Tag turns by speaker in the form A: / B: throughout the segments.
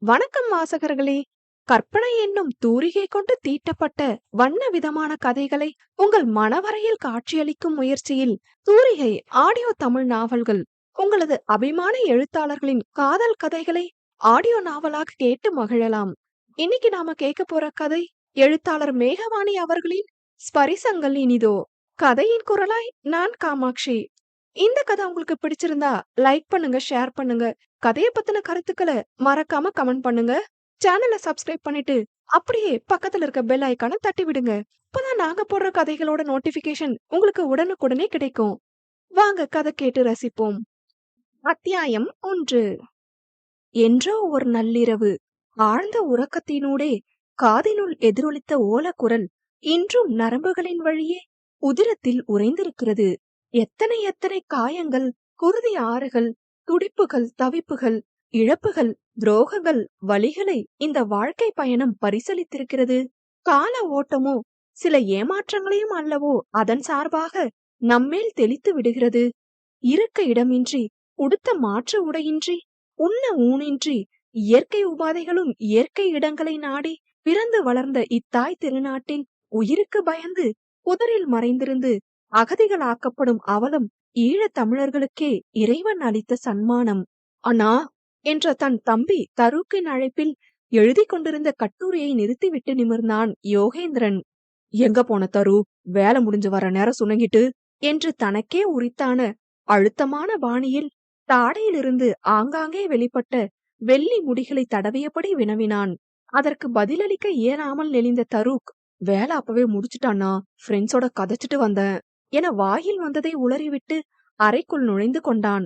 A: வணக்கம் வாசகர்களே! கற்பனை என்னும் தூரிகை கொண்டு தீட்டப்பட்ட வண்ண விதமான கதைகளை உங்கள் மனவரையில் காட்சியளிக்கும் முயற்சியில் தூரிகை ஆடியோ தமிழ் நாவல்கள் உங்களது அபிமான எழுத்தாளர்களின் காதல் கதைகளை ஆடியோ நாவலாக கேட்டு மகிழலாம். இன்னைக்கு நாம கேட்க போற கதை எழுத்தாளர் மேகவாணி அவர்களின் ஸ்பரிசங்கள் இனிதோ. கதையின் குரலாய் நான் காமாட்சி. இந்த கதை உங்களுக்கு பிடிச்சிருந்தா லைக் பண்ணுங்க, ஷேர் பண்ணுங்க. கதைய பத்தின கருத்துக்களை மறக்காம கமெண்ட் பண்ணுங்க. சேனலை சப்ஸ்கிரைப் பண்ணிட்டு அப்படியே பக்கத்துல இருக்க பெல் ஐகானை தட்டி விடுங்க. அப்பதான் நாங்க போடுற கதைகளோட நோட்டிபிகேஷன் உங்களுக்கு உடனுக்குடனே கிடைக்கும். வாங்க கதை கேட்டு ரசிப்போம். அத்தியாயம் 1. என்றோ ஒரு நள்ளிரவு ஆழ்ந்த உறக்கத்தினூடே காதினுள் எதிரொலித்த ஓலக்குரல் இன்றும் நரம்புகளின் வழியே உதிரத்தில் உறைந்திருக்கிறது. எத்தனை எத்தனை காயங்கள், குருதி ஆறுகள், துடிப்புகள், தவிப்புகள், இழப்புகள், துரோகங்கள், வலிகளை இந்த வாழ்க்கை பயணம் பரிசளித்திருக்கிறது. கால ஓட்டமோ சில ஏமாற்றங்களையும் அல்லவோ அதன் சார்பாக நம்மேல் தெளித்து விடுகிறது. இருக்க இடமின்றி, உடுத்த மாற்று உடையின்றி, உண்ண ஊனின்றி, இயற்கை உபாதைகளும் இயற்கை இடங்களை நாடி பிறந்து வளர்ந்த இத்தாய் திருநாட்டில் உயிருக்கு பயந்து புதரில் மறைந்திருந்து அகதிகளாக்கப்படும் அவலம் ஈழத் தமிழர்களுக்கே இறைவன் அளித்த சன்மானம். அண்ணா என்ற தன் தம்பி தருக்கின் அழைப்பில் எழுதி கொண்டிருந்த கட்டுரையை நிறுத்திவிட்டு நிமிர்ந்தான் யோகேந்திரன். எங்க போன தரு, வேலை முடிஞ்சு வர நேரம் சுணங்கிட்டு என்று தனக்கே உரித்தான அழுத்தமான பாணியில் தாடையிலிருந்து ஆங்காங்கே வெளிப்பட்ட வெள்ளி முடிகளை தடவியபடி வினவினான். அதற்கு பதிலளிக்க இயலாமல் நெளிந்த தருக், வேலை அப்பவே முடிச்சுட்டானா, ஃப்ரெண்ட்ஸோட கதைச்சிட்டு வந்தேன் என வாயில் வந்ததை உளறிவிட்டு அறைக்குள் நுழைந்து கொண்டான்.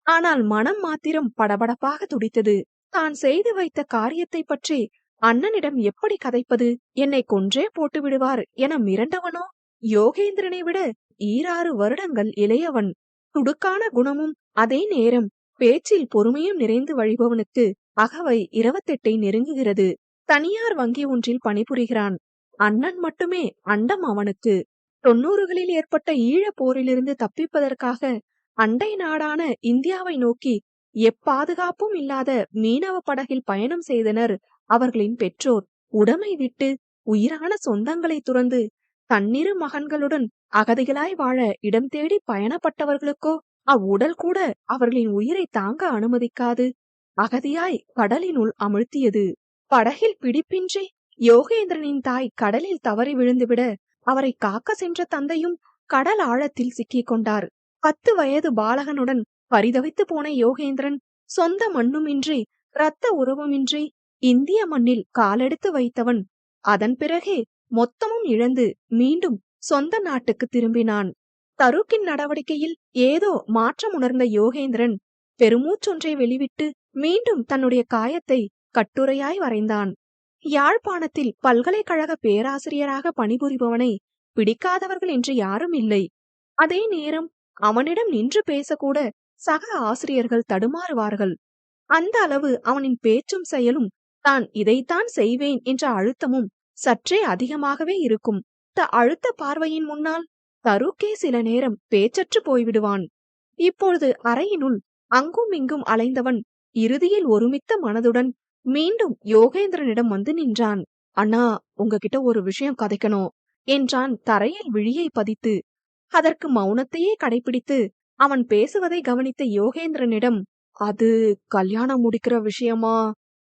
A: ஆனால் மனம் மாத்திரம் படபடப்பாக துடித்தது. தான் செய்து வைத்த காரியத்தை பற்றி அண்ணனிடம் எப்படி கதைப்பது? என்னை கொன்றே போட்டு விடுவார் என மிரண்டவனோ யோகேந்திரனை விட 6 வருடங்கள் இளையவன். துடுக்கான குணமும் அதே நேரம் பேச்சில் பொறுமையும் நிறைந்து வழிபவனுக்கு அகவை 28 நெருங்குகிறது. தனியார் வங்கி ஒன்றில் பணிபுரிகிறான். அண்ணன் மட்டுமே அண்டம் அவனுக்கு. 90களில் ஏற்பட்ட ஈழப் போரிலிருந்து தப்பிப்பதற்காக அண்டை நாடான இந்தியாவை நோக்கி எப்பாதுகாப்பும் இல்லாத மீனவ படகில் பயணம் செய்தனர் அவர்களின் பெற்றோர். உடமை விட்டு உயிரான சொந்தங்களை துறந்து தன்னிரு மகன்களுடன் அகதிகளாய் வாழ இடம் தேடி பயணப்பட்டவர்களுக்கோ அவ்வுடல் கூட அவர்களின் உயிரை தாங்க அனுமதிக்காது அகதியாய் கடலினுள் அமிழ்த்தியது. படகில் பிடிப்பின்றி யோகேந்திரனின் தாய் கடலில் தவறி விழுந்துவிட அவரை காக்க சென்ற தந்தையும் கடல் ஆழத்தில் சிக்கிக் கொண்டார். 10 வயது பாலகனுடன் பரிதவித்து போன யோகேந்திரன் சொந்த மண்ணுமின்றி இரத்த உறவுமின்றி இந்திய மண்ணில் காலெடுத்து வைத்தவன். அதன் பிறகே மொத்தமும் இழந்து மீண்டும் சொந்த நாட்டுக்கு திரும்பினான். தருக்கின் நடவடிக்கையில் ஏதோ மாற்றம் உணர்ந்த யோகேந்திரன் பெருமூச்சொன்றை வெளிவிட்டு மீண்டும் தன்னுடைய காயத்தை கட்டுரையாய் வரைந்தான். யாழ்ப்பாணத்தில் பல்கலைக்கழக பேராசிரியராக பணிபுரிபவனை பிடிக்காதவர்கள் என்று யாரும் இல்லை. அதே நேரம் அவனிடம் நின்று பேசக்கூட சக ஆசிரியர்கள் தடுமாறுவார்கள். அந்த அளவு அவனின் பேச்சும் செயலும் தான் இதைத்தான் செய்வேன் என்ற அழுத்தமும் சற்றே அதிகமாகவே இருக்கும். அழுத்த பார்வையின் முன்னால் தருக்கே சில நேரம் பேச்சற்று போய்விடுவான். இப்பொழுது அறையினுள் அங்கும் இங்கும் அலைந்தவன் இறுதியில் ஒருமித்த மனதுடன் மீண்டும் யோகேந்திரனிடம் வந்து நின்றான். அண்ணா, உங்ககிட்ட ஒரு விஷயம் கதைக்கணும் என்றான் தரையில் விழியை பதித்து. அதற்கு மௌனத்தையே கடைபிடித்து அவன் பேசுவதை கவனித்த யோகேந்திரனிடம், அது கல்யாணம் முடிக்கிற விஷயமா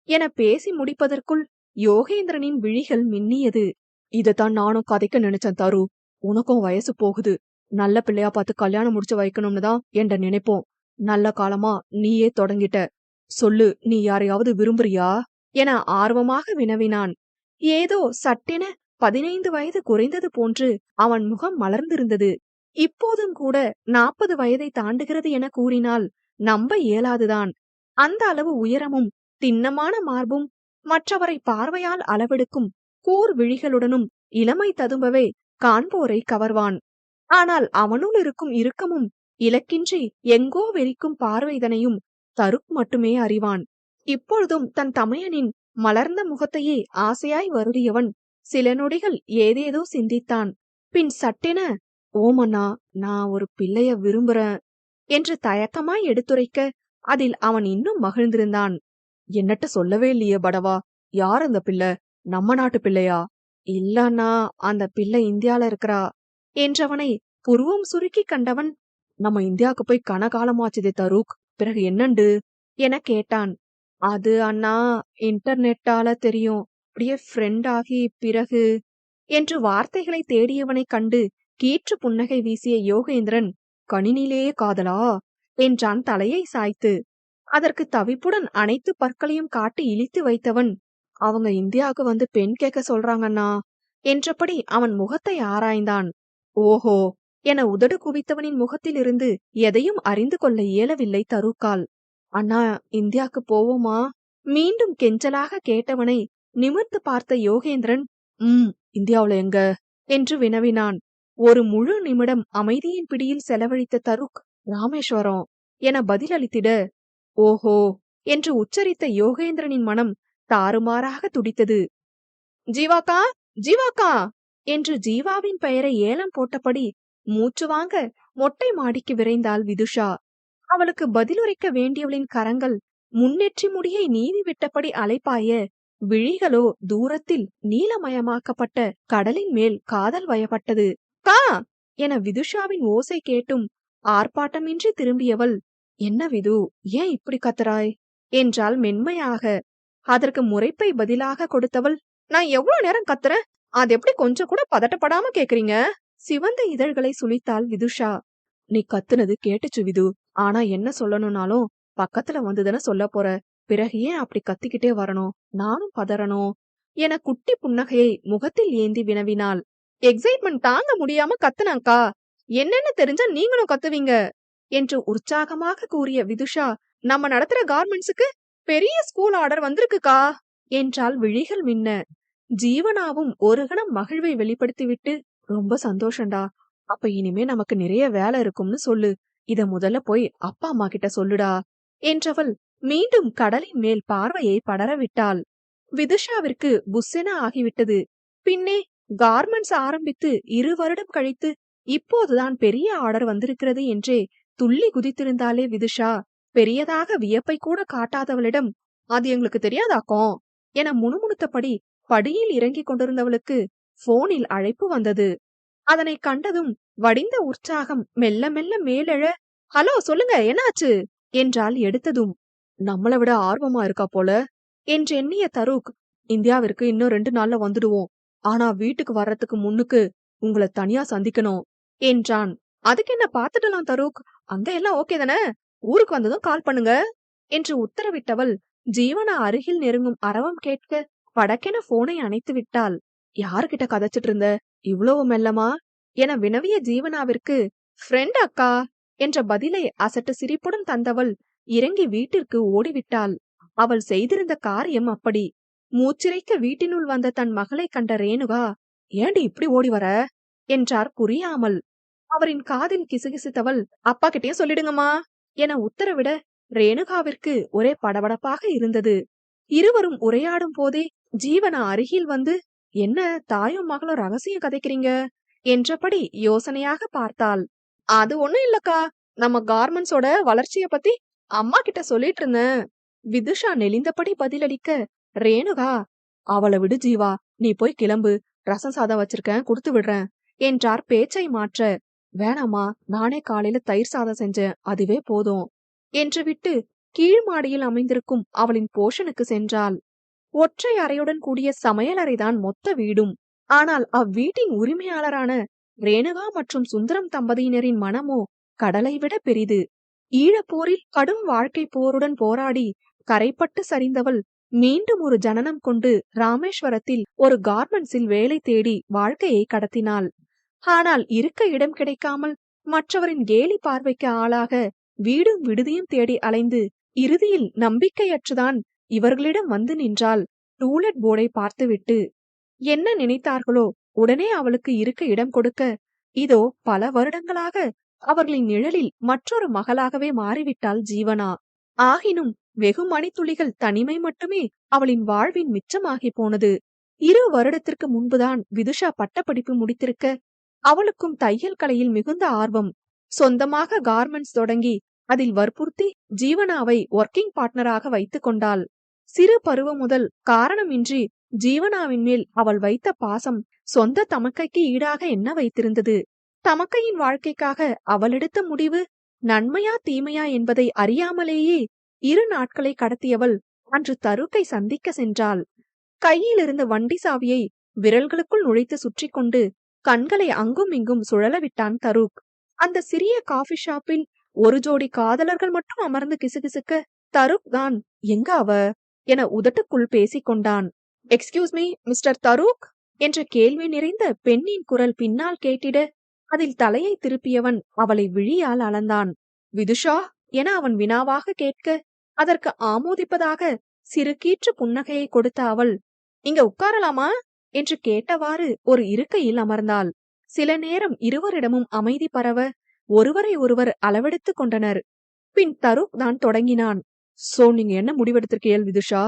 A: என பேசி முடிப்பதற்குள் யோகேந்திரனின் விழிகள் மின்னியது. இதத்தான் நானும் கதைக்க நினைச்சேன் தரு. உனக்கும் வயசு போகுது. நல்ல பிள்ளையா பார்த்து கல்யாணம் முடிச்சு வைக்கணும்னு தான் என்ற நினைப்போம். நல்ல காலமா நீயே தொடங்கிட்ட. சொல்லு, நீ யாரையாவது விரும்புறியா என ஆர்வமாக வினவினான். ஏதோ சட்டென 15 வயது குறைந்தது போன்று அவன் முகம் மலர்ந்திருந்தது. இப்போதும் கூட 40 வயதை தாண்டுகிறது என கூறினால் நம்ப இயலாதுதான். அந்த அளவு உயரமும் திண்ணமான மார்பும் மற்றவரை பார்வையால் அளவெடுக்கும் கூர் விழிகளுடனும் இளமை ததும்பவே காண்போரை கவர்வான். ஆனால் அவனுள் இருக்கும் இறுக்கமும் இலக்கின்றி எங்கோ வெறிக்கும் பார்வைதனையும் தருக் மட்டுமே அறிவான். இப்பொழுதும் தன் தமையனின் மலர்ந்த முகத்தையே ஆசையாய் வருடியவன் சில நொடிகள் ஏதேதோ சிந்தித்தான். பின் சட்டென, ஓமண்ணா, நான் ஒரு பிள்ளைய விரும்புறேன் என்று தயக்கமாய் எடுத்துரைக்க அதில் அவன் இன்னும் மகிழ்ந்திருந்தான். என்னட்ட சொல்லவே இல்லையே படவா. யார் அந்த பிள்ளை? நம்ம நாட்டு பிள்ளையா? இல்ல அண்ணா, அந்த பிள்ளை இந்தியால இருக்கறா என்றவனை புருவம் சுருக்கி கண்டவன், நம்ம இந்தியாவுக்கு போய் கனகாலமாச்சுதே தரூக், பிறகு என்னண்டு என கேட்டான். அது அண்ணா, இன்டர்நெட்டால தெரியும். அப்படியே ஃப்ரெண்ட் ஆகி பிறகு என்று வார்த்தைகளை தேடியவனைக் கண்டு கீற்று புன்னகை வீசிய யோகேந்திரன், கணினிலேயே காதலா என்றான் தலையை சாய்த்து. அதற்கு தவிப்புடன் அனைத்து பற்களையும் காட்டி இழித்து வைத்தவன், அவங்க இந்தியாவுக்கு வந்து பெண் கேட்க சொல்றாங்கண்ணா என்றபடி அவன் முகத்தை ஆராய்ந்தான். ஓஹோ என உதடு குவித்தவனின் முகத்திலிருந்து எதையும் அறிந்து கொள்ள இயலவில்லை தருக்கால். அண்ணா, இந்தியாக்கு போவோமா மீண்டும் கெஞ்சலாக கேட்டவனை நிமிர்ந்து பார்த்த யோகேந்திரன், இந்தியாவுல எங்க என்று வினவினான். ஒரு முழு நிமிடம் அமைதியின் பிடியில் செலவழித்த தருக், ராமேஸ்வரம் என பதிலளித்திட, ஓஹோ என்று உச்சரித்த யோகேந்திரனின் மனம் தாறுமாறாக துடித்தது. ஜீவாக்கா, ஜீவாக்கா என்று ஜீவாவின் பெயரை ஏலம் போட்டபடி மூச்சு வாங்க மொட்டை மாடிக்கு விரைந்தாள் விதுஷா. அவளுக்கு பதிலுரைக்க வேண்டியவளின் கரங்கள் முன்னெற்றி முடியை நீவி விட்டபடி அலைப்பாய, விழிகளோ தூரத்தில் நீலமயமாக்கப்பட்ட கடலின் மேல் காதல் வயப்பட்டது. கா என விதுஷாவின் ஓசை கேட்டும் ஆர்ப்பாட்டமின்றி திரும்பியவள், என்ன விது, ஏன் இப்படி கத்துறாய் என்றாள் மென்மையாக. அதற்கு முறைப்பை பதிலாக கொடுத்தவள், நான் எவ்வளவு நேரம் கத்துறேன், அது எப்படி கொஞ்சம் கூட பதட்டப்படாம கேக்குறீங்க? சிவந்த இதழ்களை சுளித்தாள் விதுஷா. நீ கத்துனது கேட்டுச்சு விது, ஆனா என்ன சொல்லணும்னாலும் பக்கத்துல வந்துதானே சொல்ல போற, பிறகு ஏன் அப்படி கத்திக்கிட்டே வரணும், நானும் பதறணும் என குட்டி புன்னகையை முகத்தில் ஏந்தி வினவினாள். எக்ஸைட்மெண்ட் தாங்க முடியாம கத்துனாக்கா, என்னன்னு தெரிஞ்சா நீங்களும் கத்துவீங்க என்று உற்சாகமாக கூறிய விதுஷா, நம்ம நடத்துற கார்மெண்ட்ஸுக்கு பெரிய ஸ்கூல் ஆர்டர் வந்திருக்குக்கா என்றால் விழிகள் மின்ன. ஜீவனாவும் ஒரு கணம் மகிழ்வை வெளிப்படுத்திவிட்டு, ரொம்ப சந்தோஷண்டா, அப்ப இனிமே நமக்கு நிறைய வேலை இருக்கும்னு சொல்லு, இத முதல்ல போய் அப்பா அம்மா கிட்ட சொல்லுடா என்றவள் மீண்டும் கடலின் மேல் பார்வையை படரவிட்டாள். விதுஷாவிற்கு புஸ்ஸென ஆகிவிட்டது. பின்னே கார்மெண்ட்ஸ் ஆரம்பித்து 2 வருடம் கழித்து இப்போதுதான் பெரிய ஆர்டர் வந்திருக்கிறது என்றே துள்ளி குதித்திருந்தாலே விதுஷா, பெரியதாக வியப்பை கூட காட்டாதவளிடம், அது எங்களுக்கு தெரியாதாக்கும் என முணுமுணுத்தபடி படியில் இறங்கிக் கொண்டிருந்தவளுக்கு போனில் அழைப்பு வந்தது. அதனை கண்டதும் வடிந்த உற்சாகம் மெல்ல மெல்ல மேலெழ, ஹலோ சொல்லுங்க, என்னாச்சு என்றால் எடுத்ததும், நம்மளை விட ஆர்வமா இருக்கா போல என்றெண்ணிய தருக், இந்தியாவிற்கு இன்னும் 2 நாள்ல வந்துடுவோம், ஆனா வீட்டுக்கு வர்றதுக்கு முன்னுக்கு உங்களை தனியா சந்திக்கணும் என்றான். அதுக்கு என்ன, பாத்துடலாம் தருக், அங்க எல்லாம் ஓகே தானே, ஊருக்கு வந்ததும் கால் பண்ணுங்க என்று உத்தரவிட்டவள் ஜீவனா அருகில் நெருங்கும் அரவம் கேட்க படக்கென போனை அணைத்து விட்டாள். யாருகிட்ட கதைச்சிட்டு இருந்த இவ்வளவு மெல்லமா என வினவிய ஜீவனாவிற்கு, ஃப்ரெண்ட் அக்கா என்ற பதிலை அசட்டு சிரிப்புடன் தந்தவள் இறங்கி வீட்டிற்கு ஓடிவிட்டாள். அவள் செய்திருந்த காரியம் அப்படி. மூச்சிறைக்க வீட்டினுள் வந்த தன் மகளை கண்ட ரேணுகா, ஏண்டி இப்படி ஓடி வர என்றார் புரியாமல். அவரின் காதில் கிசுகிசுத்தவள், அப்பா கிட்டயும் சொல்லிடுங்கம்மா என உத்தரவிட ரேணுகாவிற்கு ஒரே படபடப்பாக இருந்தது. இருவரும் உரையாடும் போதே ஜீவனா அருகில் வந்து, என்ன தாயும் மகளும் ரகசியம் கதைக்கிறீங்க என்றபடி யோசனையாக பார்த்தாள். அது ஒண்ணும் இல்லக்கா, நம்ம கார்மெண்ட்ஸோட வளர்ச்சிய பத்தி அம்மா கிட்ட சொல்லிட்டு இருந்தேன். விதுஷா நெளிந்தபடி பதிலளிக்க ரேணுகா, அவளை விடு ஜீவா, நீ போய் கிளம்பு, ரசம் சாதம் வச்சிருக்கேன் கொடுத்து விடுறேன் என்றார் பேச்சை மாற்ற. வேணாமா, நானே காலையில தயிர் சாதம் செஞ்சேன், அதுவே போதும் என்று விட்டு கீழ் மாடியில் அமைந்திருக்கும் அவளின் போஷனுக்கு சென்றாள். ஒற்றை அறையுடன் கூடிய சமையலறைதான் மொத்த வீடும். ஆனால் அவ்வீட்டின் உரிமையாளரான ரேணுகா மற்றும் சுந்தரம் தம்பதியினரின் மனமோ கடலை விட பெரிது. ஈழப்போரில் கடும் வாழ்க்கை போருடன் போராடி கரைப்பட்டு சரிந்தவள் மீண்டும் ஒரு ஜனனம் கொண்டு ராமேஸ்வரத்தில் ஒரு கார்மெண்ட்ஸில் வேலை தேடி வாழ்க்கையை கடத்தினாள். ஆனால் இருக்க இடம் கிடைக்காமல் மற்றவரின் கேலி பார்வைக்கு ஆளாக வீடும் விடுதியும் தேடி அலைந்து இறுதியில் நம்பிக்கையற்றுதான் இவர்களிடம் வந்து நின்றாள். டூலெட் போர்டை பார்த்துவிட்டு என்ன நினைத்தார்களோ உடனே அவளுக்கு இருக்க இடம் கொடுக்க, இதோ பல வருடங்களாக அவர்களின் நிழலில் மற்றொரு மகளாகவே மாறிவிட்டாள் ஜீவனா. ஆகினும் வெகு மணித்துளிகள் தனிமை மட்டுமே அவளின் வாழ்வின் மிச்சமாகி போனது. 2 வருடத்திற்கு முன்புதான் விதுஷா பட்டப்படிப்பு முடித்திருக்க, அவளுக்கும் தையல் கலையில் மிகுந்த ஆர்வம். சொந்தமாக கார்மெண்ட்ஸ் தொடங்கி அதில் வற்புறுத்தி ஜீவனாவை ஒர்க்கிங் பார்ட்னராக வைத்துக் கொண்டாள். சிறு பருவம் முதல் காரணமின்றி ஜீவனாவின் மேல் அவள் வைத்த பாசம் சொந்த தமக்கைக்கு ஈடாக என்ன வைத்திருந்தது? தமக்கையின் வாழ்க்கைக்காக அவள் எடுத்த முடிவு நன்மையா தீமையா என்பதை அறியாமலேயே 2 நாட்களை கடத்தியவள் அன்று தருக்கை சந்திக்க சென்றாள். கையில் இருந்த வண்டி சாவியை விரல்களுக்குள் நுழைத்து சுற்றி கொண்டு கண்களை அங்கும் இங்கும் சுழலவிட்டான் தருக். அந்த சிறிய காஃபி ஷாப்பில் ஒரு ஜோடி காதலர்கள் மட்டும் அமர்ந்து கிசுகிசுக்க தருக் தான் எங்க அவ என உதட்டுக்குள் பேசிக்கொண்டான். எக்ஸ்கியூஸ் மீ மிஸ்டர் தருக் என்ற கேள்வி நிறைந்த பெண்ணின் குரல் பின்னால் கேட்டிட அதில் தலையை திருப்பியவன் அவளை விழியால் அளந்தான். விதுஷா என அவன் வினாவாக கேட்க அதற்கு ஆமோதிப்பதாக சிறு கீற்று புன்னகையை கொடுத்த அவள், இங்க உட்காரலாமா என்று கேட்டவாறு ஒரு இருக்கையில் அமர்ந்தாள். சில நேரம் இருவரிடமும் அமைதி பரவ ஒருவரை ஒருவர் அளவெடுத்துக் கொண்டனர். பின் தருக் தான் தொடங்கினான். சோ நீங்க என்ன முடிவெடுத்திருக்கீள் விதுஷா?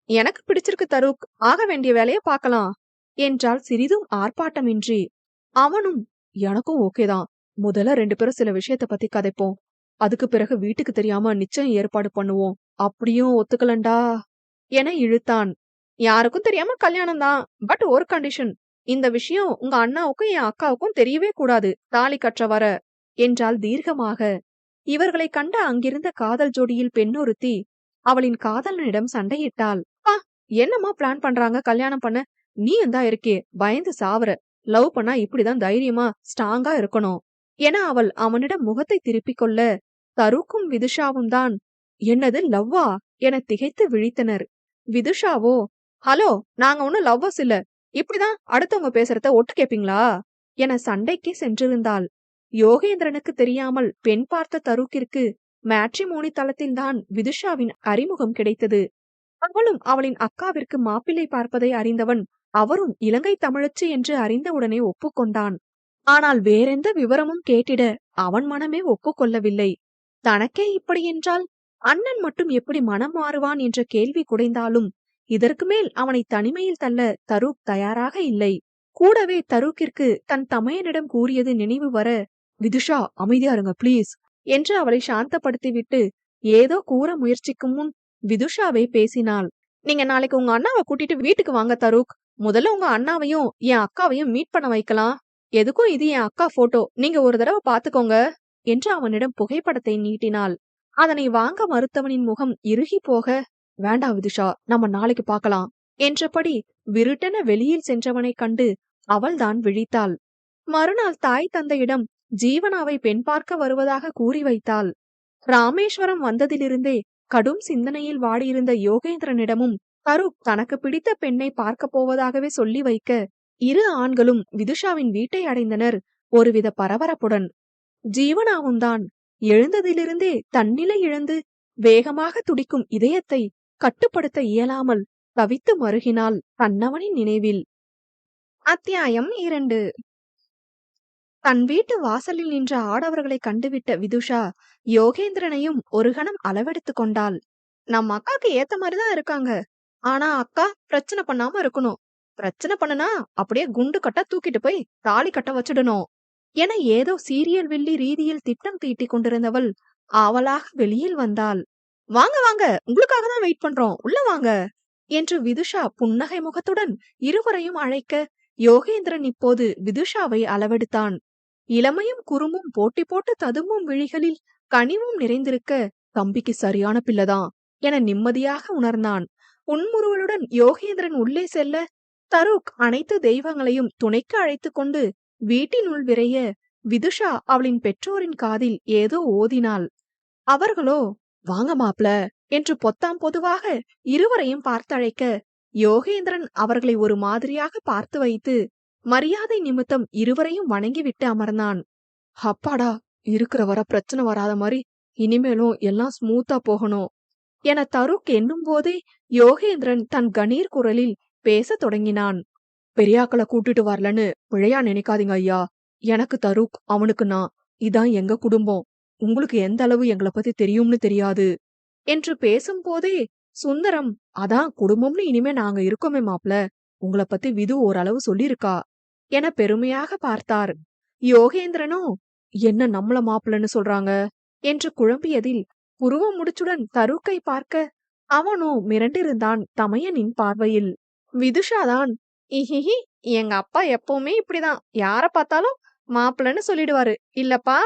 A: எனக்கு பிடிச்சிருக்கு தருக், ஆக வேண்டிய வேலைய பார்க்கலாம் என்றால் சிறிதும் ஆர்ப்பாட்டமின்றி. அவனும் எனக்கும் ஓகேதான், முதல்ல 2 பேரும் சில விஷயத்த பத்தி கதைப்போம், அதுக்கு பிறகு வீட்டுக்கு தெரியாம நிச்சயம் ஏற்பாடு பண்ணுவோம், அப்படியும் ஒத்துக்கலண்டா என இழுத்தான். யாருக்கும் தெரியாம கல்யாணம் தான், பட் ஒரு கண்டிஷன், இந்த விஷயம் உங்க அண்ணாவுக்கும் என் அக்காவுக்கும் தெரியவே கூடாது, தாலி கற்ற வர என்றால் தீர்க்கமாக. இவர்களை கண்ட அங்கிருந்த காதல் ஜோடியில் பெண்ணொருத்தி அவளின் காதலனிடம் சண்டையிட்டாள். என்னமா பிளான் பண்றாங்க கல்யாணம் பண்ண, நீ எந்தா இருக்கே பயந்து சாவற, லவ் பண்ணா இப்படிதான் தைரியமா ஸ்ட்ராங்கா இருக்கணும் என அவள் அவனிடம் முகத்தை திருப்பிக் கொள்ள தருக்கும் விதுஷாவும் தான் என்னது லவ்வா என திகைத்து விழித்தனர். விதுஷாவோ, ஹலோ நாங்க ஒன்னும் லவ்வர்ஸ் இல்ல, இப்படிதான் அடுத்தவங்க பேசுறத ஒட்டு கேப்பீங்களா என சண்டைக்கே சென்றிருந்தாள். யோகேந்திரனுக்கு தெரியாமல் பெண் பார்த்த தருக்கிற்கு மேட்ரிமோனி தளத்தில்தான் விதுஷாவின் அறிமுகம் கிடைத்தது. அவளும் அவளின் அக்காவிற்கு மாப்பிள்ளை பார்ப்பதை அறிந்தவன் அவரும் இலங்கை தமிழச்சி என்று அறிந்தவுடனே ஒப்புக்கொண்டான். ஆனால் வேறெந்த விவரமும் கேட்டிட அவன் மனமே ஒப்புக்கொள்ளவில்லை. தனக்கே இப்படி என்றால் அண்ணன் மட்டும் எப்படி மனம் மாறுவான் என்ற கேள்வி குடைந்தாலும் இதற்கு மேல் அவனை தனிமையில் தள்ள தருக் தயாராக இல்லை. கூடவே தருக்கிற்கு தன் தமையனிடம் கூறியது நினைவு வர, விதுஷா அமைதியா இருங்க பிளீஸ் என்று அவளை சாந்தப்படுத்திவிட்டு ஏதோ கூற முயற்சிக்கும் முன் விதுஷாவே பேசினாள். நீங்க நாளைக்கு உங்க அண்ணாவை கூட்டிட்டு வீட்டுக்கு வாங்க தருக், முதல்ல உங்க அண்ணாவையும் என் அக்காவையும் மீட் பண்ண வைக்கலாம், எதுக்கும் இது என் அக்கா போட்டோ, நீங்க ஒரு தடவை பாத்துக்கோங்க என்று அவனிடம் புகைப்படத்தை நீட்டினாள். அதனை வாங்க மறுத்தவனின் முகம் இறுகி போக, வேண்டாம் விதுஷா நம்ம நாளைக்கு பார்க்கலாம் என்றபடி விருட்டென வெளியில் சென்றவனை கண்டு அவள்தான் விழித்தாள். மறுநாள் தாய் தந்தையிடம் ஜீவனாவை பெண் பார்க்க வருவதாக கூறி வைத்தாள். ராமேஸ்வரம் வந்ததிலிருந்தே கடும் சிந்தனையில் வாடியிருந்த யோகேந்திரனிடமும் தருக் தனக்கு பிடித்த பெண்ணை பார்க்க போவதாகவே சொல்லி வைக்க 2 ஆண்களும் விதுஷாவின் வீட்டை அடைந்தனர் ஒருவித பரபரப்புடன். ஜீவனாவும் தான் எழுந்ததிலிருந்தே தன்னிலை இழந்து வேகமாக துடிக்கும் இதயத்தை கட்டுப்படுத்த இயலாமல் தவித்து மருகினாள் கண்ணவனின் நினைவில். அத்தியாயம் 2. தன் வீட்டு வாசலில் நின்ற ஆடவர்களை கண்டுவிட்ட விதுஷா யோகேந்திரனையும் ஒரு கணம் அளவெடுத்து கொண்டாள். நம்ம அக்காக்கு ஏத்த மாதிரிதான் இருக்காங்க, ஆனா அக்கா பிரச்சனை பண்ணாம இருக்கணும், பிரச்சனை பண்ணுனா அப்படியே குண்டு கட்ட தூக்கிட்டு போய் தாலி கட்ட வச்சிடணும் என ஏதோ சீரியல் வெள்ளி ரீதியில் திட்டம் தீட்டிக் கொண்டிருந்தவள் ஆவலாக வெளியில் வந்தாள். வாங்க வாங்க, உங்களுக்காக தான் வெயிட் பண்றோம், உள்ள வாங்க என்று விதுஷா புன்னகை முகத்துடன் இருவரையும் அழைக்க யோகேந்திரன் இப்போது விதுஷாவை அளவெடுத்தான். இளமையும் குறும்பும் போட்டி போட்டு ததும்பும் விழிகளில் கனிவும் நிறைந்திருக்க தம்பிக்கு சரியான பிள்ளைதான் என நிம்மதியாக உணர்ந்தான். உன்முறுவலுடன் யோகேந்திரன் உள்ளே செல்ல தருக் அனைத்து தெய்வங்களையும் துணைக்கு அழைத்து கொண்டு வீட்டினுள் விரைய விதுஷா அவளின் பெற்றோரின் காதில் ஏதோ ஓதினாள். அவர்களோ வாங்க மாப்ள என்று பொத்தாம் பொதுவாக இருவரையும் பார்த்தழைக்க யோகேந்திரன் அவர்களை ஒரு மாதிரியாக பார்த்து வைத்து மரியாதை நிமித்தம் இருவரையும் வணங்கிவிட்டு அமர்ந்தான். அப்பாடா, இருக்கிற வர பிரச்சனை வராத மாதிரி இனிமேலும் எல்லாம் ஸ்மூத்தா போகணும் என தருக் எண்ணும் போதே யோகேந்திரன் தன் கணீர் குரலில் பேச தொடங்கினான். பெரியாக்களை கூட்டிட்டு வரலன்னு பிழையா நினைக்காதீங்க ஐயா, எனக்கு தருக், அவனுக்கு நான், இதான் எங்க குடும்பம், உங்களுக்கு எந்த அளவு எங்களை பத்தி தெரியும்னு தெரியாது என்று பேசும்போதே சுந்தரம், அதான் குடும்பம்னு இனிமே நாங்க இருக்கோமே மாப்ள, உங்களை பத்தி விது ஓரளவு சொல்லிருக்கா என பெருமையாக பார்த்தார். யோகேந்திரனோ என்ன நம்மள மாப்பிள்ளன்னு சொல்றாங்க என்று குழம்பியதில் புருவ முடிச்சுடன் தருக்கை பார்க்க அவனோ மிரண்டிருந்தான் தமையனின் பார்வையில். விதுஷாதான், இஹிஹி, எங்க அப்பா எப்பவுமே இப்படிதான். யார பார்த்தாலும் மாப்பிள்ளன்னு சொல்லிடுவாரு. இல்லப்பா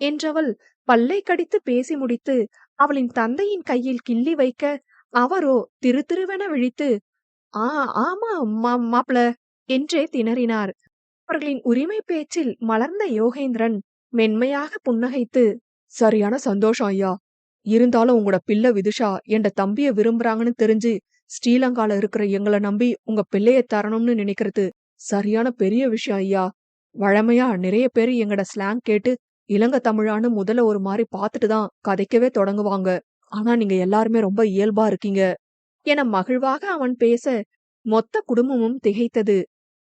A: என்றவள் பல்லை கடித்து பேசி முடித்து அவளின் தந்தையின் கையில் கிள்ளி வைக்க, அவரோ திரு திருவென விழித்து, ஆ ஆமா மாப்பிள என்றே திணறினார். அவர்களின் உரிமை பேச்சில் மலர்ந்த யோகேந்திரன் மென்மையாக புன்னகைத்து, சரியான சந்தோஷம் ஐயா. இருந்தாலும் உங்களோட பிள்ளை விதுஷா என்ற தம்பிய விரும்புறாங்கன்னு தெரிஞ்சு ஸ்ரீலங்கால இருக்கிற எங்களை நம்பி உங்க பிள்ளைய தரணும்னு நினைக்கிறது சரியான பெரிய விஷயம் ஐயா. வழமையா நிறைய பேர் எங்கட ஸ்லாங் கேட்டு இலங்கை தமிழான்னு முதல்ல ஒரு மாதிரி பார்த்துட்டு தான் கதைக்கவே தொடங்குவாங்க. ஆனா நீங்க எல்லாருமே ரொம்ப இயல்பா இருக்கீங்க என மகிழ்வாக அவன் பேச மொத்த குடும்பமும் திகைத்தது.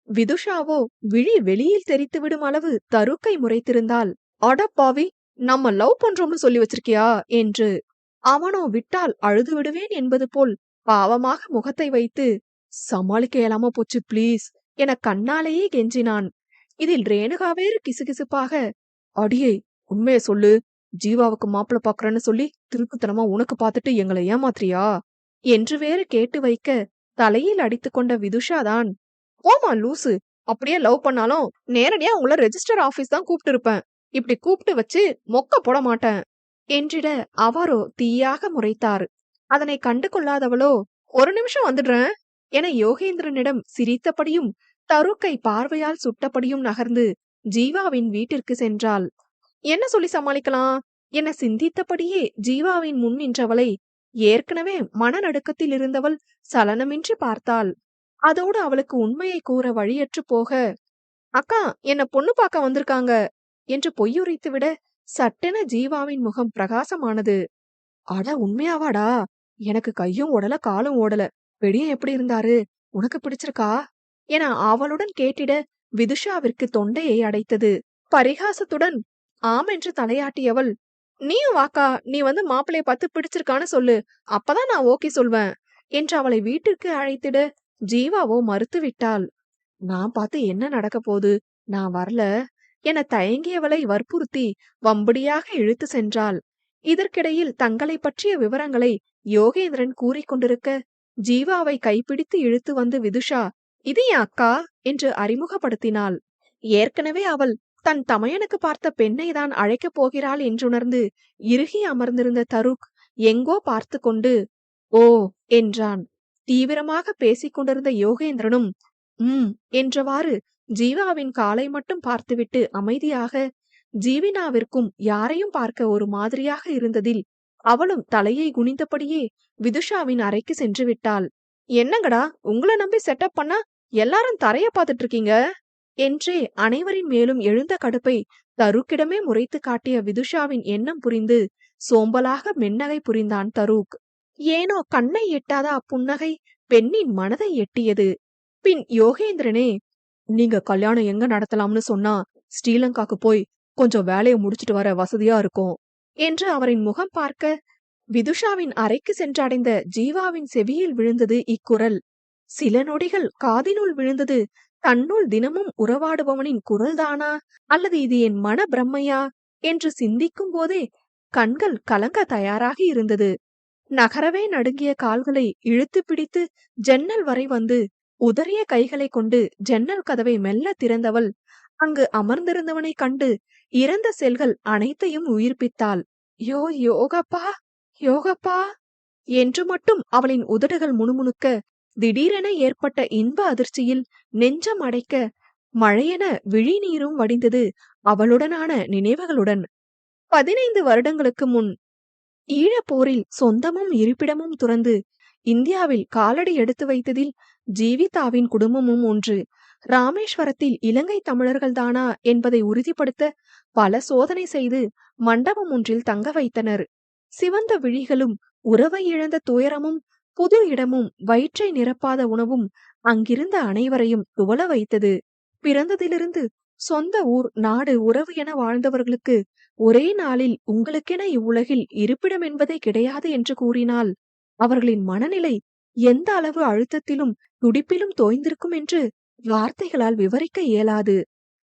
A: விதுஷாவோ விழி வெளியில் தெரித்து விடும் அளவு தருக்கை முறைத்திருந்தாள். அடப்பாவி, நம்ம லவ் பண்றோம்னு சொல்லி வச்சிருக்கியா என்று. அவனோ விட்டால் அழுது விடுவேன் என்பது போல் பாவமாக முகத்தை வைத்து, சமாளிக்க இயலாம போச்சு ப்ளீஸ் என கண்ணாலேயே கெஞ்சினான். இதில் ரேணுகா வேறு கிசுகிசுப்பாக, அடியே உண்மைய சொல்லு, ஜீவாவுக்கு மாப்பிள பாக்குறேன்னு சொல்லி திருக்குத்தனமா உனக்கு பார்த்துட்டு எங்களை ஏமாத்திரியா என்று வேறு கேட்டு வைக்க, தலையில் அடித்துக் கொண்ட விதுஷாதான், ஓமா லூசு, அப்படியே லவ் பண்ணாலும் நேரடியா உங்களை ரெஜிஸ்டர் ஆபீஸ் தான் கூப்பிட்டு இருப்பேன். இப்படி கூப்பிட்டு வச்சு மொக்க போட மாட்டேன் என்றிட அவரோ தீயாக முறைத்தார். அதனை கண்டு கொள்ளாதவளோ, ஒரு நிமிஷம் வந்துடுறேன் என யோகேந்திரனிடம் சிரித்தபடியும் தருக்கை பார்வையால் சுட்டபடியும் நகர்ந்து ஜீவாவின் வீட்டிற்கு சென்றாள். என்ன சொல்லி சமாளிக்கலாம் என சிந்தித்தபடியே ஜீவாவின் முன் நின்றவளை ஏற்கனவே மனநடுக்கத்தில் இருந்தவள் சலனமின்றி பார்த்தாள். அதோடு அவளுக்கு உண்மையை கூற வழியற்று போக, அக்கா என்ன பொண்ணு பார்க்க வந்திருக்காங்க என்று பொய்யுரைத்து விட சட்டென ஜீவாவின் முகம் பிரகாசமானது. அட உண்மையாவாடா? எனக்கு கையும் ஓடல காலும் ஓடல. வெடியும் எப்படி இருந்தாரு? உனக்கு பிடிச்சிருக்கா என ஆவலுடன் கேட்டிட விதுஷாவிற்கு தொண்டையை அடைத்தது. பரிகாசத்துடன் ஆம் என்று தலையாட்டியவள், நீயும் வாக்கா, நீ வந்து மாப்பிளைய பார்த்து பிடிச்சிருக்கான்னு சொல்லு, அப்பதான் நான் ஓகே சொல்வேன் என்று அவளை வீட்டிற்கு அழைத்திட ஜீவாவோ மறுத்து விட்டாள். நான் பார்த்து என்ன நடக்க போகுது, நான் வரல என தயங்கியவளை வற்புறுத்தி வம்படியாக இழுத்து சென்றாள். இதற்கிடையில் தங்களை பற்றிய விவரங்களை யோகேந்திரன் கூறிக்கொண்டிருக்க, ஜீவாவை கைப்பிடித்து இழுத்து வந்து விதுஷா, இது என் அக்கா என்று அறிமுகப்படுத்தினாள். ஏற்கனவே அவள் தன் தமையனுக்கு பார்த்த பெண்ணை தான் அழைக்கப் போகிறாள் என்றுணர்ந்து இறுகி அமர்ந்திருந்த தருக் எங்கோ பார்த்து கொண்டு ஓ என்றான். தீவிரமாக பேசிக் கொண்டிருந்த யோகேந்திரனும் என்றவாறு ஜீவாவின் காலை மட்டும் பார்த்துவிட்டு அமைதியாக, ஜீவினாவிற்கும் யாரையும் பார்க்க ஒரு மாதிரியாக இருந்ததில் அவளும் தலையை குனிந்தபடியே விதுஷாவின் அறைக்கு சென்று விட்டாள். என்னங்கடா, உங்களை நம்பி செட்டப் பண்ணா எல்லாரும் தரைய பார்த்துட்டு இருக்கீங்க என்றே அனைவரின் மேலும் எழுந்த கடுப்பை தருக்கிடமே முறைத்து காட்டிய விதுஷாவின் எண்ணம் புரிந்து சோம்பலாக மென்னகை புரிந்தான் தருக். ஏனோ கண்ணை எட்டாத அப்புன்னகை பெண்ணின் மனதை எட்டியது. பின் யோகேந்திரனே, நீங்க கல்யாணம் எங்க நடத்தலாம்னு சொன்னா ஸ்ரீலங்காக்கு போய் கொஞ்சம் வேலையை முடிச்சிட்டு வர வசதியா இருக்கும் என்று அவரின் முகம் பார்க்க, விதுஷாவின் அறைக்கு சென்றடைந்த ஜீவாவின் செவியில் விழுந்தது இக்குரல். சில நொடிகள் காதினுள் விழுந்தது, தன்னுள் தினமும் உறவாடுபவனின் குரல்தானா அல்லது இது என் மன பிரம்மையா என்று சிந்திக்கும் போதே கண்கள் கலங்க தயாராக இருந்தது. நகரவே நடுங்கிய கால்களை இழுத்து பிடித்து ஜன்னல் வரை வந்து உதறிய கைகளை கொண்டு ஜன்னல் கதவை மெல்ல திறந்தவள் அங்கு அமர்ந்திருந்தவனை கண்டு இறந்த செல்கள் அனைத்தையும் உயிர்ப்பித்தாள். யோகப்பா, யோகப்பா என்று மட்டும் அவளின் உதடுகள் முணுமுணுக்க, திடீரென ஏற்பட்ட இன்ப அதிர்ச்சியில் நெஞ்சம் அடைக்க, மழையென விழிநீரும் வடிந்தது அவளுடனான நினைவுகளுடன். 15 வருடங்களுக்கு முன் ஈழப்போரில் சொந்தமும் இருப்பிடமும் துறந்து இந்தியாவில் காலடி எடுத்து வைத்ததில் ஜீவிதாவின் குடும்பமும் ஒன்று. ராமேஸ்வரத்தில் இலங்கை தமிழர்கள்தானா என்பதை உறுதிப்படுத்த பல சோதனை செய்து மண்டபம் ஒன்றில் தங்க வைத்தனர். சிவந்த விழிகளும் உறவை இழந்த துயரமும் புது இடமும் வயிற்றை நிரப்பாத உணவும் அங்கிருந்த அனைவரையும் துவள வைத்தது. பிறந்ததிலிருந்து சொந்த ஊர் நாடு உறவு என வாழ்ந்தவர்களுக்கு ஒரே நாளில் உங்களுக்கென இவ்வுலகில் இருப்பிடம் என்பதே கிடையாது என்று கூறினால் அவர்களின் மனநிலை எந்த அளவு அழுத்தத்திலும் துடிப்பிலும் தோய்ந்திருக்கும் என்று வார்த்தைகளால் விவரிக்க இயலாது.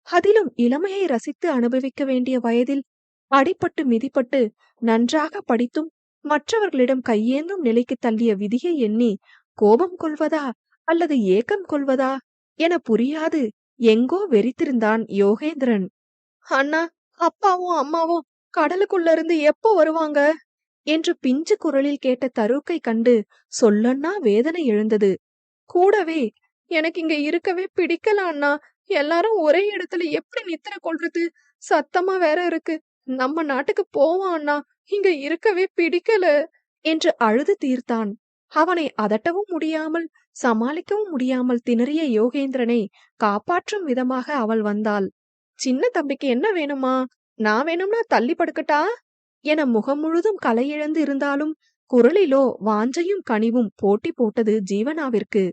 A: அதிலும் இளமையை ரசித்து அனுபவிக்க வேண்டிய வயதில் அடிபட்டு மிதிப்பட்டு நன்றாக படித்தும் மற்றவர்களிடம் கையேந்தும் நிலைக்கு தள்ளிய விதியை எண்ணி கோபம் கொள்வதா அல்லது ஏக்கம் கொள்வதா என புரியாது எங்கோ வெறித்திருந்தான் யோகேந்திரன். அண்ணா, அப்பாவும் அம்மாவும் கடலுக்குள்ள இருந்து எப்போ வருவாங்க என்று பிஞ்சு குரலில் கேட்ட தருக்கை கண்டு சொல்லன்னா வேதனை எழுந்தது. கூடவே, எனக்கு இங்க இருக்கவே பிடிக்கல அண்ணா. எல்லாரும் ஒரே இடத்துல எப்படி நித்திர கொள்றது? சத்தமா வேற இருக்கு. நம்ம நாட்டுக்கு போவோம் அண்ணா. இங்க இருக்கவே பிடிக்கல என்று அழுது தீர்த்தான். அவனை அதட்டவும் முடியாமல் சமாளிக்கவும் முடியாமல் திணறிய யோகேந்திரனை காப்பாற்றும் விதமாக அவள் வந்தாள். சின்ன தம்பிக்கு என்ன வேணுமா? நான் வேணும்னா தள்ளி படுக்கட்டா என முகம் முழுதும் கலையிழந்து இருந்தாலும் குரலிலோ வாஞ்சையும் கனிவும் போட்டி போட்டது ஜீவனாவிற்கு.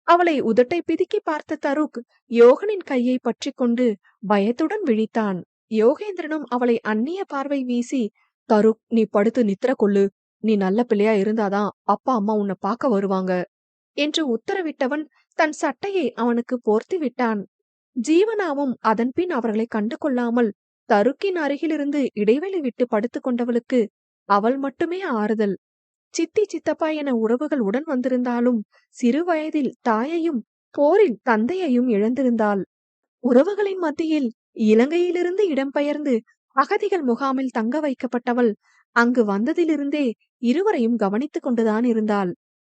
A: அவளை உதட்டை பிதுக்கி பார்த்த தருக் யோகனின் கையை பற்றி கொண்டு பயத்துடன் விழித்தான். யோகேந்திரனும் அவளை அந்நிய பார்வை வீசி, தருக், நீ படுத்து நித்திர கொள்ளு. நீ நல்ல பிள்ளையா இருந்தாதான் அப்பா அம்மா உன்னை பார்க்க வருவாங்க என்று உத்தரவிட்டவன் தன் சட்டையை அவனுக்கு போர்த்தி விட்டான். ஜீவனாவும் அதன்பின் அவர்களை கண்டு கொள்ளாமல் தருக்கின் அருகிலிருந்து இடைவெளி விட்டு படுத்து கொண்டவளுக்கு அவள் மட்டுமே ஆறுதல். சித்தி சித்தப்பா என உறவுகள் உடன் வந்திருந்தாலும் சிறு வயதில் தாயையும் போரில் தந்தையையும் இழந்திருந்தாள். உறவுகளின் மத்தியில் இலங்கையிலிருந்து இடம்பெயர்ந்து அகதிகள் முகாமில் தங்க வைக்கப்பட்டவள் அங்கு வந்ததிலிருந்தே இருவரையும் கவனித்துக் கொண்டுதான் இருந்தாள்.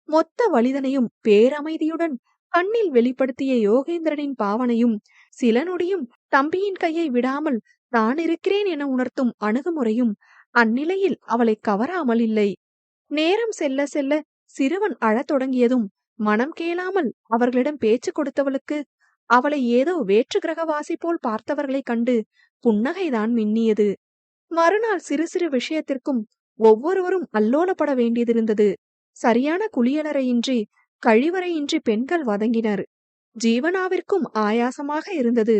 A: மொத்த வலிதனையும் பேரமைதியுடன் கண்ணில் வெளிப்படுத்திய யோகேந்திரனின் பாவனையும் சில நொடியும் தம்பியின் கையை விடாமல் தான் இருக்கிறேன் என உணர்த்தும் அணுகுமுறையும் அந்நிலையில் அவளை கவராமல் இல்லை. நேரம் செல்ல செல்ல சிறுவன் அழத் தொடங்கியதும் மனம் கேளாமல் அவர்களிடம் பேச்சு கொடுத்தவளுக்கு அவளை ஏதோ வேற்று கிரகவாசி போல் பார்த்தவர்களைக் கண்டு புன்னகைதான் மின்னியது. மறுநாள் சிறு சிறு விஷயத்திற்கும் ஒவ்வொருவரும் அல்லோலப்பட வேண்டியதிருந்தது. சரியான குளியலறையின்றி கழிவறையின்றி பெண்கள் வதங்கினர். ஜீவனாவிற்கும் ஆயாசமாக இருந்தது.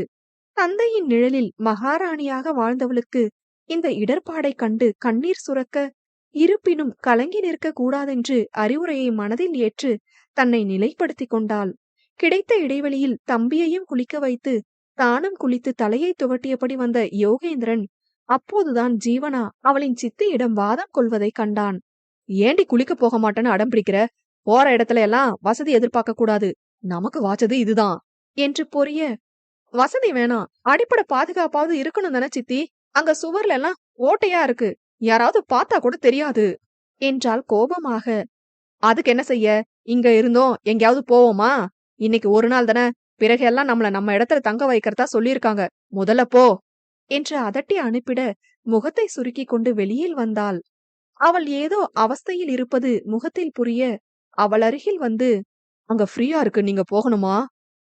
A: தந்தையின் நிழலில் மகாராணியாக வாழ்ந்தவளுக்கு இந்த இடர்பாடை கண்டு கண்ணீர் சுரக்க, இருப்பினும் கலங்கி நிற்க கூடாதென்று அறிவுரையை மனதில் ஏற்று தன்னை நிலைப்படுத்திக் கொண்டாள். கிடைத்த இடைவெளியில் தம்பியையும் குளிக்க வைத்து தானும் குளித்து தலையை துவட்டியபடி வந்த யோகேந்திரன் அப்போதுதான் ஜீவனா அவளின் சித்தியிடம் வாதம் கொள்வதை கண்டான். ஏண்டி குளிக்க போக மாட்டேன்னு அடம் பிடிக்கிற? போற இடத்துல எல்லாம் வசதி எதிர்பார்க்க கூடாது. நமக்கு வாச்சது இதுதான் என்று பொரிய, வசதி வேணாம், அடிப்படை பாதுகாப்பாவது இருக்கணும் தானே சித்தி. அங்க சுவர்ல எல்லாம் ஓட்டையா இருக்கு, யாராவது பார்த்தா கூட தெரியாது என்றாள் கோபமாக. அதுக்கு என்ன செய்ய? இங்க இருந்தோம் எங்கேயாவது போவோமா? இன்னைக்கு ஒரு நாள் தானே, பிறகு எல்லாம் நம்மள நம்ம இடத்துல தங்க வைக்கிறதா சொல்லியிருக்காங்க. முதல்ல போ என்று அதட்டி அனுப்பிட முகத்தை சுருக்கி கொண்டு வெளியில் வந்தாள். அவள் ஏதோ அவஸ்தையில் இருப்பது முகத்தில் புரிய அவள் அருகில் வந்து, அங்க ஃப்ரீயா இருக்கு, நீங்க போகணுமா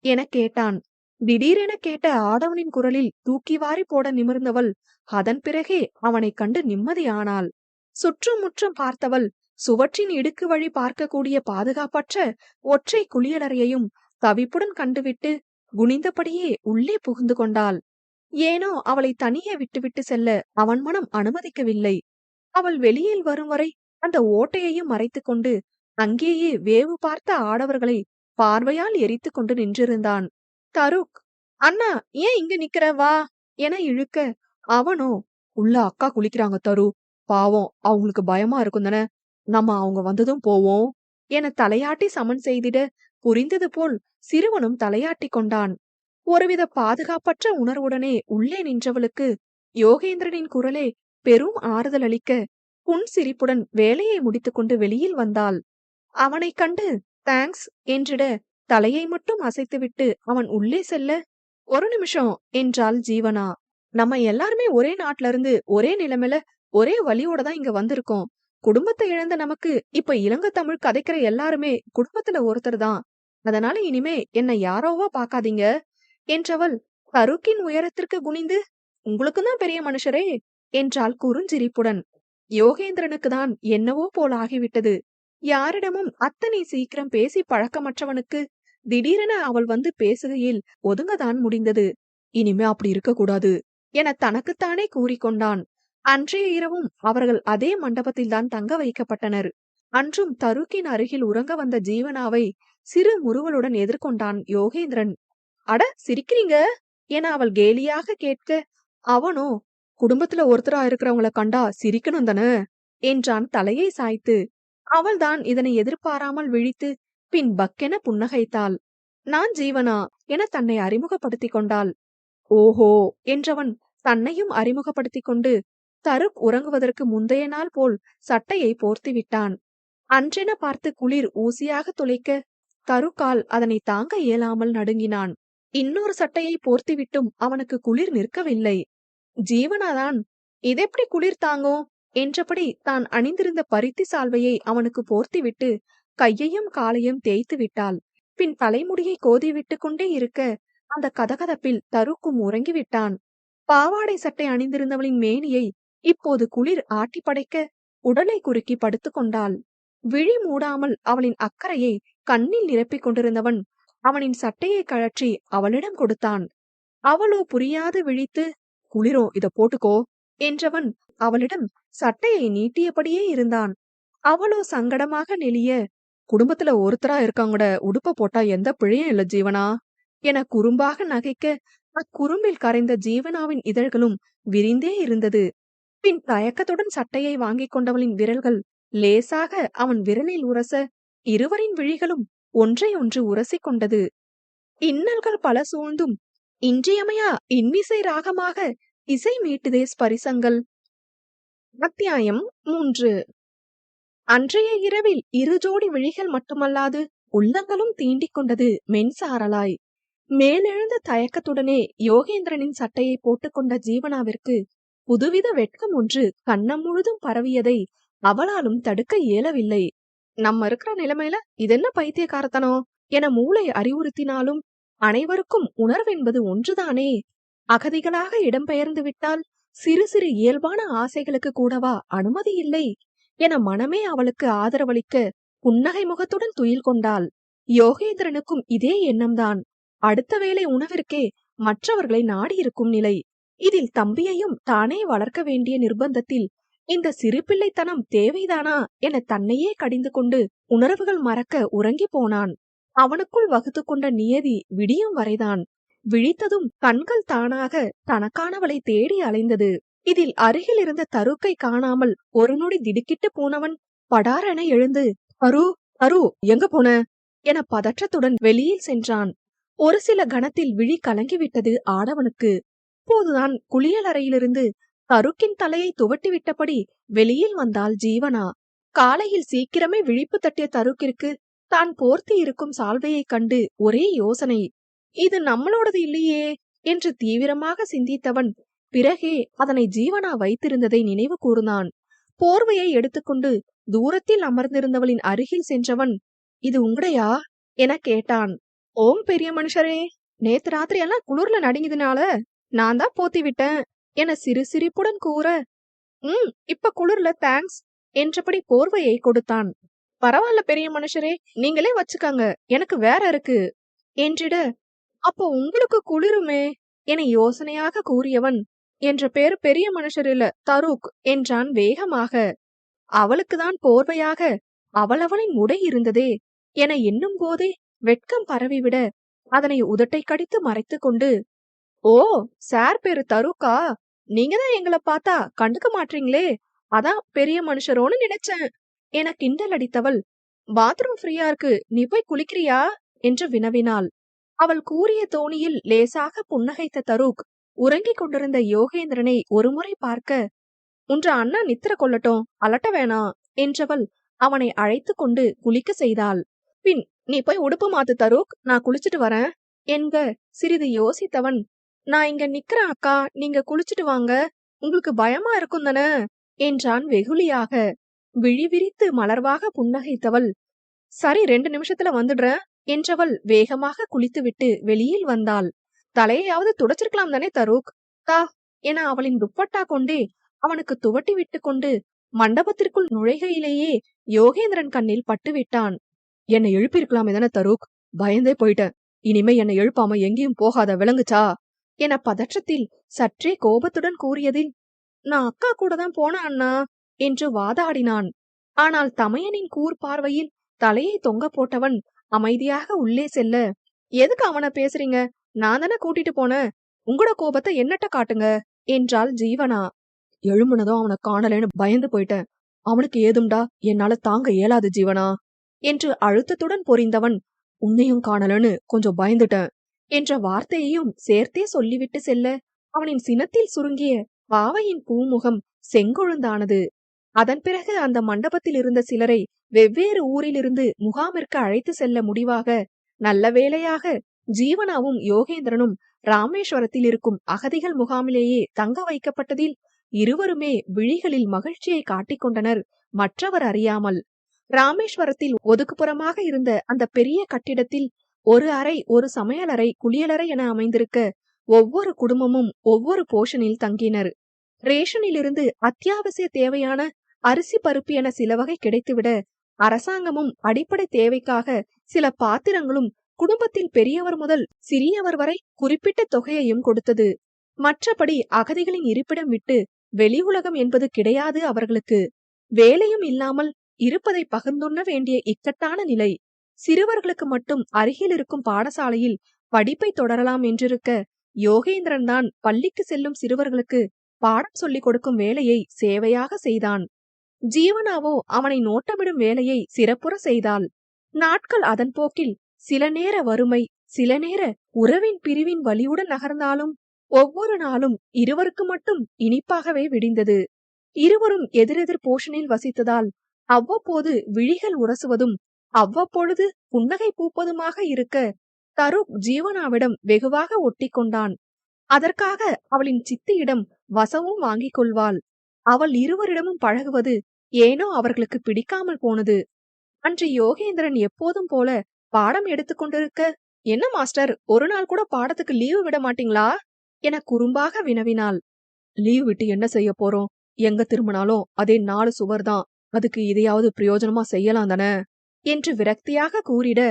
A: என கேட்டான். திடீரென கேட்ட ஆடவனின் குரலில் தூக்கி வாரி போட நிமிர்ந்தவள் அதன் பிறகே அவனை கண்டு நிம்மதியானாள். சுற்றும் முற்றும் பார்த்தவள் சுவற்றின் இடுக்கு வழி பார்க்கக்கூடிய பாதுகாப்பற்ற ஒற்றை குளியலறையையும் தவிப்புடன் கண்டுவிட்டு குனிந்தபடியே உள்ளே புகுந்து கொண்டாள். ஏனோ அவளை தனியே விட்டுவிட்டு செல்ல அவன் மனம் அனுமதிக்கவில்லை. அவள் வெளியில் வரும் வரை அந்த ஓட்டையையும் மறைத்து கொண்டு அங்கேயே வேவு பார்த்த ஆடவர்களை பார்வையால் எரித்து கொண்டு நின்றிருந்தான். தருக், அண்ணா ஏன் இங்க நிக்கிற, வா என இழுக்க, அவனோ, உள்ள அக்கா குளிக்கிறாங்க தரு, பாவம் அவங்களுக்கு பயமா இருக்கும் தானே, நம்ம அவங்க வந்ததும் போவோம் என தலையாட்டி சமன் செய்திட புரிந்தது போல் சிறுவனும் தலையாட்டி கொண்டான். ஒருவித பாதுகாப்பற்ற உணர்வுடனே உள்ளே நின்றவளுக்கு யோகேந்திரனின் குரலே பெரும் ஆறுதல் அளிக்க புன் சிரிப்புடன் வேலையை முடித்துக்கொண்டு வெளியில் வந்தாள். அவனைக் கண்டு தேங்க்ஸ் என்றிட தலையை மட்டும் அசைத்துவிட்டு அவன் உள்ளே செல்ல, ஒரு நிமிஷம் என்றாள் ஜீவனா. நம்ம எல்லாருமே ஒரே நாட்டுல இருந்து ஒரே நிலைமையில ஒரே வழியோட தான் இங்க வந்திருக்கோம். குடும்பத்தை இழந்த நமக்கு இப்ப இலங்கை தமிழ் கதைக்கிற எல்லாருமே குடும்பத்துல ஒருத்தர் தான். அதனால இனிமே என்னை யாரோவா பாக்காதீங்க என்றவள் தருக்கின் உயரத்திற்கு குனிந்து, உங்களுக்கு தான் பெரிய மனுஷரே என்றாள் குறுஞ்சிரிப்புடன். யோகேந்திரனுக்கு தான் என்னவோ போல் ஆகிவிட்டது. யாரிடமும் அத்தனை சீக்கிரம் பேசி பழக்கமற்றவனுக்கு திடீரென அவள் வந்து பேசுகையில் ஒதுங்கதான் முடிந்தது. இனிமே அப்படி இருக்க கூடாது என தனக்குத்தானே கூறிக்கொண்டான். அன்றைய இரவும் அவர்கள் அதே மண்டபத்தில்தான் தங்க வைக்கப்பட்டனர். அன்றும் தருக்கின் அருகில் உறங்க வந்த ஜீவனாவை சிறு முறுவலுடன் எதிர்கொண்டான் யோகேந்திரன். அட, சிரிக்கிறீங்க என அவள் கேலியாக கேட்க, அவனோ, குடும்பத்துல ஒருத்தரா இருக்கிறவங்கள கண்டா சிரிக்கணும் தானே என்றான் தலையை சாய்த்து. அவள்தான் இதனை எதிர்பாராமல் விழித்து பின் பக்கென புன்னகைத்தாள். நான் ஜீவனா என தன்னை அறிமுகப்படுத்திக் கொண்டாள். ஓஹோ என்றவன் தன்னையும் அறிமுகப்படுத்திக் கொண்டு தருக் உறங்குவதற்கு முந்தைய நாள் போல் சட்டையை போர்த்தி விட்டான். அன்றென பார்த்து குளிர் ஊசியாக துளைக்க தருக்கால் அதனை தாங்க இயலாமல் நடுங்கினான். இன்னொரு சட்டையை போர்த்திவிட்டும் அவனுக்கு குளிர் நிற்கவில்லை. ஜீவனாதான் இதெப்படி குளிர் தாங்கும் என்றபடி தான் அணிந்திருந்த பருத்தி சால்வையை அவனுக்கு போர்த்திவிட்டு கையையும் காலையும் தேய்த்து விட்டாள். பின் தலைமுடியை கோதிவிட்டு கொண்டே இருக்க அந்த கதகதப்பில் தருக்கும் உறங்கிவிட்டான். பாவாடை சட்டை அணிந்திருந்தவளின் மேனியை இப்போது குளிர் ஆட்டி படைக்க உடலை குறுக்கி படுத்து கொண்டாள். விழி மூடாமல் அவளின் அக்கறையை கண்ணில் நிரப்பிக் கொண்டிருந்தவன் அவனின் சட்டையை கழற்றி அவளிடம் கொடுத்தான். அவளோ புரியாது விழித்து, குளிரோ இத போட்டுக்கோ என்றவன் அவளிடம் சட்டையை நீட்டியபடியே இருந்தான். அவளோ சங்கடமாக நெளிய, குடும்பத்துல ஒருத்தரா இருக்காங்கட உடுப்ப போட்டா எந்த பிழையும் இல்ல ஜீவனா என குறும்பாக நகைக்க அக்குறும்பில் கரைந்த ஜீவனாவின் இதழ்களும் விரிந்தே இருந்தது. பின் தயக்கத்துடன் சட்டையை வாங்கிக் கொண்டவளின் விரல்கள் லேசாக அவன் விரலில் உரச இருவரின் விழிகளும் ஒன்றை ஒன்று உரசிக் கொண்டது. இன்னல்கள் பல சூழ்ந்தும் இன்றியமையா இன்னிசை ராகமாக இசை மீட்டுதே ஸ்பரிசங்கள். அத்தியாயம் 3. அன்றைய இரவில் இரு ஜோடி விழிகள் மட்டுமல்லாது உள்ளங்களும் தீண்டிக் கொண்டது மென்சாரலாய். மேலெழுந்த தயக்கத்துடனே யோகேந்திரனின் சட்டையை போட்டுக்கொண்ட ஜீவனாவிற்கு புதுவித வெட்கம் ஒன்று கன்னம் முழுதும் பரவியதை அவளாலும் தடுக்க இயலவில்லை. நம்ம இருக்கிற நிலைமையில இதென்ன பைத்தியக்காரத்தனோ என மூளை அறிவுறுத்தினாலும் அனைவருக்கும் உணர்வென்பது ஒன்றுதானே. அகதிகளாக இடம்பெயர்ந்து விட்டால் சிறு சிறு இயல்பான ஆசைகளுக்கு கூடவா அனுமதி இல்லை என மனமே அவளுக்கு ஆதரவளிக்க புன்னகை முகத்துடன் துயில் கொண்டாள். யோகேந்திரனுக்கும் இதே எண்ணம்தான். அடுத்த வேளை உணவிற்கே மற்றவர்களை நாடியிருக்கும் நிலை. இதில் தம்பியையும் தானே வளர்க்க வேண்டிய நிர்பந்தத்தில் இந்த சிறுபிள்ளைத்தனம் தேவைதானா என தன்னையே கடிந்து கொண்டு உணர்வுகள் மறக்க உறங்கி போனான். அவனுக்குள் வகுத்து கொண்ட நியதி விடியும் வரைதான். விழித்ததும் கண்கள் தானாக தனக்கானவளை தேடி அலைந்தது. இதில் அருகில் இருந்த தருக்கை காணாமல் ஒரு நொடி திடுக்கிட்டு போனவன் படாரென எழுந்து, தரு தரு எங்க போன என பதற்றத்துடன் வெளியில் சென்றான். ஒரு சில கணத்தில் விழி கலங்கிவிட்டது ஆடவனுக்கு. அப்போதுதான் குளியலறையிலிருந்து தருக்கின் தலையை துவட்டி விட்டபடி வெளியில் வந்தாள் ஜீவனா. காலையில் சீக்கிரமே விழிப்பு தட்டிய தருக்கிற்கு தான் போர்த்தி இருக்கும் சால்வையைக் கண்டு ஒரே யோசனை. இது நம்மளோடது இல்லையே என்று தீவிரமாக சிந்தித்தவன் பிறகே அதனை ஜீவனா வைத்திருந்ததை நினைவு கூர்ந்தான். போர்வையை எடுத்துக்கொண்டு தூரத்தில் அமர்ந்திருந்தவளின் அருகில் சென்றவன், இது உங்கடையா என கேட்டான். ஓம் பெரிய மனுஷரே, நேத்து ராத்திரி எல்லாம் குளிர்ல நடுங்கியதுனால நான் தான் போத்தி விட்டேன் என சிறு சிரிப்புடன் கூற, இப்ப குளிர்ல தேங்க்ஸ் என்றபடி போர்வையை கொடுத்தான். பரவாயில்ல பெரிய மனுஷரே, நீங்களே வச்சுக்காங்க, எனக்கு வேற இருக்கு என்றிட, அப்போ உங்களுக்கு குளிருமே என யோசனையாக கூறியவன், என்ற பேர் பெரிய மனுஷர் இல்ல தருக் என்றான் வேகமாக. அவளுக்குதான் போர்வையாக அவளவளின் உடை இருந்ததே என எண்ணும் போதே வெட்கம் பரவிவிட அதனை உதட்டை கடித்து மறைத்து கொண்டு, ஓ சார் பேரு தருக்கா, நீங்க தான் எங்களை பார்த்தா கண்டுக்க மாட்டீங்களே, அதான் பெரிய மனுஷரோன்னு நினைச்சேன் என கிண்டல் அடித்தவள், பாத்ரூம் ஃப்ரீயா இருக்கு, நீ போய் குளிக்கிறியா என்று வினவினாள். அவள் கூறிய தோணியில் லேசாக புன்னகைத்த தருக் உறங்கிக் கொண்டிருந்த யோகேந்திரனை ஒருமுறை பார்க்க, உன்ற அண்ணா நித்திர கொள்ளட்டும், அலட்ட வேணாம் என்றவள் அவனை அழைத்து கொண்டு குளிக்க செய்தாள். பின், நீ போய் உடுப்பு மாத்து தருக், நான் குளிச்சுட்டு வரேன் என்க சிறிது யோசித்தவன், நான் இங்க நிக்கிறேன் அக்கா, நீங்க குளிச்சுட்டு வாங்க, உங்களுக்கு பயமா இருக்கும் தானே என்றான் வெகுளியாக. விழி விரித்து மலர்வாக புன்னகைத்தவள், சரி 2 நிமிஷத்துல வந்துடுறேன் என்றவள் வேகமாக குளித்துவிட்டு வெளியில் வந்தாள். தலையாவது துடைச்சிருக்கலாம் தானே தருக் தா என அவளின் துப்பட்டா கொண்டே அவனுக்கு துவட்டி விட்டு கொண்டு மண்டபத்திற்குள் நுழைகையிலேயே யோகேந்திரன் கண்ணில் பட்டுவிட்டான். என்னை எழுப்பியிருக்கலாமே தானே தருக், பயந்தே போயிட்டேன், இனிமே என்னை எழுப்பாம எங்கேயும் போகாத விளங்குச்சா என பதற்றத்தில் சற்றே கோபத்துடன் கூறியதில், நான் அக்கா கூட தான் போன அண்ணா என்று வாதாடினான். ஆனால் தமையனின் கூர் பார்வையில் தலையை தொங்க போட்டவன் அமைதியாக உள்ளே செல்ல, எதுக்கு அவனை பேசுறீங்க, நான் தானே கூட்டிட்டு போனேன், உங்களோட கோபத்தை என்னட்ட காட்டுங்க என்றாள் ஜீவனா. எழுமுனதும் அவனை காணலன்னு பயந்து போயிட்டேன், அவனுக்கு ஏதும்டா, என்னால தாங்க இயலாது ஜீவனா என்று அழுத்தத்துடன் பொரிந்தவன், உன்னையும் காணலன்னு கொஞ்சம் பயந்துட்டேன் என்ற வார்த்தையையும் சேர்த்தே சொல்லிவிட்டு செல்ல, அவனின் சினத்தில் சுருங்கிய பாவையின் பூமுகம் செங்கொழுந்தானது. அதன் பிறகு அந்த மண்டபத்தில் இருந்த சிலரை வெவ்வேறு ஊரிலிருந்து முகாமிற்கு அழைத்து செல்ல முடிவாக, நல்ல வேளையாக ஜீவனாவும் யோகேந்திரனும் ராமேஸ்வரத்தில் இருக்கும் அகதிகள் முகாமிலேயே தங்க வைக்கப்பட்டதில் இருவருமே விழிகளில் மகிழ்ச்சியை காட்டிக் கொண்டனர், மற்றவர் அறியாமல். ராமேஸ்வரத்தில் ஒதுக்குப்புறமாக இருந்த அந்த பெரிய கட்டிடத்தில் ஒரு அறை, ஒரு சமையலறை, குளியலறை என அமைந்திருக்க, ஒவ்வொரு குடும்பமும் ஒவ்வொரு போஷனில் தங்கினர். ரேஷனிலிருந்து அத்தியாவசிய தேவையான அரிசி பருப்பு என சில வகை கிடைத்துவிட, அரசாங்கமும் அடிப்படை தேவைக்காக சில பாத்திரங்களும் குடும்பத்தில் பெரியவர் முதல் சிறியவர் வரை குறிப்பிட்ட தொகையையும் கொடுத்தது. மற்றபடி அகதிகளின் இருப்பிடம் விட்டு வெளி உலகம் என்பது கிடையாது அவர்களுக்கு. வேலையும் இல்லாமல் இருப்பதை பகிர்ந்துண்ண வேண்டிய இக்கட்டான நிலை. சிறுவர்களுக்கு மட்டும் அருகில் இருக்கும் பாடசாலையில் படிப்பை தொடரலாம் என்றிருக்க, யோகேந்திரன் தான் பள்ளிக்கு செல்லும் சிறுவர்களுக்கு பாடம் சொல்லிக் கொடுக்கும் வேலையை சேவையாக செய்தான். ஜீவனாவோ அவனை நோட்டமிடும் வேலையை சிறப்புற செய்தாள். நாட்கள் அதன் போக்கில் சில நேர வறுமை, சில நேர உறவின் பிரிவின் வலியுடன் நகர்ந்தாலும் ஒவ்வொரு நாளும் இருவருக்கு மட்டும் இனிப்பாகவே விடிந்தது. இருவரும் எதிரெதிர் போஷனில் வசித்ததால் அவ்வப்போது விழிகள் உரசுவதும் அவ்வப்பொழுது புன்னகை பூப்பதுமாக இருக்க, தருக் ஜீவனாவிடம் வெகுவாக ஒட்டி கொண்டான். அதற்காக அவளின் சித்தியிடம் வசவும் வாங்கிக் கொள்வாள். அவள் இருவரிடமும் பழகுவது ஏனோ அவர்களுக்கு பிடிக்காமல் போனது. அன்று யோகேந்திரன் எப்போதும் போல பாடம் எடுத்துக்கொண்டிருக்க, என்ன மாஸ்டர், ஒரு நாள் கூட பாடத்துக்கு லீவு விட மாட்டீங்களா என குறும்பாக வினவினாள். லீவ் விட்டு என்ன செய்ய போறோம்? எங்க திரும்பினாலும் அதே 4 சுவர்தான். அதுக்கு இதையாவது பிரயோஜனமா செய்யலாம் தானே என்று விரக்தியாக கூறிட,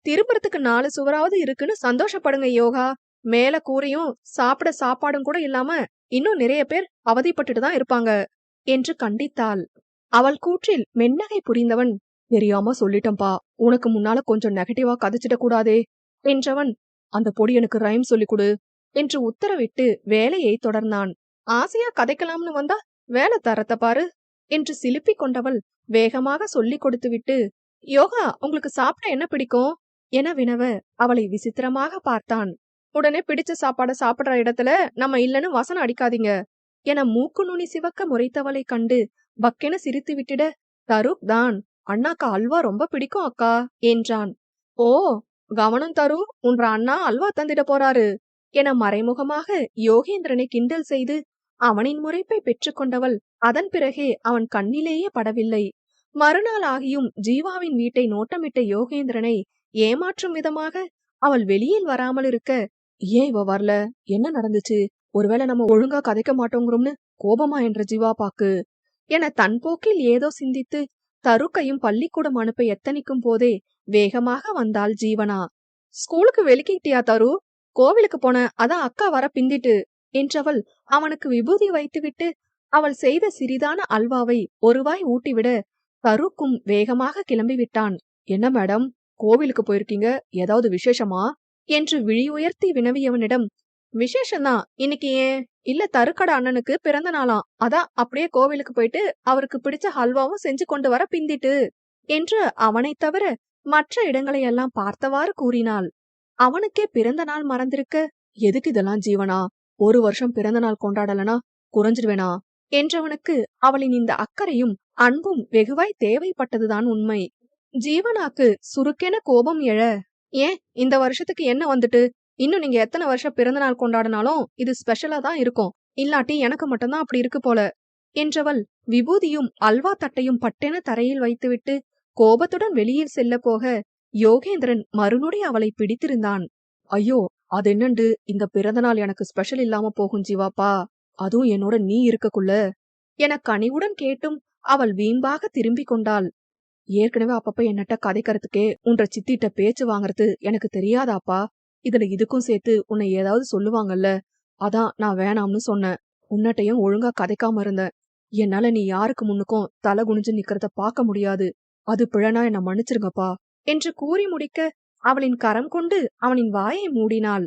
A: திரும்புறதுக்கு 4 சுவராவது இருக்குன்னு சந்தோஷப்படுங்க யோகா. மேல கூரையும் சாப்பிட சாப்பாடும் கூட இல்லாம இன்னும் நிறைய பேர் அவதிப்பட்டுட்டு தான் இருப்பாங்க என்று கண்டித்தாள். அவள் கூற்றில் மென்னகை புரிந்தவன், தெரியாம சொல்லிட்டம்பா, உனக்கு முன்னால கொஞ்சம் நெகட்டிவா கதைச்சிட கூடாதே என்றவன், அந்த பொடி எனக்கு ரைம் சொல்லி கொடு என்று உத்தரவிட்டு வேலையை தொடர்ந்தான். ஆசையா கதைக்கலாம்னு வந்தா வேலை தரத்த பாரு என்று சிலுப்பிக் கொண்டவள் வேகமாக சொல்லிக் கொடுத்துவிட்டு, யோகா, உங்களுக்கு சாப்பிட என்ன பிடிக்கும் என வினவ அவளை விசித்திரமாக பார்த்தான். உடனே பிடிச்ச சாப்பாட சாப்பிடுற இடத்துல நம்ம இல்லன்னு வசனம் அடிக்காதீங்க என மூக்கு நுனி சிவக்க முறைத்தவளை கண்டு பக்கென சிரித்து விட்டிட, தருக் தான், அண்ணாக்கு அல்வா ரொம்ப பிடிக்கும் அக்கா என்றான். ஓ, கவனம் தரு, உன்ற அண்ணா அல்வா தந்திட போறாரு என மறைமுகமாக யோகேந்திரனை கிண்டல் செய்து அவனின் முறைப்பை பெற்றுக்கொண்டவள் அதன் பிறகே அவன் கண்ணிலேயே படவில்லை. மறுநாள் ஆகியும் ஜீவாவின் வீட்டை நோட்டமிட்ட யோகேந்திரனை ஏமாற்றும் விதமாக அவள் வெளியில் வராமல் இருக்க, ஏன் இவ வரல, என்ன நடந்துச்சு, ஒருவேளை நம்ம ஒழுங்கா கதைக்க மாட்டோங்கிறோம்னு கோபமா என்ற ஜீவா பாக்கு என தன் போக்கில் ஏதோ சிந்தித்து தருக்கையும் பள்ளிக்கூடம் அனுப்ப எத்தனிக்கும் போதே வேகமாக வந்தாள் ஜீவனா. ஸ்கூலுக்கு வெளிக்கிட்டியா தரு? கோவிலுக்கு போன, அதான் அக்கா வர பிந்திட்டு என்றவள் அவனுக்கு விபூதி வைத்துவிட்டு அவள் செய்த சிறிதான அல்வாவை ஒருவாய் ஊட்டிவிட, தருக்கும் வேகமாக கிளம்பி விட்டான். என்ன மேடம், கோவிலுக்கு போயிருக்கீங்க, ஏதாவது விசேஷமா என்று விழி உயர்த்தி வினவியவனிடம், விசேஷம்தான், இன்னைக்கு ஏன் இல்ல, தருக்கட அண்ணனுக்கு பிறந்த நாளாம், அதான் அப்படியே கோவிலுக்கு போயிட்டு அவருக்கு பிடிச்ச ஹல்வாவும் செஞ்சு கொண்டு வர பிந்திட்டு என்று அவனை தவிர மற்ற இடங்களை எல்லாம் பார்த்தவாறு கூறினாள். அவனுக்கே பிறந்த நாள் மறந்திருக்க, எதுக்கு இதெல்லாம் ஜீவனா, ஒரு வருஷம் பிறந்த நாள் கொண்டாடலனா குறைஞ்சிடுவேனா என்றவனுக்கு அவளின் இந்த அக்கறையும் அன்பும் வெகுவாய் தேவைப்பட்டதுதான் உண்மை. ஜீவனாக்கு சுருக்கென கோபம் எழ, ஏன் இந்த வருஷத்துக்கு என்ன வந்துட்டு, இன்னும் நீங்க எத்தனை வருஷம் பிறந்த நாள் கொண்டாடினாலும் இது ஸ்பெஷலா தான் இருக்கும், இல்லாட்டி எனக்கு மட்டும்தான் அப்படி இருக்கு போல என்றவள் விபூதியும் அல்வா தட்டையும் பட்டென தரையில் வைத்துவிட்டு கோபத்துடன் வெளியில் செல்ல போக, யோகேந்திரன் மறுநொடி அவளை பிடித்திருந்தான். ஐயோ, அது என்னண்டு இந்த பிறந்த நாள் எனக்கு ஸ்பெஷல் இல்லாம போகும் ஜீவாப்பா, அதுவும் என்னோட நீ இருக்கக்குள்ள என கனிவுடன் கேட்டும் அவள் வீம்பாக திரும்பிக் கொண்டாள். ஏற்கனவே அப்பப்ப என்னட்ட கதைக்கிறதுக்கே உன்ற சித்திட்ட பேச்சு வாங்கறது எனக்கு தெரியாதாப்பா, இதுல இதுக்கும் சேர்த்து உன்னை ஏதாவது சொல்லுவாங்கல்ல, அதான் நான் வேணாம்னு சொன்னேன். உன்னட்டையும் ஒழுங்கா கதைக்காம இருந்தேன். என்னால நீ யாருக்கு முன்னுக்கும் தலை குனிஞ்சு நிக்கிறத பார்க்க முடியாது, அது பிழனா என்ன மன்னிச்சிருங்கப்பா என்று கூறி முடிக்க அவளின் கரம் கொண்டு அவனின் வாயை மூடினாள்.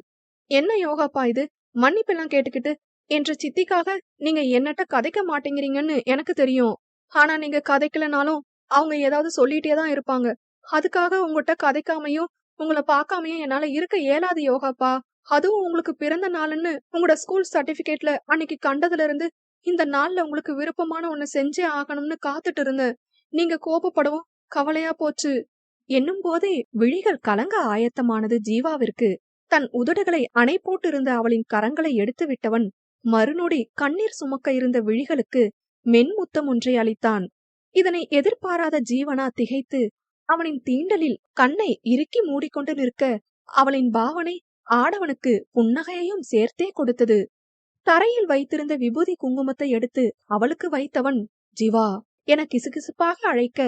A: என்ன யோகாப்பா இது, மன்னிப்பெல்லாம் கேட்டுக்கிட்டு என்ற சித்திக்காக நீங்க என்னட்ட கதைக்க மாட்டேங்கிறீங்கன்னு எனக்கு தெரியும், ஆனா நீங்க கதைக்கலனாலும் அவங்க ஏதாவது சொல்லிட்டே தான் இருப்பாங்க. அதுக்காக உங்ககிட்ட கதைக்காமையும் உங்கள பார்க்காமயும் என்னால இருக்க இயலாது யோகாப்பா. அதுவும் உங்களுக்கு பிறந்த நாளுன்னு உங்களோட ஸ்கூல் சர்டிபிகேட்ல அன்னைக்கு கண்டதுல இருந்து இந்த நாள்ல உங்களுக்கு விருப்பமான ஒண்ணு செஞ்சே ஆகணும்னு காத்துட்டு இருந்தேன். நீங்க கோபப்படவும் கவலையா போச்சு. என்னும் போதே விழிகள் கலங்க ஆயத்தமானது ஜீவாவிற்கு. தன் உதடுகளை அணை போட்டிருந்த அவளின் கரங்களை எடுத்து விட்டவன் மறுநொடி கண்ணீர் சுமக்க இருந்த விழிகளுக்கு மென்முத்தம் ஒன்றை அளித்தான். இதனை எதிர்பாராத ஜீவனா திகைத்து அவனின் தீண்டலில் கண்ணை இறுக்கி மூடிக்கொண்டு நிற்க அவளின் பாவனை ஆடவனுக்கு புன்னகையையும் சேர்த்தே கொடுத்தது. தரையில் வைத்திருந்த விபூதி குங்குமத்தை எடுத்து அவளுக்கு வைத்தவன் ஜீவா என கிசுகிசுப்பாக அழைக்க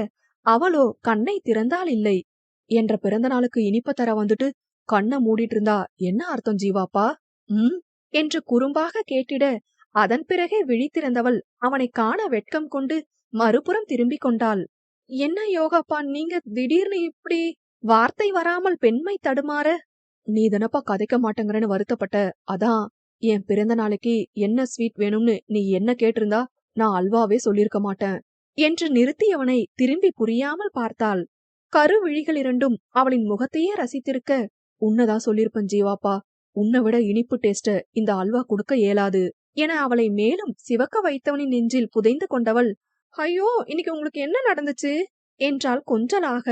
A: அவளோ கண்ணை திறந்தால் இல்லை. என்ற பிறந்த நாளுக்கு இனிப்ப தர வந்துட்டு கண்ணை மூடிட்டு இருந்தா என்ன அர்த்தம் ஜீவாப்பா? என்று குறும்பாக கேட்டிட அதன் பிறகே விழித்திருந்தவள் அவனை காண வெட்கம் கொண்டு மறுபுறம் திரும்பிக் கொண்டாள். என்ன யோகாப்பா நீங்க திடீர்னு இப்படி? வார்த்தை வராமல் பெண்மை தடுமாற. நீ தானப்பா கதைக்க மாட்டேங்கிறன்னு வருத்தப்பட்ட, அதான். என் பிறந்த நாளைக்கு என்ன ஸ்வீட் வேணும்னு நீ என்ன கேட்டிருந்தா நான் அல்வாவே சொல்லிருக்க மாட்டேன் என்று நிறுத்தியவனை திரும்பி புரியாமல் பார்த்தாள். கரு விழிகள் இரண்டும் அவளின் முகத்தையே ரசித்திருக்க, உன்னதான் சொல்லிருப்பேன் ஜீவாப்பா, உன்னை விட இனிப்பு டேஸ்ட இந்த அல்வா கொடுக்க இயலாது என அவளை மேலும் சிவக்க வைத்தவனின் நெஞ்சில் புதைந்து கொண்டவள், ஐயோ இன்னைக்கு உங்களுக்கு என்ன நடந்துச்சு என்றாள் கொஞ்சலாக.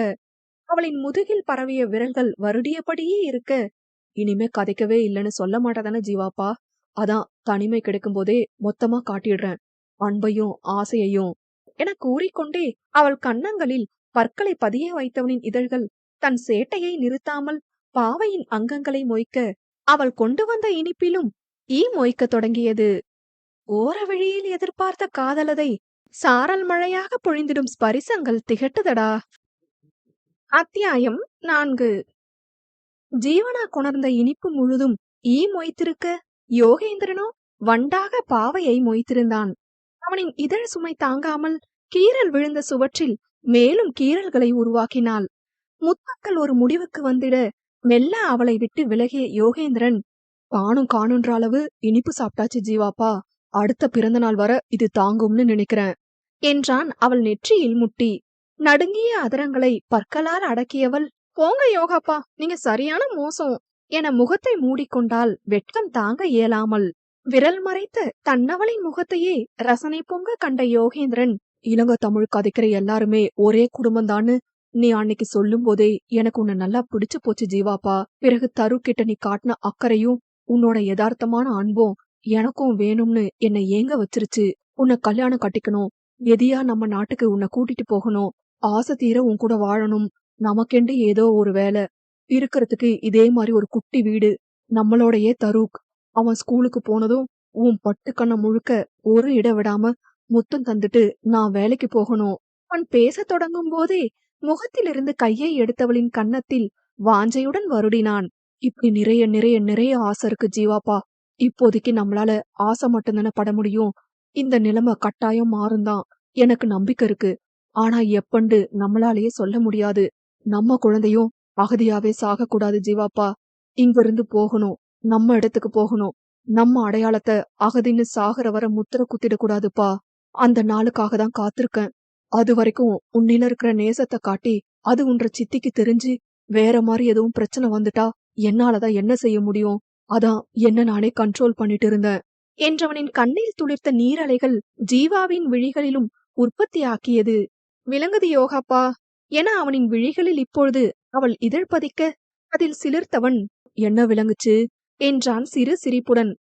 A: அவளின் முதுகில் பரவிய விரல்கள் வருடியபடியே இருக்க, இனிமே கதைக்கவே இல்லைன்னு சொல்ல மாட்டதானே ஜீவாப்பா, அதான் தனிமை கிடைக்கும் போதே மொத்தமா காட்டிடுறேன் அன்பையும் ஆசையையும் என கூறிக்கொண்டே அவள் கன்னங்களில் பற்களை பதிய வைத்தவனின் இதழ்கள் தன் சேட்டையை நிறுத்தாமல் பாவையின் அங்கங்களை மொய்க்க அவள் கொண்டு வந்த இனிப்பிலும் ஈ மொய்க்க தொடங்கியது. ஓர விழியில் எதிர்பார்த்த காதலதை சாரல் மழையாக பொழிந்திடும் ஸ்பரிசங்கள் திகட்டுதடா. அத்தியாயம் 4. ஜீவனா கொணர்ந்த இனிப்பு முழுதும் ஈ மொய்த்திருக்க யோகேந்திரனோ வண்டாக பாவையை மொய்த்திருந்தான். அவனின் இதழ் சுமை தாங்காமல் கீறல் விழுந்த சுவற்றில் மேலும் கீறல்களை உருவாக்கினாள். முத்தக்கள் ஒரு முடிவுக்கு வந்திட மெல்ல அவளை விட்டு விலகிய யோகேந்திரன், காணும் காணுன்ற அளவு இனிப்பு சாப்பிட்டாச்சு ஜீவாப்பா, அடுத்த பிறந்த நாள் வர இது தாங்கும்னு நினைக்கிறேன் என்றான் அவள் நெற்றியில் முட்டி. நடுங்கிய அதரங்களை பற்களால் அடக்கியவள், போங்க யோகாப்பா நீங்க சரியான மோசம் என முகத்தை மூடிக்கொண்டால் வெட்கம் தாங்க இயலாமல். விரல் மறைத்த தன்னவளின் முகத்தையே ரசனை பொங்க கண்ட யோகேந்திரன், இலங்கை தமிழ் கதைக்கிற எல்லாருமே ஒரே குடும்பம்தான்னு நீ அன்னைக்கு சொல்லும் போதே எனக்கு உன்னை நல்லா பிடிச்சு போச்சு ஜீவாப்பா. பிறகு தரு கிட்ட நீ காட்டின அக்கறையும் உன்னோட யதார்த்தமான அன்பும் எனக்கும் வேணும்னு என்னை ஏங்க வச்சிருச்சு. உன்னை கல்யாணம் கட்டிக்கணும், எதியா நம்ம நாட்டுக்கு உன்னை கூட்டிட்டு போகணும், ஆசை தீர உன் கூட வாழணும், நமக்கெண்டு ஏதோ ஒரு வேலை இருக்கிறதுக்கு இதே மாதிரி ஒரு குட்டி வீடு நம்மளோடையே தருக். அவன் ஸ்கூலுக்கு போனதும் உன் பட்டு கண்ண முழுக்க ஒரு இடம் விடாம முத்தம் தந்துட்டு நான் வேலைக்கு போகணும். அவன் பேச தொடங்கும் போதே முகத்திலிருந்து கையை எடுத்தவளின் கன்னத்தில் வாஞ்சையுடன் வருடினான். இப்படி நிறைய நிறைய நிறைய ஆசை இருக்கு ஜீவாப்பா. இப்போதைக்கு நம்மளால ஆசை மட்டும்தானே பட முடியும். இந்த நிலைமை கட்டாயம் மாறும்தான் எனக்கு நம்பிக்கை இருக்கு. ஆனா எப்பண்டு நம்மளாலேயே சொல்ல முடியாது. நம்ம குழந்தையும் அகதியாவே சாக கூடாது ஜீவாப்பா. இங்கிருந்து போகணும், நம்ம இடத்துக்கு போகணும். நம்ம அடையாளத்தை அகதின்னு சாகர வர முத்திர குத்திடக்கூடாதுப்பா. அந்த நாளுக்காக தான் காத்திருக்கேன். அது வரைக்கும் உன்னில இருக்கிற நேசத்தை காட்டி அது உன்ற சித்திக்கு தெரிஞ்சு வேற மாதிரி எதுவும் பிரச்சனை வந்துட்டா என்னாலதான் என்ன செய்ய முடியும். அதான் என்ன நானே கண்ட்ரோல் பண்ணிட்டு இருந்தேன் என்றவனின் கண்ணில் துளிர்த்த நீரலைகள் ஜீவாவின் விழிகளிலும் உற்பத்தியாக்கியது. விளங்குது யோகாப்பா என அவனின் விழிகளில் இப்பொழுது அவள் இதழ் பதிக்க அதில் சிலிர்த்தவன், என்ன விளங்குச்சு என்றான் சிறு சிரிப்புடன்.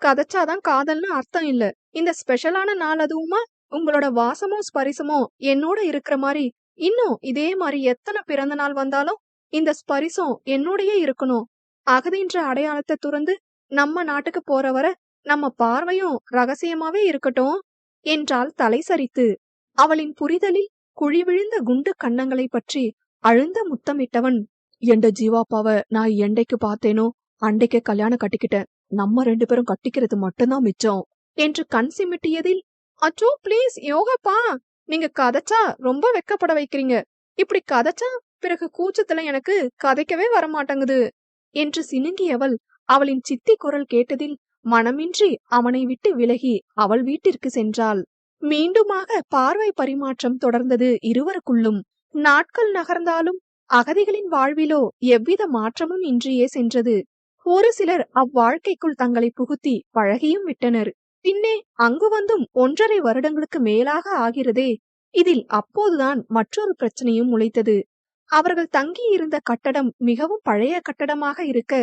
A: கதைச்சாதான் காதல்னு அர்த்தம் இல்ல. இந்த ஸ்பெஷலான நாள் அதுவுமா உங்களோட வாசமோ ஸ்பரிசமோ என்னோட இருக்கிற மாதிரி இன்னும் இதே மாதிரி எத்தனை பிறந்த நாள் வந்தாலும் இந்த ஸ்பரிசம் என்னோடயே இருக்கணும். அகதின்ற அடையாளத்தை துறந்து நம்ம நாட்டுக்கு போற வர நம்ம பார்வையும் ரகசியமாவே இருக்கட்டும் என்றால் தலை சரித்து. அவளின் புரிதலில் குழி விழுந்த குண்டு கன்னங்களை பற்றி அழுந்த முத்தமிட்டவன், எந்த ஜீவாப்பாவ நான் எண்டைக்கு பார்த்தேனோ அண்டைக்கு கல்யாணம் கட்டிக்கிட்டேன். நம்ம 2 பேரும் கட்டிக்கிறது மட்டும்தான் மிச்சம் என்று கண் சிமிட்டியதில், அச்சோ பிளீஸ் யோகாப்பா, நீங்க கதைச்சா ரொம்ப வெக்கப்பட வைக்கிறீங்க. இப்படி கதைச்சா பிறகு கூச்சத்துல எனக்கு கதைக்கவே வரமாட்டங்குது என்று சினுங்கியவள் அவளின் சித்தி குரல் கேட்டதில் மனமின்றி அவனை விட்டு விலகி அவள் வீட்டிற்கு சென்றாள். மீண்டுமாக பார்வை பரிமாற்றம் தொடர்ந்தது இருவருக்குள்ளும். நாட்கள் நகர்ந்தாலும் அகதிகளின் வாழ்விலோ எவ்வித மாற்றமும் இன்றியே சென்றது. ஒரு சிலர் அவ்வாழ்க்கைக்குள் தங்களை புகுத்தி பழகியும் விட்டனர். பின்னே அங்கு வந்தும் 1½ வருடங்களுக்கு மேலாக ஆகிறதே. இதில் அப்போதுதான் மற்றொரு பிரச்சனையும் முளைத்தது. அவர்கள் தங்கியிருந்த கட்டடம் மிகவும் பழைய கட்டடமாக இருக்க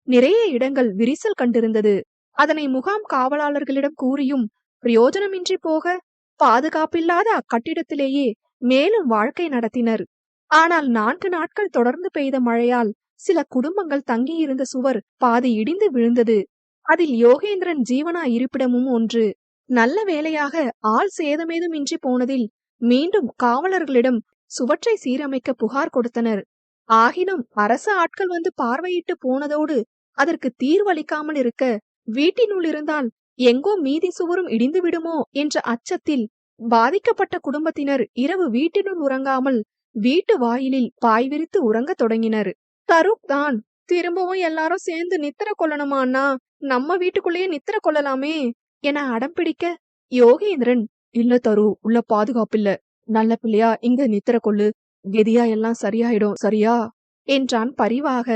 A: நிறைய இடங்கள் விரிசல் கண்டிருந்தது. அதனை முகாம் காவலாளர்களிடம் கூறியும் பிரயோஜனமின்றி போக, பாதுகாப்பில்லாத அக்கட்டிடத்திலேயே மேலும் வாழ்க்கை நடத்தினர். ஆனால் 4 நாட்கள் தொடர்ந்து பெய்த மழையால் சில குடும்பங்கள் தங்கியிருந்த சுவர் பாதி இடிந்து விழுந்தது. அதில் யோகேந்திரன் ஜீவனா இருப்பிடமும் ஒன்று. நல்ல வேளையாக ஆள் சேதமேதுமின்றி போனதில் மீண்டும் காவலர்களிடம் சுவற்றை சீரமைக்க புகார் கொடுத்தனர். ஆகினும் அரசு ஆட்கள் வந்து பார்வையிட்டு போனதோடு அதற்கு தீர்வளிக்காமல் இருக்க, வீட்டினுள் இருந்தால் எங்கோ மீதி சுவரும் இடிந்து விடுமோ என்ற அச்சத்தில் பாதிக்கப்பட்ட குடும்பத்தினர் இரவு வீட்டினுள் உறங்காமல் வீட்டு வாயிலில் பாய் விரித்து உறங்கத் தொடங்கினர். தருக் தான், திரும்பவும் எல்லாரும் சேர்ந்து நித்திர கொள்ளணுமா அண்ணா? நம்ம வீட்டுக்குள்ளேயே நித்திர கொள்ளலாமே என அடம் பிடிக்க, யோகேந்திரன், இல்ல தரு, உள்ள பாதுகாப்பில்ல, நல்ல பிள்ளையா இங்க நித்திர கொள்ளு, கெதியா எல்லாம் சரியாயிடும், சரியா என்றான் பரிவாக.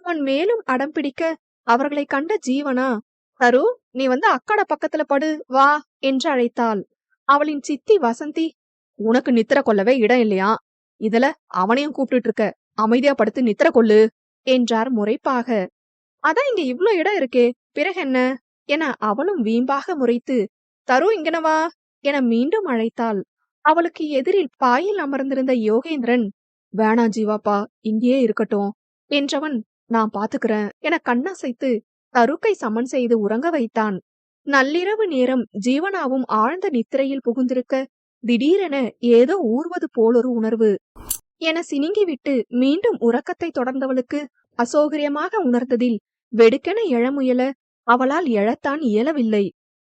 A: அவன் மேலும் அடம் பிடிக்க, அவர்களை கண்ட ஜீவனா, தரு, நீ வந்து அக்காட பக்கத்துல படு வா என்று அழைத்தாள். அவளின் சித்தி வசந்தி, உனக்கு நித்திர கொள்ளவே இடம் இல்லையா? இதுல அவனையும் கூப்பிட்டு இருக்க, அமைதியா படுத்து நித்திர கொள்ளு என்றார் முறைப்பாக. அதான் இங்க இவ்ளோ இடம் இருக்கே, பிறகென்ன என அவளும் வீம்பாக முறைத்து, தரு இங்கனவா என மீண்டும் அழைத்தாள். அவளுக்கு எதிரில் பாயில் அமர்ந்திருந்த யோகேந்திரன், வேணா ஜீவாப்பா, இங்கேயே இருக்கட்டும் என்றவன், நான் பாத்துக்கிறேன் என கண்ணசைத்து தருக்கை சமன் செய்து உறங்க வைத்தான். நள்ளிரவு நேரம் ஜீவனாவும் ஆழ்ந்த நித்திரையில் புகுந்திருக்க, திடீரென ஏதோ ஊர்வது போலொரு உணர்வு என சினிங்கிவிட்டு மீண்டும் உறக்கத்தை தொடர்ந்தவளுக்கு அசௌகரியமாக உணர்ந்ததில் வெடுக்கென எழ முயல அவளால் எழத்தான் இயலவில்லை.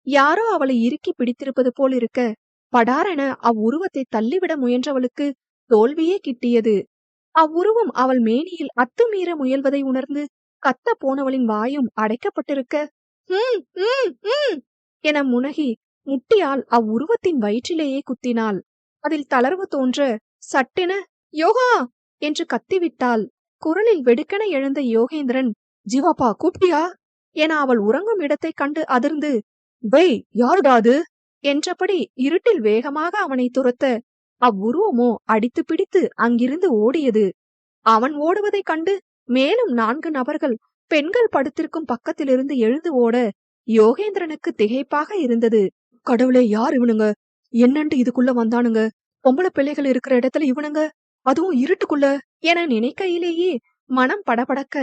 A: யாரோ அவளை இறுக்கி பிடித்திருப்பது போல் இருக்க, படாரென அவ்வுருவத்தை தள்ளிவிட முயன்றவளுக்கு தோல்வியே கிட்டியது. அவ்வுருவம் அவள் மேனியில் அத்துமீற முயல்வதை உணர்ந்து கத்த போனவளின் வாயும் அடைக்கப்பட்டிருக்க, என முனகி முட்டியால் அவ்வுருவத்தின் வயிற்றிலேயே குத்தினாள். அதில் தளர்வு தோன்ற சட்டென யோகா என்று கத்திவிட்டாள். குரலில் வெடுக்கென எழுந்த யோகேந்திரன், ஜீவாப்பா கூப்பிட்டியா என அவள் உறங்கும் இடத்தை கண்டு அதிர்ந்து, வெய் யாருடாது என்றபடி இருட்டில் வேகமாக அவனை துரத்த, அவ்வுருவமோ அடித்து பிடித்து அங்கிருந்து ஓடியது. அவன் ஓடுவதைக் கண்டு மேலும் 4 நபர்கள் பெண்கள் படுத்திருக்கும் பக்கத்திலிருந்து எழுந்து ஓட, யோகேந்திரனுக்கு திகைப்பாக இருந்தது. கடவுளே, யார் இவனுங்க? என்னண்டு இதுக்குள்ள வந்தானுங்க? பொம்பளை பிள்ளைகள் இருக்கிற இடத்துல இவனுங்க, அதுவும் இருட்டுக்குள்ள என நினைக்கையிலேயே மனம் படபடக்க,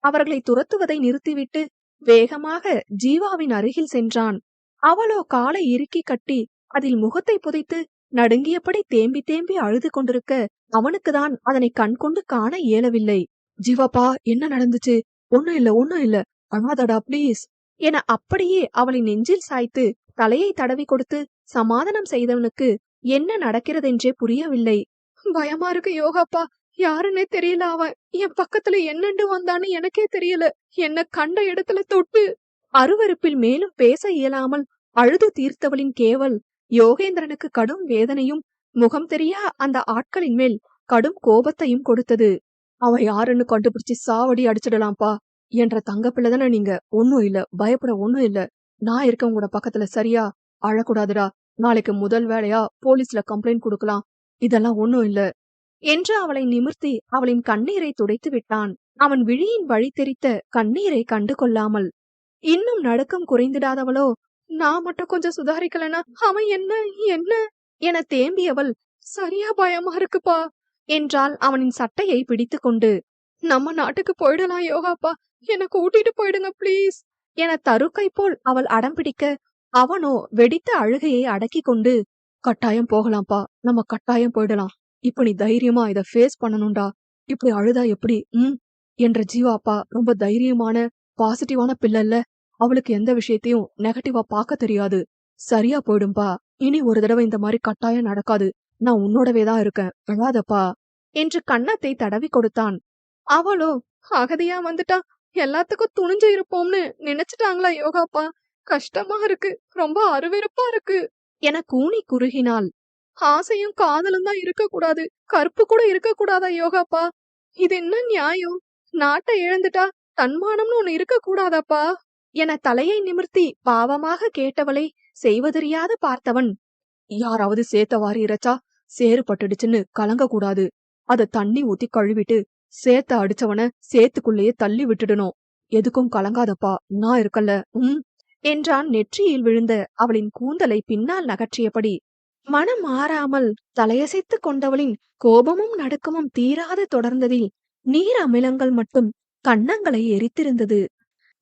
A: அவர்களை துரத்துவதை நிறுத்திவிட்டு வேகமாக ஜீவாவின் அருகில் சென்றான். அவளோ காலை இறுக்கி கட்டி அதில் முகத்தை புதைத்து நடுங்கியபடி தேம்பி தேம்பி அழுது கொண்டிருக்க, அவனுக்குதான் அதனை கண்கொண்டு காண இயலவில்லை. ஜீவாப்பா, என்ன நடந்துச்சு? ஒண்ணும் இல்ல, ஒண்ணும் இல்ல, அழாதடா ப்ளீஸ் என அப்படியே அவளை நெஞ்சில் சாய்த்து தலையை தடவி கொடுத்து சமாதானம் செய்தவனுக்கு என்ன நடக்கிறதென்றே புரியவில்லை. பயமா இருக்கு யோகாப்பா, யாருன்னே தெரியல, அவன் என் பக்கத்துல என்னண்டு வந்தான்னு எனக்கே தெரியல, என்ன கண்ட இடத்துல தொட்டு. அருவருப்பில் மேலும் பேச இயலாமல் அழுது தீர்த்தவளின் கேவல் யோகேந்திரனுக்கு கடும் வேதனையும் முகம் தெரியா அந்த ஆட்களின் மேல் கடும் கோபத்தையும் கொடுத்தது. அவன் யாருன்னு கண்டுபிடிச்சு சாவடி அடிச்சிடலாம்ப்பா. என்ற தங்கப்பிள்ளைதானே நீங்க? ஒன்னும் இல்ல, பயப்பட ஒன்னும் இல்ல, நான் இருக்கேன் உங்களோட பக்கத்துல, சரியா? அழக்கூடாதுடா, நாளைக்கு முதல் வேலையா போலீஸ்ல கம்ப்ளைண்ட் கொடுக்கலாம், இதெல்லாம் ஒன்னும் இல்ல என்று அவளை நிமிர்த்தி அவளின் கண்ணீரை துடைத்து விட்டான். அவன் விழியின் வழி தெரித்த கண்ணீரை கண்டு கொள்ளாமல். இன்னும் நடுக்கம் குறைந்திடாதவளோ, நான் மட்டும் கொஞ்சம் சுதாரிக்கலனா அவன் என்ன என்ன என தேம்பியவள், சரியா பயமா இருக்குப்பா என்றால் அவனின் சட்டையை பிடித்து கொண்டு, நம்ம நாட்டுக்கு போயிடலாம் யோகாப்பா, என்ன கூட்டிட்டு போயிடுங்க ப்ளீஸ் என தருக்கை போல் அவள் அடம் பிடிக்க, அவனோ வெடித்த அழுகையை அடக்கி கொண்டு, கட்டாயம் போகலாம்ப்பா, நம்ம கட்டாயம் போயிடலாம், இப்ப நீ தைரியமா இத ஃபேஸ் பண்ணணும்டா, இப்படி அழுதா எப்படி என்ற ஜீவாப்பா ரொம்ப தைரியமான பாசிட்டிவான பிள்ளைல்ல, அவளுக்கு எந்த விஷயத்தையும் நெகட்டிவா பார்க்க தெரியாது, சரியா போயிடும்பா, இனி ஒரு தடவை இந்த மாதிரி கட்டாயம் நடக்காது, நான் உன்னோடவே தான் இருக்கேன், அழாதப்பா என்று கன்னத்தை தடவி கொடுத்தான். அவளோ, அகதியா வந்துட்டா எல்லாத்துக்கும் துணிஞ்சு இருப்போம்னு நினைச்சிட்டாங்களா யோகாப்பா, கஷ்டமா இருக்கு, ரொம்ப அருவெருப்பா இருக்கு என கூனி குறுகினாள். ஆசையும் காதலும் தான் இருக்கக்கூடாது, கற்பு கூட இருக்கக்கூடாதா யோகாப்பா? இது என்ன நியாயம்? நாட்டை இழந்துட்டா தன்மானம்னு ஒண்ணு இருக்கக்கூடாதாப்பா? என தலையை நிமிர்த்தி பாவமாக கேட்டவளை செய்வதறியாது பார்த்தவன், யாராவது சேத்த வாரி இறைச்சா சேறு பட்டுடுச்சுன்னு கலங்க கூடாது. அத தண்ணி ஊத்தி கழுவிட்டு சேத்த அடிச்சவன சேத்துக்குள்ளேயே தள்ளி விட்டுடணும். எதுக்கும் கலங்காதப்பா, நான் இருக்கல்ல என்றான் நெற்றியில் விழுந்த அவளின் கூந்தலை பின்னால் நகர்த்தியபடி. மனம் மாறாமல் தலையசைத்துக் கொண்டவளின் கோபமும் நடுக்கமும் தீராது தொடர்ந்ததில் நீர் அமிலங்கள் மட்டும் கன்னங்களை எரித்திருந்தது.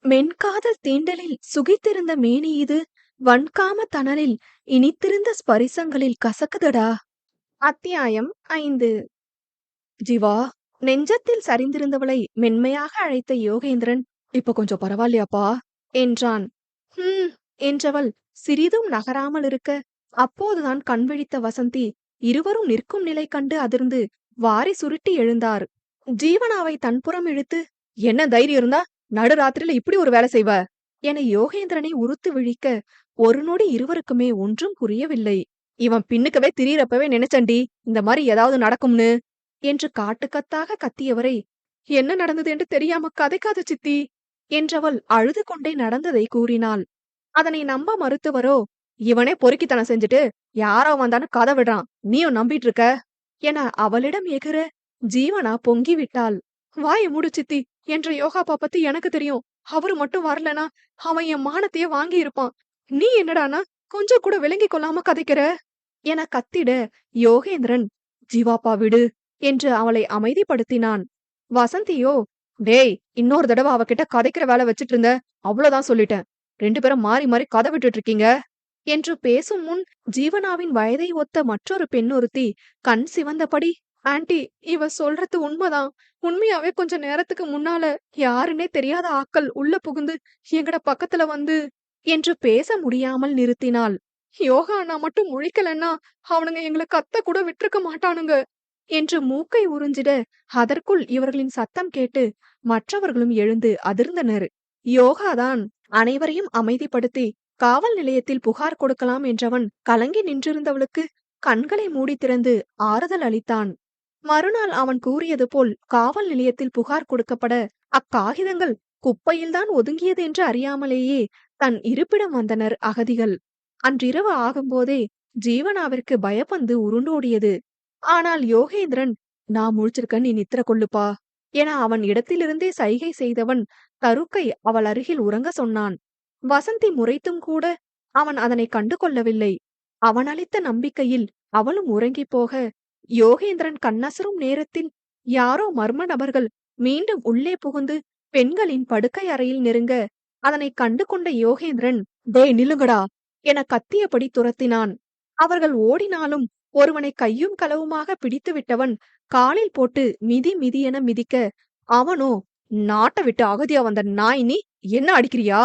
A: மென்காதல் தீண்டலில் சுகித்திருந்த மேனி இது வன்காம தணலில் இனித்திருந்த ஸ்பரிசங்களில் கசக்குதடா. அத்தியாயம் 5. ஜீவா, நெஞ்சத்தில் சரிந்திருந்தவளை மென்மையாக அழைத்த யோகேந்திரன், இப்ப கொஞ்சம் பரவாயில்லையாப்பா என்றான். என்றவள் சிறிதும் நகராமல் இருக்க, அப்போதுதான் கண் விழித்த வசந்தி இருவரும் நிற்கும் நிலை கண்டு அதிர்ந்து வாரி சுருட்டி எழுந்தார். ஜீவனாவை தன்புறம் இழுத்து, என்ன தைரியம் இருந்தா நடுராத்திரில இப்படி ஒரு வேலை செய்வ என யோகேந்திரனை உறுத்து விழிக்க, ஒரு நொடி இருவருக்குமே ஒன்றும் புரியவில்லை. இவன் பின்னுக்கவே திரியறப்பவே நினைச்சண்டி இந்த மாதிரி ஏதாவது நடக்கும்னு என்று காட்டுக்கத்தாக கத்தியவரை, என்ன நடந்தது என்று தெரியாம கதைக்காத சித்தி என்றவள் அழுது கொண்டே நடந்ததை கூறினாள். அதனை நம்ப மறுத்தவரோ, இவனே பொறுக்கித்தனம் செஞ்சுட்டு யாரோ வந்தான்னு கதை விடுறான், நீயும் நம்பிட்டு இருக்க என அவளிடம் எகிற ஜீவனா பொங்கி விட்டாள். வாய மூடு சித்தி, என்ற யோகாப்பா பத்தி எனக்கு தெரியும். அவரு மட்டும் வரலனா அவன் என் மானத்தையே வாங்கி இருப்பான். நீ என்னடானா கொஞ்சம் கூட விளங்கி கொள்ளாம கதைக்கிற என கத்திட, யோகேந்திரன் ஜீவாப்பா விடு என்று அவளை அமைதிப்படுத்தினான். வசந்தியோ, டேய், இன்னொரு தடவை அவகிட்ட கதைக்கிற வேலை வச்சிட்டு இருந்த அவ்வளவுதான் சொல்லிட்டேன். 2 பேரும் மாறி மாறி கதை விட்டுட்டு இருக்கீங்க என்று பேசும் முன் ஜீவனாவின் வயதை ஒத்த மற்றொரு பெண் ஒருத்தி கண் சிவந்தபடி, ஆண்டி, இவ சொல்றது உண்மைதான். உண்மையாவே கொஞ்ச நேரத்துக்கு முன்னால யாருன்னே தெரியாத ஆட்கள் உள்ள புகுந்து எங்கட பக்கத்துல வந்து என்று பேச முடியாமல் நிறுத்தினாள். யோகா அண்ணா மட்டும் முழிக்கலன்னா அவனுங்க எங்களை கத்த கூட விட்டுருக்க மாட்டானுங்க என்று மூக்கை உறிஞ்சிட, அதற்குள் இவர்களின் சத்தம் கேட்டு மற்றவர்களும் எழுந்து அதிர்ந்தனர். யோகாதான் அனைவரையும் அமைதிப்படுத்தி காவல் நிலையத்தில் புகார் கொடுக்கலாம் என்றவன் கலங்கி நின்றிருந்தவளுக்கு கண்களை மூடி திறந்து ஆறுதல் அளித்தான். மறுநாள் அவன் கூறியது போல் காவல் நிலையத்தில் புகார் கொடுக்கப்பட, அக்காகிதங்கள் குப்பையில்தான் ஒதுங்கியது என்று அறியாமலேயே தன் இருப்பிடம் வந்தனர் அகதிகள். அன்றிரவு ஆகும்போதே ஜீவனாவிற்கு பயப்பந்து உருண்டோடியது. ஆனால் யோகேந்திரன், நான் முழிச்சிருக்க, நீ நித்திர கொள்ளுப்பா என அவன் இடத்திலிருந்தே சைகை செய்தவன் தருக்கை அவள் அருகில் உறங்க சொன்னான். வசந்தி முறைத்தும் கூட அவன் அதனை கண்டு கொள்ளவில்லை. அவன் அளித்த நம்பிக்கையில் அவளும் உறங்கிப் போக, யோகேந்திரன் கண்ணசரும் நேரத்தில் யாரோ மர்ம நபர்கள் மீண்டும் உள்ளே புகுந்து பெண்களின் படுக்கை அறையில் நெருங்க, அதனை கண்டு கொண்ட யோகேந்திரன், டேய் நில்லுங்கடா என கத்தியபடி துரத்தினான். அவர்கள் ஓடினாலும் ஒருவனை கையும் களவுமாக பிடித்து விட்டவன் காலில் போட்டு மிதி மிதி என மிதிக்க, அவனோ, நாட்டை விட்டு அகதியா வந்த நாய் நீ, என்ன அடிக்கிறியா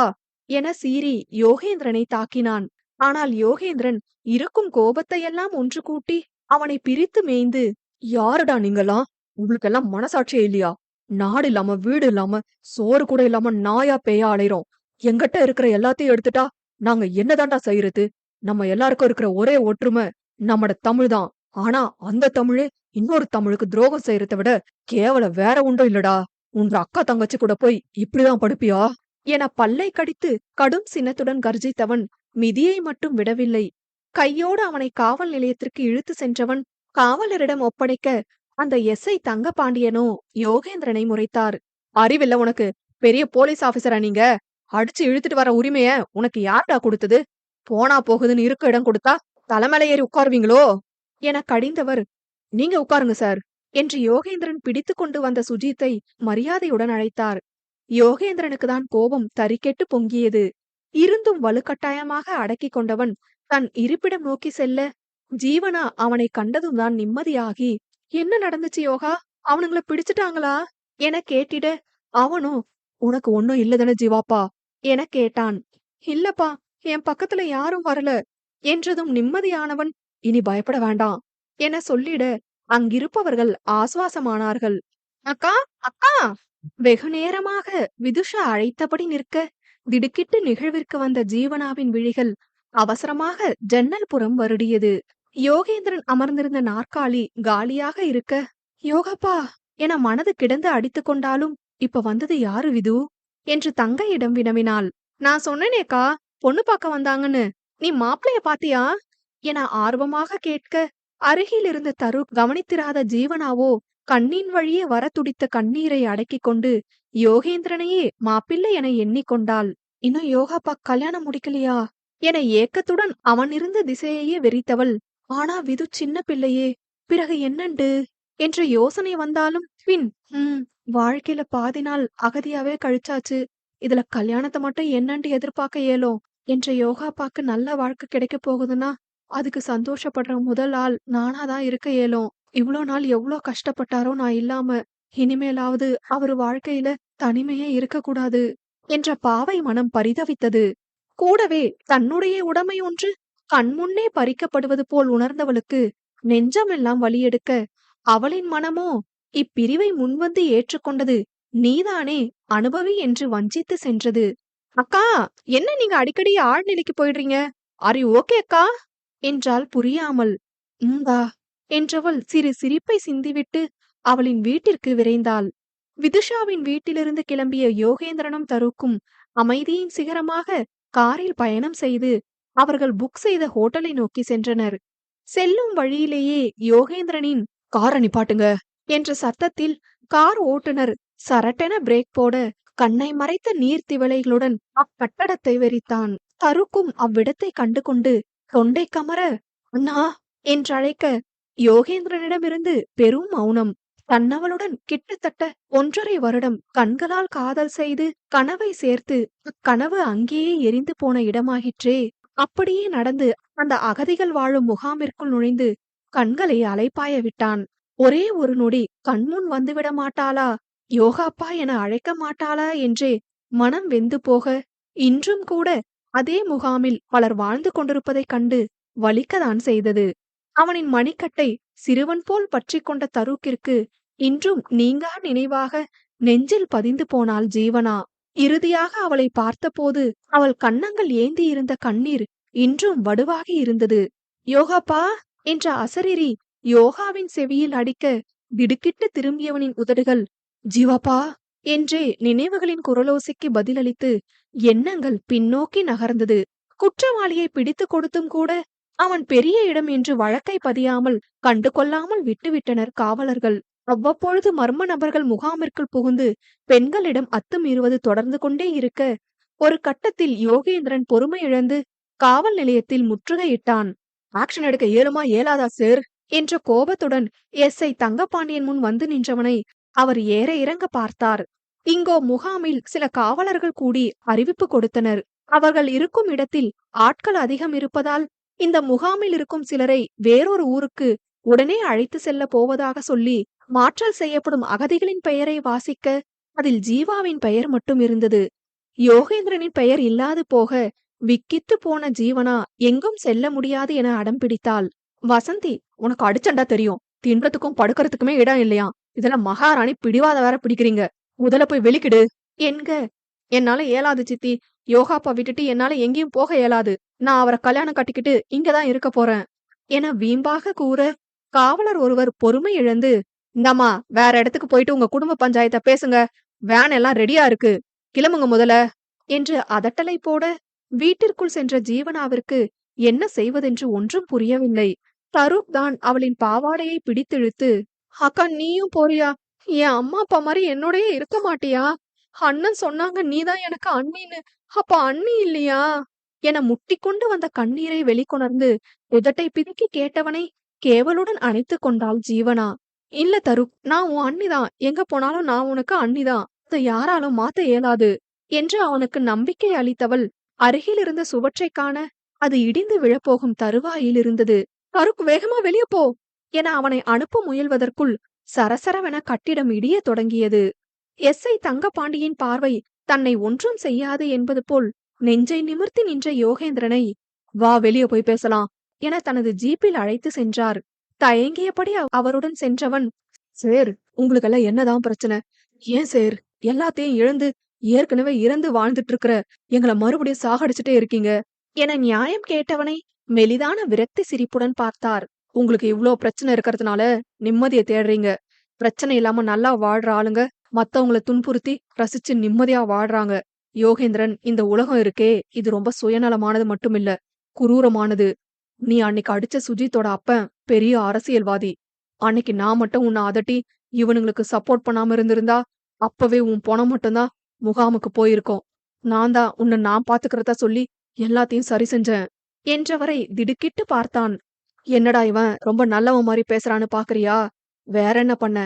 A: என சீறி யோகேந்திரனை தாக்கினான். ஆனால் யோகேந்திரன் இருக்கும் கோபத்தையெல்லாம் ஒன்று கூட்டி அவனை பிரித்து மேய்ந்து, யாருடா நீங்கெல்லாம்? உங்களுக்கெல்லாம் மனசாட்சியே இல்லையா? நாடு இல்லாம வீடு இல்லாம சோறு கூட இல்லாம நாயா பேயா அலைறோம். எங்கிட்ட இருக்கிற எல்லாத்தையும் எடுத்துட்டா நாங்க என்னதான்டா செய்யறது? நம்ம எல்லாருக்கும் இருக்கிற ஒரே ஒற்றுமை நம்மட தமிழ் தான். ஆனா அந்த தமிழே இன்னொரு தமிழுக்கு துரோகம் செய்யறதை விட கேவலம் வேற உண்டும் இல்லடா. உங்க அக்கா தங்கச்சி கூட போய் இப்படிதான் படுப்பியா என பல்லை கடித்து கடும் சினத்துடன் கர்ஜித்தவன் மிதியை மட்டும் விடவில்லை. கையோடு அவனை காவல் நிலையத்திற்கு இழுத்து சென்றவன் காவலரிடம் ஒப்படைக்க, அந்த எஸ்ஐ தங்கபாண்டியனோ யோகேந்திரனை முறைத்தார். அறிவில்ல உனக்கு? பெரிய போலீஸ் ஆபீசரா நீங்க? அடிச்சு இழுத்துட்டு வர உரிமைய உனக்கு யார்டா கொடுத்தது? போனா போகுதுன்னு இருக்க இடம் கொடுத்தா தலைமலை ஏறி உட்காருவீங்களோ என கடிந்தவர், நீங்க உட்காருங்க சார் என்று யோகேந்திரன் பிடித்து கொண்டு வந்த சுஜித்தை மரியாதையுடன் அழைத்தார். யோகேந்திரனுக்கு தான் கோபம் தறிக்கெட்டு பொங்கியது. இருந்தும் வலுக்கட்டாயமாக அடக்கிக் கொண்டவன் தன் இருப்பிடம் நோக்கி செல்ல, ஜீவனா அவனை கண்டதும் தான் நிம்மதியாகி, என்ன நடந்துச்சு யோகா, அவனுங்கள பிடிச்சிட்டாங்களா என கேட்டிட, அவனோ, உனக்கு ஒன்னும் இல்லதானே ஜீவாப்பா என கேட்டான். இல்லப்பா, என் பக்கத்துல யாரும் வரல என்றதும் நிம்மதியானவன், இனி பயப்பட வேண்டாம் என சொல்லிட அங்கிருப்பவர்கள் ஆசுவாசமானார்கள். அக்கா, அக்கா வெகு நேரமாக விதுஷா அழைத்தபடி நிற்க, திடுக்கிட்டு நிகழ்விற்கு வந்த ஜீவனாவின் விழிகள் அவசரமாக ஜன்னல் புறம் வருடியது. யோகேந்திரன் அமர்ந்திருந்த நாற்காலி காலியாக இருக்க, யோகப்பா என மனது கிடந்து அடித்துக் கொண்டாலும், இப்ப வந்தது யாரு விது என்று தங்கையிடம் வினவினாள். நான் சொன்னேனேக்கா, பொண்ணு பார்க்க வந்தாங்கன்னு. நீ மாப்பிளைய பாத்தியா என ஆர்வமாக கேட்க, அருகில் இருந்த தரு கவனித்திராத ஜீவனாவோ கண்ணின் வழியே வர துடித்த கண்ணீரை அடக்கிக் கொண்டு யோகேந்திரனையே மாப்பிள்ளை என எண்ணிக்கொண்டாள். இன்னும் யோகாப்பா கல்யாணம் முடிக்கலையா என ஏக்கத்துடன் அவன் இருந்த திசையையே வெறித்தவள். ஆனா விது சின்ன பிள்ளையே, பிறகு என்னண்டு என்ற யோசனை வந்தாலும் பின் வாழ்க்கையில பாதி நாள் அகதியாவே கழிச்சாச்சு. இதுல கல்யாணத்தை மட்டும் என்னண்டு எதிர்பார்க்க இயலும் என்ற யோகாப்பாக்கு நல்ல வாழ்க்கை கிடைக்க போகுதுன்னா அதுக்கு சந்தோஷப்படுற முதல் ஆள் நானாதான் இருக்க இயலும். இவ்ளோ நாள் எவ்ளோ கஷ்டப்பட்டாரோ நான் இல்லாம, இனிமேலாவது அவரு வாழ்க்கையில தனிமையே இருக்கக்கூடாது என்ற பாவை மனம் பரிதவித்தது. கூடவே தன்னுடைய உடைமை ஒன்று கண்முன்னே பறிக்கப்படுவது போல் உணர்ந்தவளுக்கு நெஞ்சமெல்லாம் வலியெடுக்க, அவளின் மனமோ இப்பிரிவை முன்வந்து ஏற்றுக்கொண்டது நீதானே அனுபவி என்று வஞ்சித்து சென்றது. அக்கா, என்ன நீங்க அடிக்கடி ஆழ்நிலைக்கு போயிடுறீங்க? ஆர் யூ ஓகே அக்கா என்றால் புரியாமல். வா என்றவள் சிறு சிரிப்பை சிந்திவிட்டு அவளின் வீட்டிற்கு விரைந்தாள். விதுஷாவின் வீட்டிலிருந்து கிளம்பிய யோகேந்திரனும் தருக்கும் அமைதியின் சிகரமாக காரில் பயணம் செய்து அவர்கள் புக் செய்த ஹோட்டலை நோக்கி சென்றனர். செல்லும் வழியிலேயே யோகேந்திரனின் காரை நிப்பாட்டுங்க என்ற சத்தத்தில் கார் ஓட்டுநர் சரட்டென பிரேக் போட, கண்ணை மறைத்த நீர்த்திவளைகளுடன் அக்கட்டடத்தை வெறித்தான். தருக்கும் அவ்விடத்தை கண்டு கொண்டு தொண்டை கமர அண்ணா என்றழைக்க, யோகேந்திரனிடமிருந்து பெரும் மௌனம். தன்னவளுடன் கிட்டத்தட்ட 1.5 வருடம் கண்களால் காதல் செய்து கனவை சேர்த்து அக்கனவு அங்கேயே எரிந்து போன இடமாகிற்றே. அப்படியே நடந்து அந்த அகதிகள் வாழும் முகாமிற்குள் நுழைந்து கண்களை அலைப்பாய விட்டான். ஒரே ஒரு நொடி கண்முன் வந்துவிட மாட்டாளா, யோகாப்பா என அழைக்க மாட்டாளா என்றே மனம் வெந்து போக, இன்றும் கூட அதே முகாமில் பலர் வாழ்ந்து கொண்டிருப்பதைக் கண்டு வலிக்கத்தான் செய்தது. அவனின் மணிக்கட்டை சிறுவன் போல் பற்றி கொண்ட தருக்கிற்கு இன்றும் நீங்கா நினைவாக நெஞ்சில் பதிந்து போனாள் ஜீவனா. இறுதியாக அவளை பார்த்தபோது அவள் கன்னங்கள் ஏந்தி இருந்த கண்ணீர் இன்றும் வடுவாகி இருந்தது. யோகாப்பா என்ற அசரீரி யோகாவின் செவியில் அடிக்க, திடுக்கிட்டு திரும்பியவனின் உதடுகள் ஜீவாப்பா என்றே நினைவுகளின் குரலோசைக்கு பதிலளித்து எண்ணங்கள் பின்னோக்கி நகர்ந்தது. குற்றவாளியை பிடித்து கொடுத்தும் கூட அவன் பெரிய இடம் என்று வழக்கை பதியாமல் கண்டு கொள்ளாமல் விட்டுவிட்டனர் காவலர்கள். அவ்வப்பொழுது மர்ம நபர்கள் முகாமிற்குள் புகுந்து பெண்களிடம் அத்துமீறுவது தொடர்ந்து கொண்டே இருக்க, ஒரு கட்டத்தில் யோகேந்திரன் பொறுமை இழந்து காவல் நிலையத்தில் முற்றுகையிட்டான். ஆக்ஷன் எடுக்க இயலுமா இயலாதா சார் என்ற கோபத்துடன் எஸ்ஐ தங்கபாண்டியன் முன் வந்து நின்றவனை அவர் ஏற இறங்க பார்த்தார். இங்கோ முகாமில் சில காவலர்கள் கூடி அறிவிப்பு கொடுத்தனர். அவர்கள் இருக்கும் இடத்தில் ஆட்கள் அதிகம் இருப்பதால் இந்த முகாமில் இருக்கும் சிலரை வேறொரு ஊருக்கு உடனே அழைத்து செல்ல போவதாக சொல்லி மாற்றல் செய்யப்படும் அகதிகளின் பெயரை வாசிக்க அதில் ஜீவாவின் பெயர் மட்டும் இருந்தது. யோகேந்திரனின் பெயர் இல்லாது போக விக்கித்து போன ஜீவனா எங்கும் செல்ல முடியாது என அடம் பிடித்தாள். வசந்தி, உனக்கு அடிச்சண்டா தெரியும், தின்றதுக்கும் படுக்கிறதுக்குமே இடம் இல்லையா? இதெல்லாம் மகாராணி பிடிவாத வேற பிடிக்கிறீங்க, முதல்ல போய் வெளிக்கிடு என்க, என்னால இயலாது சித்தி, யோகாப்பா விட்டுட்டு என்னால எங்கேயும் போக இயலாது, நான் அவரை கல்யாணம் கட்டிக்கிட்டு இங்கதான் இருக்க போறேன் என வீம்பாக கூற, காவலர் ஒருவர் பொறுமை இழந்து, இந்தாமா வேற இடத்துக்கு போயிட்டு உங்க குடும்ப பஞ்சாயத்தை பேசுங்க, வேன் எல்லாம் ரெடியா இருக்கு, கிளம்புங்க முதல்ல என்று அதட்டலை போட, வீட்டிற்குள் சென்ற ஜீவனாவிற்கு என்ன செய்வதென்று ஒன்றும் புரியவில்லை. தருக் தான் அவளின் பாவாடையை பிடித்திழுத்து, அக்கா நீயும் போறியா? என் அம்மா அப்பா மாதிரி என்னோடயே இருக்க மாட்டியா? அண்ணன் சொன்னாங்க நீதான் எனக்கு அண்ணின்னு, அப்ப அண்ணி இல்லையா என முட்டிக்கொண்டு வந்த கண்ணீரை வெளிக்கொணர்ந்து உதட்டை பிதுக்கி கேட்டவனை கேவலுடன் அணைத்து கொண்டாள் ஜீவனா. இல்ல தருக், நான் உன் அண்ணிதான், எங்க போனாலும் நான் உனக்கு அண்ணிதான், அதை யாராலும் மாத்த இயலாது என்று அவனுக்கு நம்பிக்கை அளித்தவள் அருகில் இருந்த சுவற்றை காண அது இடிந்து விழப்போகும் தருவாயில் இருந்தது. தருக், வேகமா வெளியே போ என அவனை அனுப்ப முயல்வதற்குள் சரசரவென கட்டிடம் இடிய தொடங்கியது. எஸ்ஐ தங்கபாண்டியின் பார்வை தன்னை ஒன்றும் செய்யாது என்பது போல் நெஞ்சை நிமிர்த்தி நின்ற யோகேந்திரனை, வா வெளியே போய் பேசலாம் என தனது ஜீப்பில் அழைத்து சென்றார். தயங்கியபடி அவருடன் சென்றவன், சேர், உங்களுக்கெல்லாம் என்னதான் பிரச்சனை? ஏன் சேர் எல்லாத்தையும் இழந்து ஏற்கனவே இறந்து வாழ்ந்துட்டு இருக்கிற எங்களை மறுபடியும் சாகடிச்சுட்டே இருக்கீங்க? என நியாயம் கேட்டவனை மெலிதான விரக்தி சிரிப்புடன் பார்த்தார். உங்களுக்கு இவ்ளோ பிரச்சனை இருக்கிறதுனால நிம்மதிய தேடுறீங்க. பிரச்சனை இல்லாம நல்லா வாழ்ற ஆளுங்க மத்தவங்கள துன்புறுத்தி ரசிச்சு நிம்மதியா வாழ்றாங்க. யோகேந்திரன், இந்த உலகம் இருக்கே, இது ரொம்ப சுயநலமானது மட்டுமில்ல, குரூரமானது. நீ அன்னைக்கு அடிச்ச சுஜித்தோட அப்பன் பெரிய அரசியல்வாதி. அன்னைக்கு நான் மட்டும் உன்னை அதட்டி இவனுங்களுக்கு சப்போர்ட் பண்ணாம இருந்திருந்தா அப்பவே உன் பணம் மட்டும்தான் முகாமுக்கு போயிருக்கும். நான் பாத்துக்கிறதா சொல்லி எல்லாத்தையும் சரி செஞ்சேன் என்றவரை திடுக்கிட்டு பார்த்தான். என்னடா இவன் ரொம்ப நல்லவன் மாதிரி பேசுறான்னு பாக்குறியா? வேற என்ன பண்ண?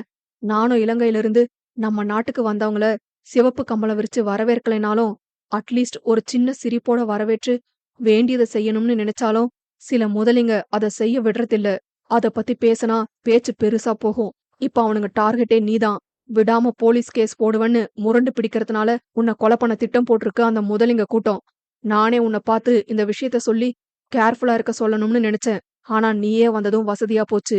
A: நானும் இலங்கையிலிருந்து நம்ம நாட்டுக்கு வந்தவங்கள சிவப்பு கம்பளம் விரிச்சு வரவேற்கலைனாலும் அட்லீஸ்ட் ஒரு சின்ன சிரிப்போட வரவேற்று வேண்டியதை செய்யணும்னு நினைச்சாலும் சில முதலிங்க அத செய்ய விடுறதில்ல. அத பத்தி பேசினா பேச்சு பெருசா போகும். இப்ப அவனுங்க டார்கெட்டே நீதான். விடாம போலீஸ் கேஸ் போடுவேன்னு முரண்டு பிடிக்கிறதுனால உன்னை கொலை பண்ண திட்டம் போட்டிருக்கு அந்த முதலிங்க கூட்டம். நானே உன்னை பார்த்து இந்த விஷயத்த சொல்லி கேர்ஃபுல்லா இருக்க சொல்லணும்னு நினைச்சேன். ஆனா நீயே வந்ததும் வசதியா போச்சு.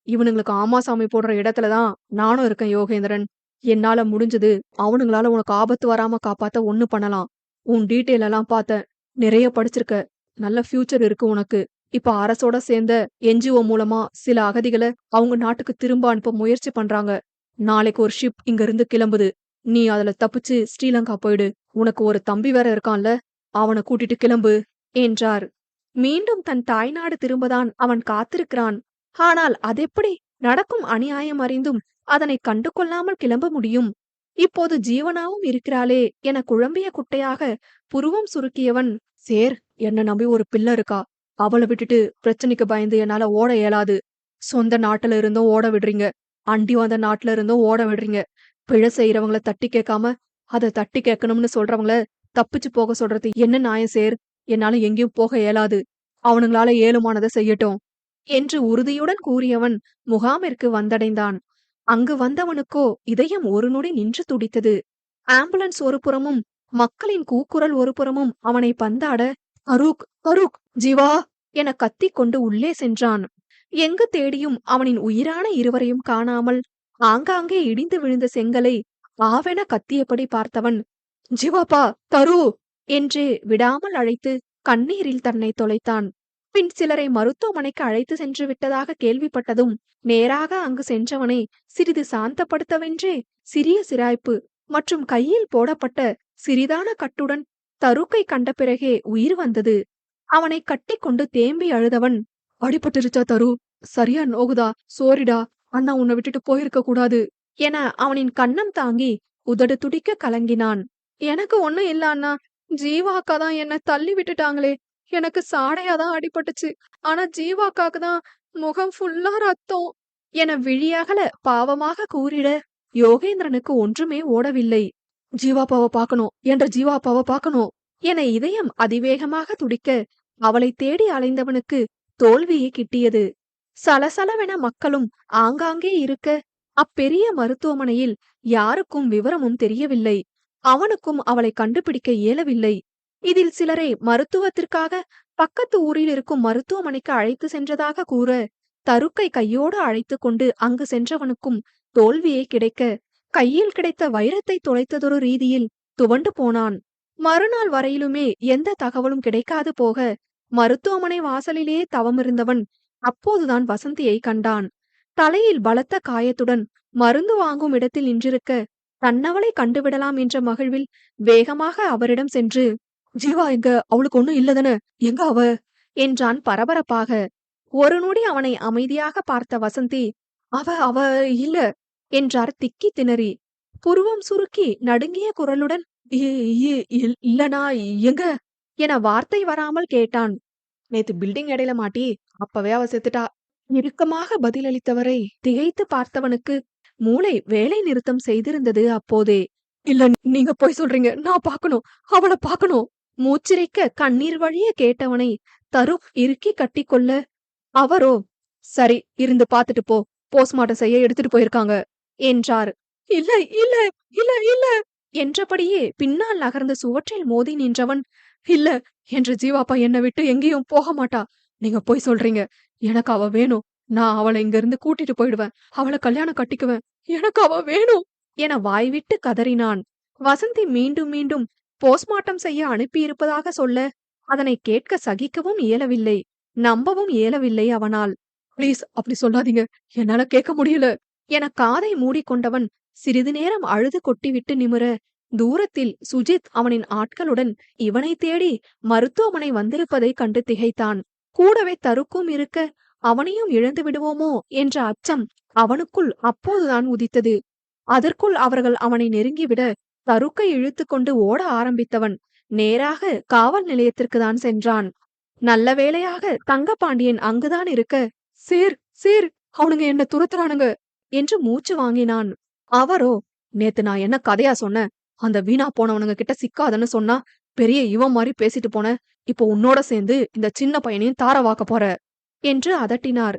A: இவனுங்களுக்கு ஆமாசாமி போடுற இடத்துலதான் நானும் இருக்கேன் யோகேந்திரன். என்னால முடிஞ்சது அவனுங்களால உனக்கு ஆபத்து வராம காப்பாத்த ஒண்ணு பண்ணலாம். உன் டீட்டெயில் எல்லாம் பார்த்தேன். நிறைய படிச்சிருக்க. நல்ல ஃபியூச்சர் இருக்கு உனக்கு. இப்ப அரசோட சேர்ந்த என்ஜிஓ மூலமா சில அகதிகள அவங்க நாட்டுக்கு திரும்ப அனுப்ப முயற்சி பண்றாங்க. நாளைக்கு ஒரு ஷிப் இங்க இருந்து கிளம்புது. நீ அதுல தப்பிச்சு ஸ்ரீலங்கா போயிடு. உனக்கு ஒரு தம்பி வேற இருக்கான்ல, அவனை கூட்டிட்டு கிளம்பு என்றார். மீண்டும் தன் தாய்நாடு திரும்பதான் அவன் காத்திருக்கிறான். ஆனால் அதெப்படி நடக்கும் அநியாயம் அறிந்தும் அதனை கண்டு கொள்ளாமல் கிளம்ப முடியும்? இப்போது ஜீவனாவும் இருக்கிறாளே என குழம்பிய குட்டையாக புருவம் சுருக்கியவன், சேர், என்ன நம்பி ஒரு பிள்ளை இருக்கா. அவளை விட்டுட்டு பிரச்சனைக்கு பயந்து என்னால ஓட இயலாது. சொந்த நாட்டுல இருந்தும் ஓட விடுறீங்க, அண்டி வந்த நாட்டுல இருந்தும் ஓட விடுறீங்க. பிழை செய்யறவங்கள தட்டி கேட்காம அதை தட்டி கேட்கணும்னு சொல்றவங்கள தப்பிச்சு போக சொல்றது என்ன நியாயம் சேர்? என்னால எங்கேயும் போக இயலாது. அவனுங்களால ஏழுமானதை செய்யட்டும் என்று உறுதியுடன் கூறியவன் முகாமிற்கு வந்தடைந்தான். அங்கு வந்தவனுக்கோ இதயம் ஒரு நொடி நின்று துடித்தது. ஆம்புலன்ஸ் ஒரு புறமும் மக்களின் கூக்குரல் ஒரு புறமும் அவனை பந்தாட, "பரூக், பரூக், ஜீவா" என கத்திக் கொண்டு உள்ளே சென்றான். எங்கு தேடியும் அவனின் உயிரான இருவரையும் காணாமல் ஆங்காங்கே இடிந்து விழுந்த செங்கலை ஆவென கத்தியபடி பார்த்தவன், "ஜீவாப்பா, தரு" என்று விடாமல் அழைத்து கண்ணீரில் தன்னை தொலைத்தான். பின் சிலரை மருத்துவமனைக்கு அழைத்து சென்று விட்டதாக கேள்விப்பட்டதும் நேராக அங்கு சென்றவனை சிறிது சாந்தப்படுத்தவென்றே சிறிய சிராய்ப்பு மற்றும் கையில் போடப்பட்ட சிறிதான கட்டுடன் தருக்கை கண்ட பிறகே உயிர் வந்தது. அவனை கட்டிக்கொண்டு தேம்பி அழுதவன், "அடிபட்டுருச்சா தரு? சரியா நோகுதா? சோரிடா, அண்ணா உன்னை விட்டுட்டு போயிருக்க கூடாது" என அவனின் கன்னம் தாங்கி உதடு துடிக்க கலங்கினான். "எனக்கு ஒண்ணும் இல்ல அண்ணா. ஜீவா அக்கா தான் என்ன தள்ளி விட்டுட்டாங்களே. எனக்கு சாடையாதான் அடிபட்டுச்சு. ஆனா ஜீவாக்காக்கு தான் முகம் ஃபுல்லா ரத்தம்" என விழியகல பாவமாக கூறிட யோகேந்திரனுக்கு ஒன்றுமே ஓடவில்லை. "ஜீவாப்பாவ பாக்கணும், என்ற ஜீவாப்பாவ பாக்கணும்" என இதயம் அதிவேகமாக துடிக்க அவளை தேடி அலைந்தவனுக்கு தோல்வியே கிட்டியது. சலசலவென மக்களும் ஆங்காங்கே இருக்க அப்பெரிய மருத்துவமனையில் யாருக்கும் விவரமும் தெரியவில்லை. அவனுக்கும் அவளை கண்டுபிடிக்க இயலவில்லை. இதில் சிலரை மருத்துவத்திற்காக பக்கத்து ஊரில் இருக்கும் மருத்துவமனைக்கு அழைத்து சென்றதாக கூற, தருக்கை கையோடு அழைத்து கொண்டு அங்கு சென்றவனுக்கும் தோல்வியே கிடைக்க, கையில் கிடைத்த வைரத்தை தொலைத்ததொரு ரீதியில் துவண்டு போனான். மறுநாள் வரையிலுமே எந்த தகவலும் கிடைக்காது போக, மருத்துவமனை வாசலிலே தவமிருந்தவன் அப்போதுதான் வசந்தியை கண்டான். தலையில் பலத்த காயத்துடன் மருந்து வாங்கும் இடத்தில் நின்றிருக்க, தன்னவளை கண்டுவிடலாம் என்ற மகிழ்வில் வேகமாக அவரிடம் சென்று, "ஜீவா எங்க? அவளுக்கு ஒண்ணும் இல்லதானே? எங்க அவ?" என்றான் பரபரப்பாக. ஒரு நொடி அவனை அமைதியாக பார்த்த வசந்தி, "அவ அவ இல்ல" என்றார் திக்கி திணறி. புருவம் சுருக்கி நடுங்கிய குரலுடன், இல்லனா எங்க?" என வார்த்தை வராமல் கேட்டான். "நேத்து பில்டிங் இடையில மாட்டி அப்பவே அவ செத்துட்டா" இறுக்கமாக பதிலளித்தவரை திகைத்து பார்த்தவனுக்கு மூளை வேலை நிறுத்தம் செய்திருந்தது அப்போதே. "இல்ல, நீங்க போய் சொல்றீங்க. நான் பாக்கணும், அவளை பாக்கணும்" மூச்சிரைக்க கண்ணீர் வழிய கேட்டவனை தருக் இறுக்கி கட்டிக்கொள்ள, அவரோ, "சரி, இருந்து பாத்துட்டு போ. போஸ்ட்மார்ட்டம் செய்ய எடுத்துட்டு போயிருக்காங்க" என்றார். "இல்ல, இல்ல, இல்ல, இல்ல" என்றபடியே பின்னால் நகர்ந்த சுவற்றில் மோதி நின்றவன், "இல்ல, என்ற ஜீவாப்பா என்னை விட்டு எங்கேயும் போக மாட்டா. நீங்க போய் சொல்றீங்க. எனக்கு அவ வேணும். நான் அவளை இங்க இருந்து கூட்டிட்டு போயிடுவேன். அவளை கல்யாணம் கட்டிக்குவேன். எனக்கு அவ வேணும்" என வாய்விட்டு கதறினான். வசந்தி மீண்டும் மீண்டும் போஸ்ட்மார்ட்டம் செய்ய அனுப்பியிருப்பதாக சொல்ல, அதனை கேட்க சகிக்கவும் இயலவில்லை, நம்பவும் இயலவில்லை அவனால். "ப்ளீஸ் அப்படி சொல்லாதீங்க. என்னால கேட்க முடியல" என காதை மூடிக்கொண்டவன் சிறிது நேரம் அழுது கொட்டிவிட்டு நிமிர, தூரத்தில் சுஜித் அவனின் ஆட்களுடன் இவனை தேடி மருத்துவமனை வந்திருப்பதைக் கண்டு திகைத்தான். கூடவே தருக்கும் இருக்க, அவனையும் இழந்து விடுவோமோ என்ற அச்சம் அவனுக்குள் அப்போதுதான் உதித்தது. அதற்குள் அவர்கள் அவனை நெருங்கிவிட, தருக்கை இழுத்துக்கொண்டு ஓட ஆரம்பித்தவன் நேராக காவல் நிலையத்திற்கு தான் சென்றான். நல்ல வேளையாக தங்கபாண்டியன் அங்குதான் இருக்க, "சேர் சேர், அவனுங்க என்ன துரத்துறானுங்க" என்று மூச்சு வாங்கினான். அவரோ, "நேத்து நான் என்ன கதையா சொன்னேன்? அந்த வீணா போனவனுங்க கிட்ட சிக்காதன்னு சொன்னா பெரிய இவன் மாதிரி பேசிட்டு போன. இப்போ உன்னோட சேர்ந்து இந்த சின்ன பையனையும் தாரவாக்க போற" என்று அதட்டினார்.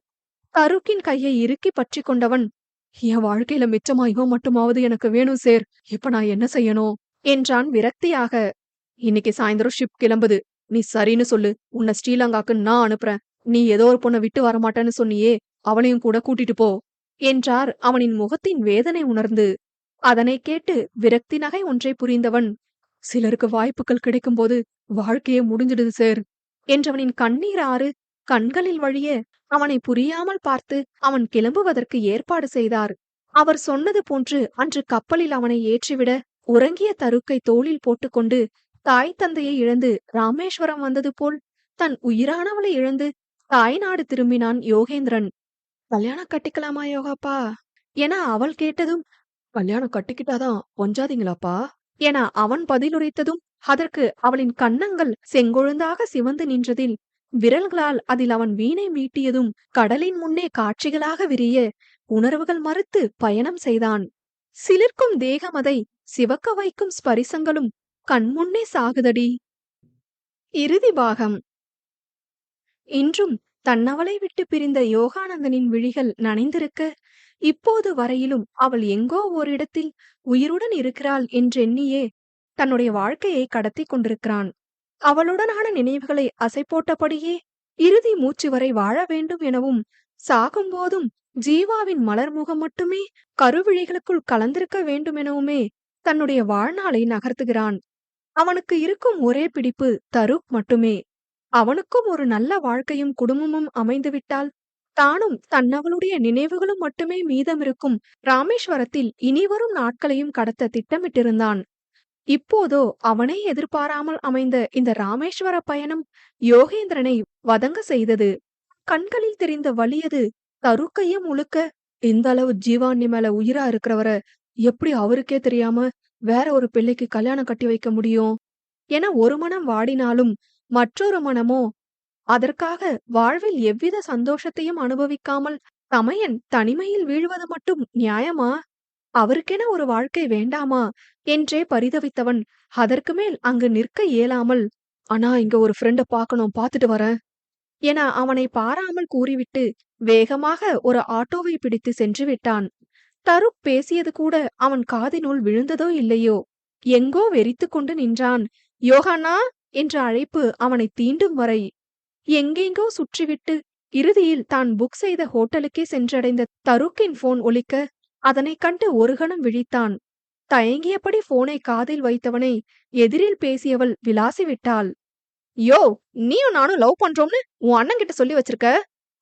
A: தருக்கின் கையை இறுக்கி பற்றி கொண்டவன், "என் வாழ்க்கையில மிச்சமா இவன் மட்டுமாவது எனக்கு வேணும் சேர். இப்ப நான் என்ன செய்யணும்" என்றான் விரக்தியாக. "இன்னைக்கு சாயந்தரம் ஷிப் கிளம்புது. நீ சரின்னு சொல்லு. உன்னை ஸ்ரீலங்காக்கு நான் அனுப்புறேன். நீ ஏதோ ஒரு பொண்ணை விட்டு வரமாட்டேன்னு சொன்னியே, அவளையும் கூட கூட்டிட்டு போ" என்றார் அவனின் முகத்தின் வேதனை உணர்ந்து. அதனை கேட்டு விரக்தி நகை ஒன்றை புரிந்தவன், "சிலருக்கு வாய்ப்புகள் கிடைக்கும்போது வாழ்க்கையே முடிஞ்சிடுது சேர்" என்றவனின் கண்ணீர் ஆறு கண்களில் வழிய அவனை புரியாமல் பார்த்து அவன் கிளம்புவதற்கு ஏற்பாடு செய்தார். அவர் சொன்னது போன்று அன்று கப்பலில் அவனை ஏற்றிவிட, உறங்கிய தருக்கை தோளில் போட்டுக்கொண்டு தாய் தந்தையை இழந்து ராமேஸ்வரம் வந்தது போல் தன் உயிரானவளை இழந்து தாய்நாடு திரும்பினான் யோகேந்திரன். "கல்யாணம் கட்டிக்கலாமா யோகாப்பா" என அவள் கேட்டதும், "கல்யாணம் கட்டிக்கிட்டாதான் பொஞ்சாதீங்களாப்பா" என அவன் பதிலுரைத்ததும், அதற்கு அவளின் கன்னங்கள் செங்கொழுந்தாக சிவந்து நின்றதில், விரல்களால் அதில் அவன் வீணை மீட்டியதும் கடலின் முன்னே காட்சிகளாக விரிய, உணர்வுகள் மறுத்து பயணம் செய்தான். சிலிர்க்கும் தேகமதை சிவக்க வைக்கும் ஸ்பரிசங்களும் கண்முன்னே சாகுதடி. இறுதி பாகம். இன்றும் தன்னவளை விட்டு பிரிந்த யோகானந்தனின் விழிகள் நனைந்திருக்க, இப்போது வரையிலும் அவள் எங்கோ ஓரிடத்தில் உயிருடன் இருக்கிறாள் என்றெண்ணியே தன்னுடைய வாழ்க்கையை கடத்தி கொண்டிருக்கிறான். அவளுடனான நினைவுகளை அசை போட்டபடியே இறுதி மூச்சு வரை வாழ வேண்டும் எனவும், சாகும்போதும் ஜீவாவின் மலர்முகம் மட்டுமே கருவிழிகளுக்குள் கலந்திருக்க வேண்டும் எனவுமே தன்னுடைய வாழ்நாளை நகர்த்துகிறான். அவனுக்கு இருக்கும் ஒரே பிடிப்பு தருக் மட்டுமே. அவனுக்கும் ஒரு நல்ல வாழ்க்கையும் குடும்பமும் அமைந்துவிட்டால், தானும் தன்னவளுடைய நினைவுகளும் மட்டுமே மீதமிருக்கும் ராமேஸ்வரத்தில் இனிவரும் நாட்களையும் கடத்த திட்டமிட்டிருந்தான். இப்போதோ அவனே எதிர்பாராமல் அமைந்த இந்த ராமேஸ்வர பயணம் யோகேந்திரனை வதங்க செய்தது. கண்களில் தெரிந்த வலியது தருக்கையும் முழுக்க, "இந்த அளவு ஜீவாண்ணி மேல உயிரா இருக்கிறவர எப்படி அவருக்கே தெரியாம வேற ஒரு பிள்ளைக்கு கல்யாணம் கட்டி வைக்க முடியும்" என ஒரு மனம் வாடினாலும், மற்றொரு மனமோ, அதற்காக வாழ்வில் எவ்வித சந்தோஷத்தையும் அனுபவிக்காமல் தமையன் தனிமையில் வீழ்வது மட்டும் நியாயமா? அவருக்கென ஒரு வாழ்க்கை வேண்டாமா என்றே பரிதவித்தவன் அதற்கு மேல் அங்கு நிற்க இயலாமல், "ஆனா இங்க ஒரு ஃப்ரெண்ட பாக்கணும், பாத்துட்டு வரேன்" என அவனை பாராமல் கூறிவிட்டு வேகமாக ஒரு ஆட்டோவை பிடித்து சென்று விட்டான். தருக் பேசியது கூட அவன் காதினுள் விழுந்ததோ இல்லையோ, எங்கோ வெறித்து கொண்டு நின்றான். "யோகானா" என்ற அழைப்பு அவனை தீண்டும் வரை எங்கெங்கோ சுற்றிவிட்டு இறுதியில் தான் புக் செய்த ஹோட்டலுக்கே சென்றடைந்த தருக்கின் போன் ஒலிக்க, அதனைக் கண்டு ஒரு கணம் விழித்தான். தயங்கியபடி போனை காதில் வைத்தவனை எதிரில் பேசியவள் விளாசி விட்டாள். "யோ, நீயும் நானும் லவ் பண்றோம்னு உன் அண்ணன் கிட்ட சொல்லி வச்சிருக்க.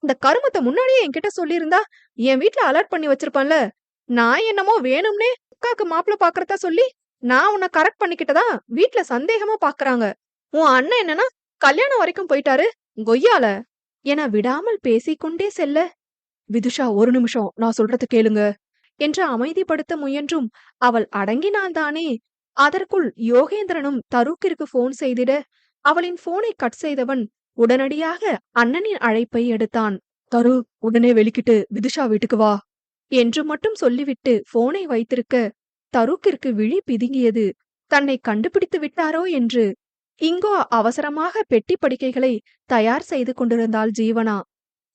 A: இந்த கருமத்தை முன்னாடியே என்கிட்ட சொல்லியிருந்தா என் வீட்டுல அலர்ட் பண்ணி வச்சிருப்பேன்ல. நான் என்னமோ வேணும்னே அக்காக்கு மாப்பிள்ள பாக்குறதா சொல்லி நான் உன்னை கரெக்ட் பண்ணிக்கிட்டதா வீட்டுல சந்தேகமா பாக்குறாங்க. உன் அண்ணன் என்னன்னா கல்யாணம் வரைக்கும் போயிட்டாரு கொய்யால" என விடாமல் பேசிக்கொண்டே செல்ல, "விதுஷா, ஒரு நிமிஷம், நான் சொல்றது கேளுங்க" என்று அமைதிப்படுத்த முயன்றும் அவள் அடங்கினால்தானே. அதற்குள் யோகேந்திரனும் தருக்கிற்கு போன் செய்திட, அவளின் போனை கட் செய்தவன் உடனடியாக அண்ணனின் அழைப்பை எடுத்தான். "தரு, உடனே வெளிக்கிட்டு விதுஷா வீட்டுக்கு வா" என்று மட்டும் சொல்லிவிட்டு போனை வைத்திருக்க, தருக்கிற்கு விழி பிதுங்கியது. தன்னை கண்டுபிடித்து விட்டாரோ என்று. இங்கோ அவசரமாக பெட்டி படுக்கைகளை தயார் செய்து கொண்டிருந்தாள் ஜீவனா.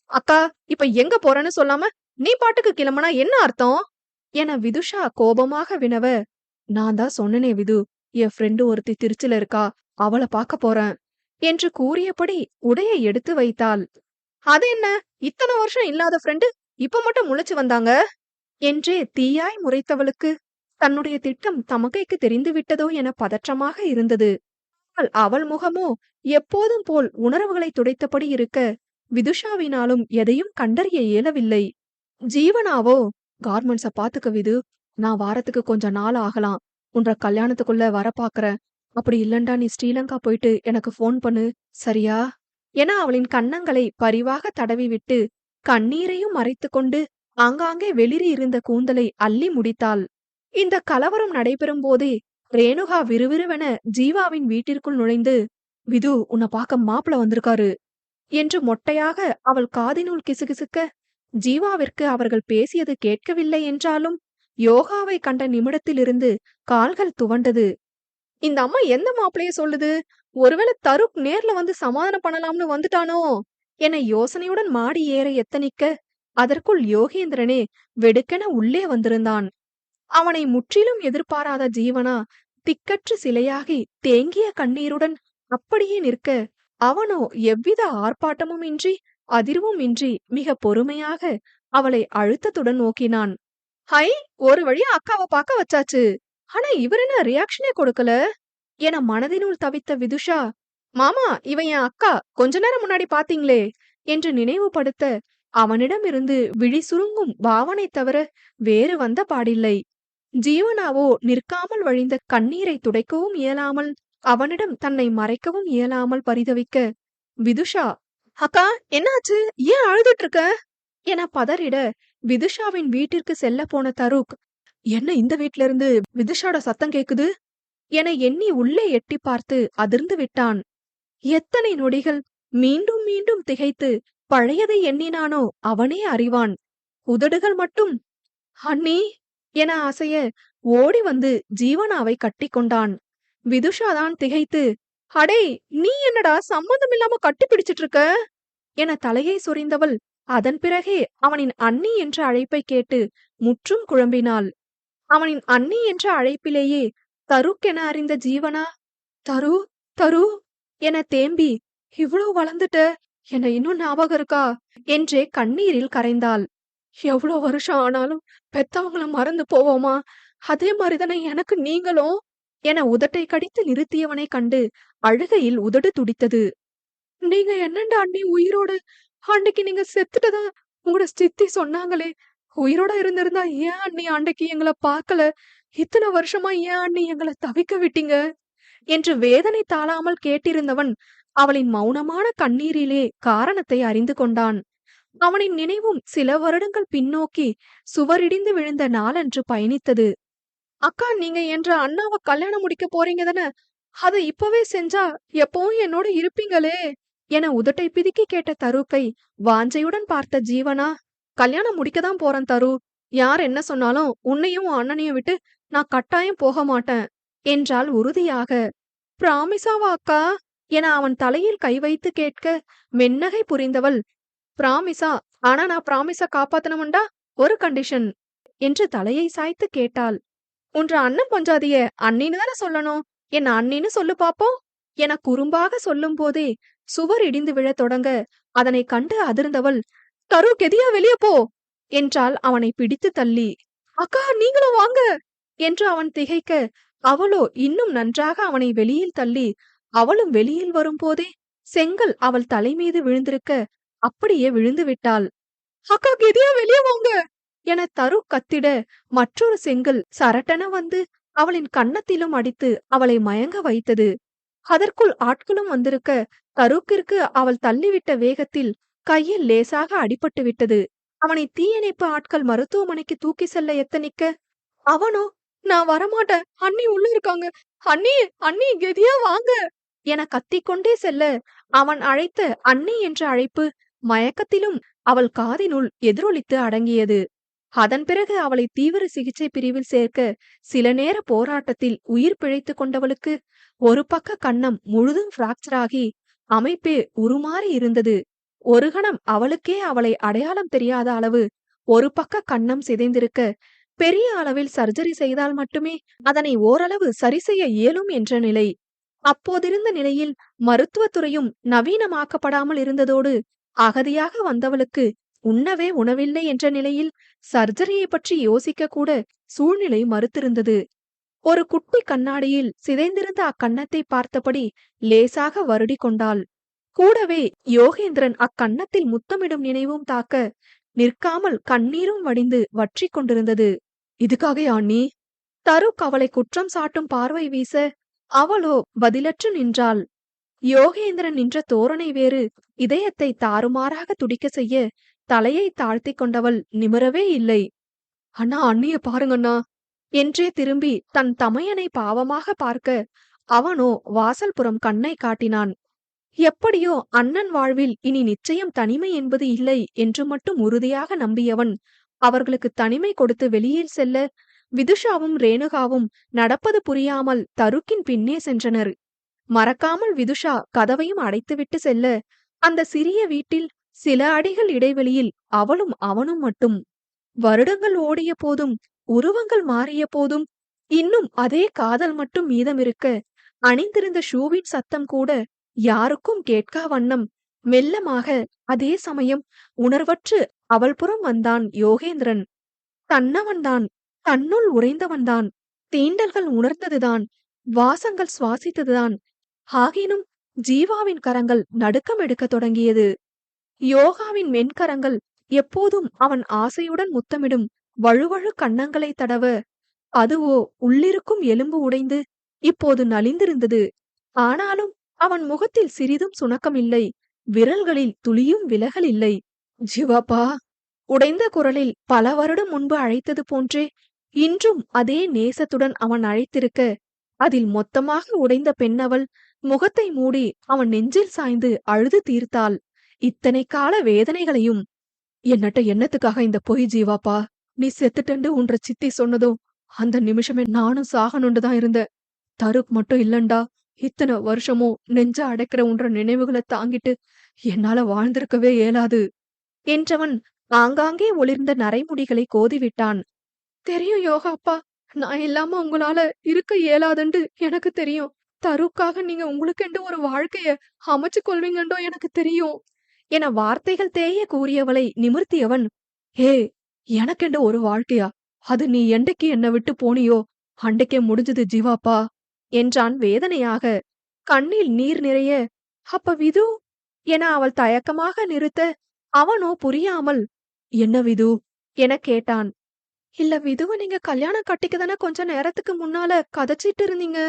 A: "அக்கா, இப்ப எங்க போறேன்னு சொல்லாம நீ பாட்டுக்கு கிளம்புனா என்ன அர்த்தம்?" என விதுஷா கோபமாக வினவ, "நான் தான் சொன்னனே விது, என் ஃப்ரெண்டு ஒருத்தி திருச்சில இருக்கா, அவளை பார்க்க போறேன்" என்று கூறியபடி உடையை எடுத்து வைத்தாள். "அது என்ன, இத்தனை வருஷம் இல்லாத ஃப்ரெண்டு இப்ப மட்டும் முளைச்சு வந்தாங்க" என்றே தீயாய் முறைத்தவளுக்கு தன்னுடைய திட்டம் தமக்கைக்கு தெரிந்து விட்டதோ என பதற்றமாக இருந்தது. அவள் முகமோ எப்போதும் போல் உணர்வுகளை துடைத்தபடி இருக்க, விதுஷாவினாலும் எதையும் கண்டறிய இயலவில்லை. ஜீவனாவோ, "கார்மெண்ட்ஸ பாத்துக்க விது. நான் வாரத்துக்கு கொஞ்ச நாள் ஆகலாம். உன்ற கல்யாணத்துக்குள்ள வர பாக்குறேன். அப்படி இல்லண்டா நீ ஸ்ரீலங்கா போயிட்டு எனக்கு ஃபோன் பண்ணு. சரியா?" என அவளின் கன்னங்களை பரிவாக தடவிவிட்டு, கண்ணீரையும் மறைத்துக்கொண்டு ஆங்காங்கே வெளிரி இருந்த கூந்தலை அள்ளி முடித்தாள். இந்த கலவரம் நடைபெறும் போதே ரேணுகா விறுவிறுவென ஜீவாவின் வீட்டிற்குள் நுழைந்து, "விது, உன்ன பாக்க மாப்பிள வந்திருக்காரு" என்று மொட்டையாக அவள் காதினுள் கிசுகிசுக்க, ஜீவாவிற்கு அவர்கள் பேசியது கேட்கவில்லை என்றாலும் யோகாவை கண்ட நிமிடத்திலிருந்து கால்கள் துவண்டது. இந்த அம்மா எந்த மாப்பிளைய சொல்லுது? ஒருவேளை தருக் நேர்ல வந்து சமாதானம் பண்ணலாம்னு வந்துட்டானோ என யோசனையுடன் மாடி ஏற எத்தனிக்க, அதற்குள் யோகேந்திரனே வெடுக்கென உள்ளே வந்திருந்தான். அவனை முற்றிலும் எதிர்பாராத ஜீவனா திக்கற்று சிலையாகி தேங்கிய கண்ணீருடன் அப்படியே நிற்க, அவனோ எவ்வித ஆர்ப்பாட்டமும் இன்றி அதிர்வும் இன்றி மிக பொறுமையாக அவளை அழுத்தத்துடன் நோக்கினான். "ஹை, ஒரு வழியா அக்காவை பார்க்க வச்சாச்சு. ஆனா இவர் என்ன ரியாக்ஷனே கொடுக்கல" என மனதினுள் தவித்த விதுஷா, "மாமா, இவ என் அக்கா, கொஞ்ச நேரம் முன்னாடி பாத்தீங்களே" என்று நினைவுபடுத்த, அவனிடமிருந்து விழி சுருங்கும் பாவனை தவிர வேறு வந்த பாடில்லை. ஜீவனாவோ நிற்காமல் வழிந்த கண்ணீரை துடைக்கவும் இயலாமல், அவனிடம் தன்னை மறைக்கவும் இயலாமல் பரிதவிக்க, விதுஷா, "அக்கா, என்னாச்சு? ஏன் அழுதுட்டு இருக்க?" என பதறிட, விதுஷாவின் வீட்டிற்கு செல்ல போன தருக், "என்ன இந்த வீட்ல இருந்து விதுஷாவோட சத்தம் கேக்குது?" என எண்ணி உள்ளே எட்டி பார்த்து அதிர்ந்து விட்டான். எத்தனை நொடிகள் மீண்டும் மீண்டும் திகைத்து பழையதை எண்ணினானோ அவனே அறிவான். உதடுகள் மட்டும் "அண்ணி" என அசைய, ஓடி வந்து ஜீவனாவை கட்டிக்கொண்டான். விதுஷாதான் திகைத்து, "அடே, நீ என்னடா சம்மந்தமில்லாம கட்டி பிடிச்சிட்டு இருக்க?" என தலையை சொரிந்தவள் அதன் பிறகே அவனின் அண்ணி என்ற அழைப்பை கேட்டு முற்றும் குழம்பினாள். அவனின் அண்ணி என்ற அழைப்பிலேயே தருக் என அறிந்த ஜீவனா, "தரு, தரு" என தேம்பி, "இவ்ளோ வளர்ந்துட்ட, என்ன இன்னும் ஞாபகம் இருக்கா?" என்றே கண்ணீரில் கரைந்தாள். "எவ்ளோ வருஷம் ஆனாலும் பெத்தவங்கள மறந்து போவோமா? அதே மாதிரிதானே எனக்கு நீங்களும்" என உதட்டை கடித்து நிறுத்தியவனை கண்டு அழுகையில் உதடு துடித்தது. "நீங்க என்னண்டா அண்ணி உயிரோட? அன்னைக்கு நீங்க செத்துட்டதா உங்களோட சித்தி சொன்னாங்களே. உயிரோட இருந்திருந்தா ஏன் அண்ணி அன்னைக்கு எங்கள பார்க்கல? இத்தனை வருஷமா ஏன் அண்ணி எங்கள தவிக்க விட்டீங்க?" என்று வேதனை தாழாமல் கேட்டிருந்தவன் அவளின் மௌனமான கண்ணீரிலே காரணத்தை அறிந்து கொண்டான். அவனின் நினைவும் சில வருடங்கள் பின்னோக்கி சுவரிடிந்து விழுந்த நாளன்று பயணித்தது. "அக்கா, நீங்க என்ற அண்ணாவ கல்யாணம் முடிக்க போறீங்க தானே? அத இப்பவே செஞ்சா எப்பவும் என்னோட இருப்பீங்களே" என உதட்டை பிதுக்கி கேட்ட தருக்கை வாஞ்சையுடன் பார்த்த ஜீவனா, "கல்யாணம் முடிக்கதான் போறேன் தரு. யார் என்ன சொன்னாலும் உன்னையும் உன் அண்ணனையும் விட்டு நான் கட்டாயம் போக மாட்டேன்" என்றாள் உறுதியாக. "பிராமிசாவா அக்கா?" என அவன் தலையில் கை வைத்து கேட்க, மென்னகை புரிந்தவள், "பிராமிசா. ஆனா நான் பிராமிஸ காப்பாத்தணும்டா, ஒரு கண்டிஷன்" என்று தலையை சாய்த்து கேட்டாள். "உன்ற அண்ணன் பொஞ்சாதிய அண்ணின்னு தானே சொல்லணும். என்ன அண்ணின்னு சொல்லு பாப்போம்" என குறும்பாக சொல்லும் போதே சுவர் இடிந்து விழத் தொடங்க, அதனை கண்டு அதிர்ந்தவள், "தரு, கெதியா வெளிய போ" என்றால் அவனை பிடித்து தள்ளி. "அக்கா, நீங்களும் வாங்க" என்று அவன் திகைக்க, அவளோ இன்னும் நன்றாக அவனை வெளியில் தள்ளி, அவளும் வெளியில் வரும்போதே செங்கல் அவள் தலைமீது விழுந்திருக்க அப்படியே விழுந்து விட்டாள். "அக்கா, கெதியா வெளிய வாங்க" என தரு கத்திட, மற்றொரு செங்கல் சரட்டென வந்து அவளின் கன்னத்திலும் அடித்து அவளை மயங்க வைத்தது. அதற்குள் ஆட்களும் வந்திருக்க, தருக்கிற்கு அவள் தள்ளிவிட்ட வேகத்தில் கையில் லேசாக அடிபட்டு விட்டது. அவனை தீயணைப்பு ஆட்கள் மருத்துவமனைக்கு தூக்கி செல்ல எத்தனிக்க, அவனோ, "நான் வரமாட்டேன், அண்ணி உள்ள இருக்காங்க. அண்ணி, அண்ணி, கெதியா வாங்க" என கத்திக்கொண்டே செல்ல, அவன் அழைத்த அண்ணி என்ற அழைப்பு மயக்கத்திலும் அவள் காதினுள் எதிரொலித்து அடங்கியது. அதன் பிறகு அவளை தீவிர சிகிச்சை பிரிவில் சேர்க்க சில நேர போராட்டத்தில் உயிர் பிழைத்துக் கொண்டவளுக்கு ஒரு பக்க கன்னம் முழுதும் பிராக்சர் ஆகி அமைப்பே உருமாறி இருந்தது. ஒரு கணம் அவளுக்கே அவளை அடையாளம் தெரியாத அளவு ஒரு பக்க கன்னம் சிதைந்திருக்க, பெரிய அளவில் சர்ஜரி செய்தால் மட்டுமே அதனை ஓரளவு சரி செய்ய இயலும் என்ற நிலை. அப்போதிருந்த நிலையில் மருத்துவத்துறையும் நவீனமாக்கப்படாமல் இருந்ததோடு, அகதியாக வந்தவளுக்கு உண்ணவே உணவில்லை என்ற நிலையில் சர்ஜரியை பற்றி யோசிக்க கூட சூழ்நிலை மறுத்திருந்தது. ஒரு குட்டி கண்ணாடியில் சிதைந்திருந்த அக்கன்னத்தை பார்த்தபடி லேசாக வருடி கொண்டாள். கூடவே யோகேந்திரன் அக்கன்னத்தில் முத்தமிடும் நினைவும் தாக்க நிற்காமல் கண்ணீரும் வடிந்து வற்றிக் கொண்டிருந்தது. இதுக்காக நீ? தருக் அவளை குற்றம் சாட்டும் பார்வை வீச அவளோ பதிலற்று நின்றாள். யோகேந்திரன் நின்ற தோரணை வேறு இதயத்தை தாறுமாறாக துடிக்க செய்ய தலையை தாழ்த்தி கொண்டவள் நிமிரவே இல்லை. அண்ணா, அண்ணிய பாருங்கண்ணா என்றே திரும்பி தன் தமையனை பாவமாக பார்க்க அவனோ வாசல்புறம் கண்ணை காட்டினான். எப்படியோ அண்ணன் வாழ்வில் இனி நிச்சயம் தனிமை என்பது இல்லை என்று மட்டும் உறுதியாக நம்பியவன் அவர்களுக்கு தனிமை கொடுத்து வெளியில் செல்ல விதுஷாவும் ரேணுகாவும் நடப்பது புரியாமல் தருக்கின் பின்னே சென்றனர். மறக்காமல் விதுஷா கதவையும் அடைத்துவிட்டு செல்ல அந்த சிறிய வீட்டில் சில அடிகள் இடைவெளியில் அவளும் அவனும் மட்டும். வருடங்கள் ஓடிய போதும், உருவங்கள் மாறிய போதும், இன்னும் அதே காதல் மட்டும் மீதமிருக்க அணிந்திருந்த ஷூவின் சத்தம் கூட யாருக்கும் கேட்கா வண்ணம் மெல்லமாக அதே சமயம் உணர்வற்று அவள் புறம் வந்தான் யோகேந்திரன். தன்னவன்தான், தன்னுள் உறைந்தவன்தான், தீண்டல்கள் உணர்ந்ததுதான், வாசங்கள் சுவாசித்ததுதான். ஆகினும் ஜீவாவின் கரங்கள் நடுக்கம் எடுக்கத் தொடங்கியது. யோகாவின் மென்கரங்கள் எப்போதும் அவன் ஆசையுடன் முத்தமிடும் வழுவழு கன்னங்களை தடவ, அதுவோ உள்ளிருக்கும் எலும்பு உடைந்து இப்போது நலிந்திருந்தது. ஆனாலும் அவன் முகத்தில் சிறிதும் சுணக்கமில்லை, விரல்களில் துளியும் விலகல் இல்லை. ஜீவாப்பா! உடைந்த குரலில் பல வருடம் முன்பு அழைத்தது போன்றே இன்றும் அதே நேசத்துடன் அவன் அழைத்திருக்க, அதில் மொத்தமாக உடைந்த பெண்ணவள் முகத்தை மூடி அவன் நெஞ்சில் சாய்ந்து அழுது தீர்த்தாள் இத்தனை கால வேதனைகளையும். என்னட்ட என்னத்துக்காக இந்த பொய் ஜீவாப்பா? நீ செத்துட்டண்டு உன்ற சித்தி சொன்னதும் அந்த நிமிஷமே நானும் சாகணுண்டு தான் இருந்தேன். தருக் மட்டும் இல்லண்டா, இத்தனை வருஷமும் நெஞ்ச அடைக்கிற உன்ற நினைவுகளை தாங்கிட்டு என்னால வாழ்ந்திருக்கவே இயலாது என்றவன் ஆங்காங்கே ஒளிர்ந்த நரைமுடிகளை கோதிவிட்டான். தெரியும் யோகா அப்பா, நான் இல்லாம உங்களால இருக்க இயலாதுண்டு எனக்கு தெரியும். தருக்காக நீங்க உங்களுக்கென்று ஒரு வாழ்க்கைய அமைச்சு கொள்வீங்கண்டோ எனக்கு தெரியும் என வார்த்தைகள் தேய கூறியவளை நிமிர்த்தியவன், ஹே, எனக்கென்று ஒரு வாழ்க்கையா? அது நீ என்றைக்கு என்னை விட்டு போனியோ அன்றைக்கே முடிஞ்சது ஜீவாப்பா என்றான் வேதனையாக. கண்ணில் நீர் நிறைய, அப்ப விது என அவள் தயக்கமாக நிறுத்த அவனோ புரியாமல், என்ன விது என கேட்டான். இல்ல, விதுவ நீங்க கல்யாணம் கட்டிக்கதானே கொஞ்ச நேரத்துக்கு முன்னால கதைச்சிட்டு இருந்தீங்க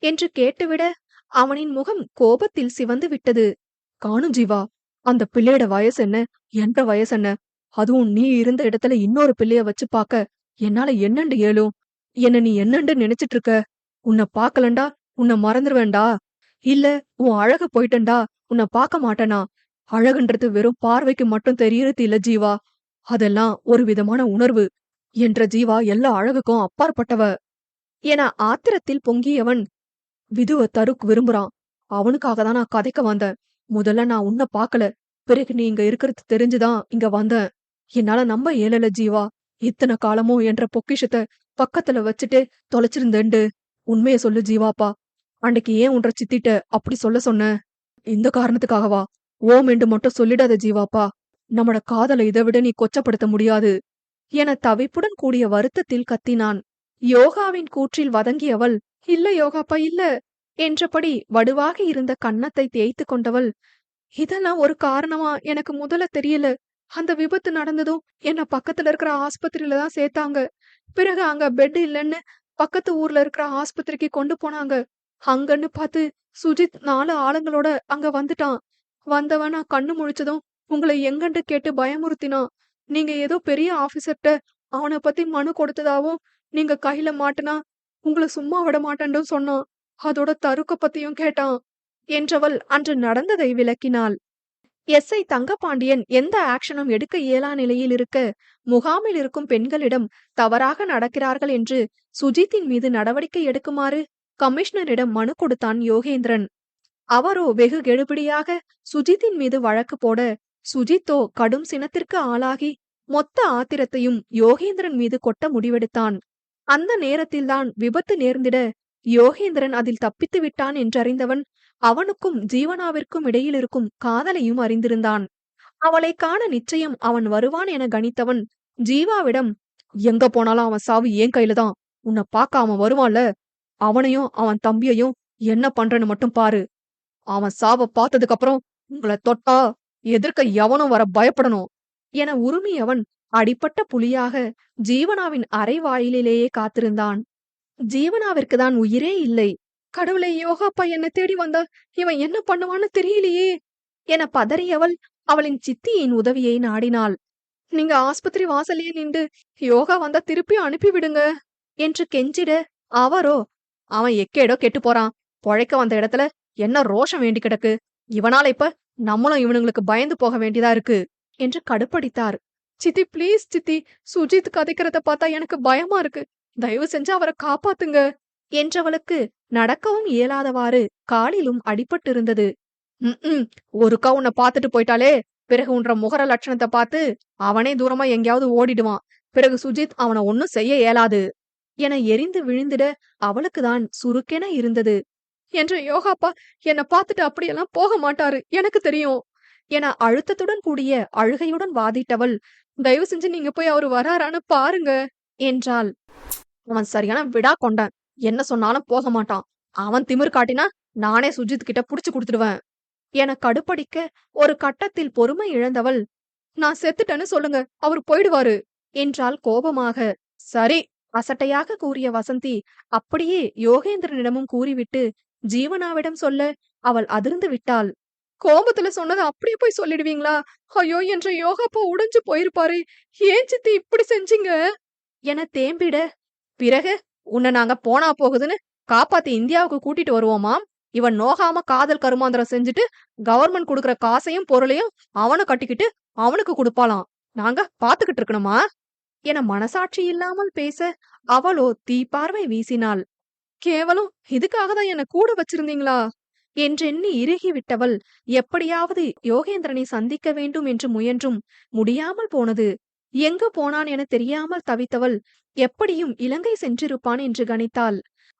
A: என்று கேட்டுவிட அவனின் முகம் கோபத்தில் சிவந்து விட்டது. காணும் ஜீவா, அந்த பிள்ளையோட வயசு என்ன, என்ற வயசு என்ன? அதுவும் நீ இருந்த இடத்துல இன்னொரு பிள்ளைய வச்சு பாக்க என்னால என்னண்டு ஏலும்? என்ன நீ என்னண்டு நினைச்சிட்டு இருக்க? உன்னை பாக்கலண்டா உன்னை மறந்துருவேண்டா? இல்ல உன் அழகு போயிட்டண்டா உன்னை பார்க்க மாட்டேனா? அழகுன்றது வெறும் பார்வைக்கு மட்டும் தெரியறது இல்ல ஜீவா, அதெல்லாம் ஒரு விதமான உணர்வு. என்ற ஜீவா எல்லா அழகுக்கும் அப்பாற்பட்டவ என ஆத்திரத்தில் பொங்கியவன், விதுவ தருக் விரும்புறான், அவனுக்காக தான் நான் கதைக்க வந்தேன். முதல்ல நான் உன்னை பாக்கல, பிறகு நீ இங்க இருக்கிறது தெரிஞ்சுதான் இங்க வந்தேன். என்னால நம்ப இயலல ஜீவா, இத்தனை காலமும் என்ற பொக்கிஷத்தை பக்கத்துல வச்சுட்டு தொலைச்சிருந்தேண்டு. உண்மைய சொல்லு ஜீவாப்பா, அன்னைக்கு ஏன் உன்ற சித்திட்ட அப்படி சொல்ல சொன்ன? இந்த காரணத்துக்காகவா? ஓம் என்று மட்டும் சொல்லிடாத ஜீவாப்பா, நம்மட காதலை இதை விட நீ கொச்சப்படுத்த முடியாது என தவிப்புடன் கூடிய வருத்தத்தில் கத்தினான். யோகாவின் கூற்றில் வதங்கியவள், இல்ல யோகாப்பா இல்ல என்றபடி வடுவாக இருந்த கன்னத்தை தேய்த்து கொண்டவள், இதெல்லாம் ஒரு காரணமா எனக்கு முதல்ல தெரியல. அந்த விபத்து நடந்ததும் என்ன பக்கத்துல இருக்கிற ஆஸ்பத்திரியில தான் சேர்த்தாங்க. பிறகு அங்க பெட் இல்லைன்னு பக்கத்து ஊர்ல இருக்கிற ஆஸ்பத்திரிக்கு கொண்டு போனாங்க. அங்கன்னு பார்த்து சுஜித் 4 ஆளுங்களோட அங்க வந்துட்டான். வந்தவன் நான் கண்ணு முழிச்சதும் உங்களை எங்கன்னு கேட்டு பயமுறுத்தினான். நீங்க ஏதோ பெரிய ஆபீசர்ட்ட அவனை பத்தி மனு கொடுத்ததாவும், நீங்க கையில மாட்டினா உங்களை சும்மா விட மாட்டேன்டும் சொன்னான். அதோட தருக்க பத்தியும் கேட்டான் என்றவள் அன்று நடந்ததை விளக்கினாள். எஸ்ஐ தங்கபாண்டியன் எந்த ஆக்ஷனும் எடுக்க இயலா நிலையில் இருக்க, முகாமில் இருக்கும் பெண்களிடம் தவறாக நடக்கிறார்கள் என்று சுஜித்தின் மீது நடவடிக்கை எடுக்குமாறு கமிஷனரிடம் மனு கொடுத்தான் யோகேந்திரன். அவரோ வெகு கெடுபிடியாக சுஜித்தின் மீது வழக்கு போட, சுஜித்தோ கடும் சினத்திற்கு ஆளாகி மொத்த ஆத்திரத்தையும் யோகேந்திரன் மீது கொட்ட முடிவெடுத்தான். அந்த நேரத்தில்தான் விபத்து நேர்ந்திட யோகேந்திரன் அதில் தப்பித்து விட்டான் என்றறிந்தவன் அவனுக்கும் ஜீவனாவிற்கும் இடையில் இருக்கும் காதலையும் அறிந்திருந்தான். அவளை காண நிச்சயம் அவன் வருவான் என கணித்தவன் ஜீவாவிடம், எங்க போனாலும் அவன் சாவு ஏன் கையில தான், உன்னை பார்க்க அவன் வருவான்ல, அவனையும் அவன் தம்பியையும் என்ன பண்றேன்னு மட்டும் பாரு. அவன் சாவ பார்த்ததுக்கு அப்புறம் உங்கள தொட்டா எதிர்க்க எவனும் வர பயப்படணும் என உறுமியவன் அடிபட்ட புலியாக ஜீவனாவின் அரை வாயிலிலேயே காத்திருந்தான். ஜீவனாவிற்கு தான் உயிரே இல்லை. கடவுளை, யோகாப்பா என்ன தேடி வந்தா இவன் என்ன பண்ணுவான்னு தெரியலையே என பதறியவள் அவளின் சித்தியின் உதவியை நாடினாள். நீங்க ஆஸ்பத்திரி வாசலையே நின்று யோகா வந்தா திருப்பி அனுப்பி விடுங்க என்று கெஞ்சிட, அவரோ அவன் எக்கேடோ கெட்டு போறான், பொழைக்க வந்த இடத்துல என்ன ரோஷம் வேண்டி கிடக்கு, இவனால இப்ப நம்மளும் இவனுங்களுக்கு பயந்து போக வேண்டியதா இருக்கு என்று கடுப்படித்தார். சித்தி ப்ளீஸ் சித்தி, சுஜித் கதைக்கிறத பார்த்தா எனக்கு பயமா இருக்கு, தயவு செஞ்சு அவரை காப்பாத்துங்க என்றவளுக்கு நடக்கவும் இயலாதவாறு காலிலும் அடிபட்டிருந்தது. ஒருக்கா உன்னை பார்த்துட்டு போயிட்டாலே பிறகு உன்ற முகர லட்சணத்தை பார்த்து அவனே தூரமா எங்கேயாவது ஓடிடுவான். பிறகு சுஜித் அவனை ஒன்னும் செய்ய இயலாது என எரிந்து விழுந்திட அவளுக்குதான் சுருக்கென இருந்தது. என்ற யோகாப்பா என்னை பார்த்துட்டு அப்படியெல்லாம் போக மாட்டாரு, எனக்கு தெரியும் என அழுத்தத்துடன் கூடிய அழுகையுடன் வாதிட்டவள், தயவு செஞ்சு நீங்க போய் அவரு வராரான்னு பாருங்க என்றாள். அவன் சரியான விடா கொண்டான், என்ன சொன்னாலும் போக மாட்டான். அவன் திமிர் காட்டினா நானே சுஜித் கிட்ட புடிச்சு கொடுத்துடுவேன் என கடுப்படிக்க ஒரு கட்டத்தில் பொறுமை இழந்தவள், நான் செத்துட்டேன்னு சொல்லுங்க, அவர் போயிடுவாரு என்றாள் கோபமாக. சரி அசட்டையாக கூறிய வசந்தி அப்படியே யோகேந்திரனிடமும் கூறிவிட்டு ஜீவனாவிடம் சொல்ல அவள் அதிர்ந்து விட்டாள். கோபத்துல சொன்னதை அப்படியே போய் சொல்லிடுவீங்களா? ஐயோ என்ற யோகாப்பா உடைஞ்சு போயிருப்பாரு, ஏன் சித்தி இப்படி செஞ்சீங்க என தேம்பிட, பிறகு உன்னை நாங்க போனா போகுதுன்னு காப்பாத்தி இந்தியாவுக்கு கூட்டிட்டு வருவோமாம். இவன் நோகாம காதல் கருமாந்திரம் செஞ்சுட்டு கவர்மெண்ட் குடுக்கற காசையும் பொருளையும் அவனை கட்டிக்கிட்டு அவனுக்கு கொடுப்பாளாம், நாங்க பாத்துக்கிட்டு இருக்கணுமா என மனசாட்சி இல்லாமல் பேச அவளோ தீப்பார்வை வீசினாள். கேவலம் இதுக்காக தான் என்ன கூட வச்சிருந்தீங்களா என்றெண்ணி இறுகிவிட்டவள் எப்படியாவது யோகேந்திரனை சந்திக்க வேண்டும் என்று முயன்றும் முடியாமல் போனது. எங்கு போனான் என தெரியாமல் தவித்தவள் எப்படியும் இலங்கை சென்றிருப்பான் என்று கணித்தாள்.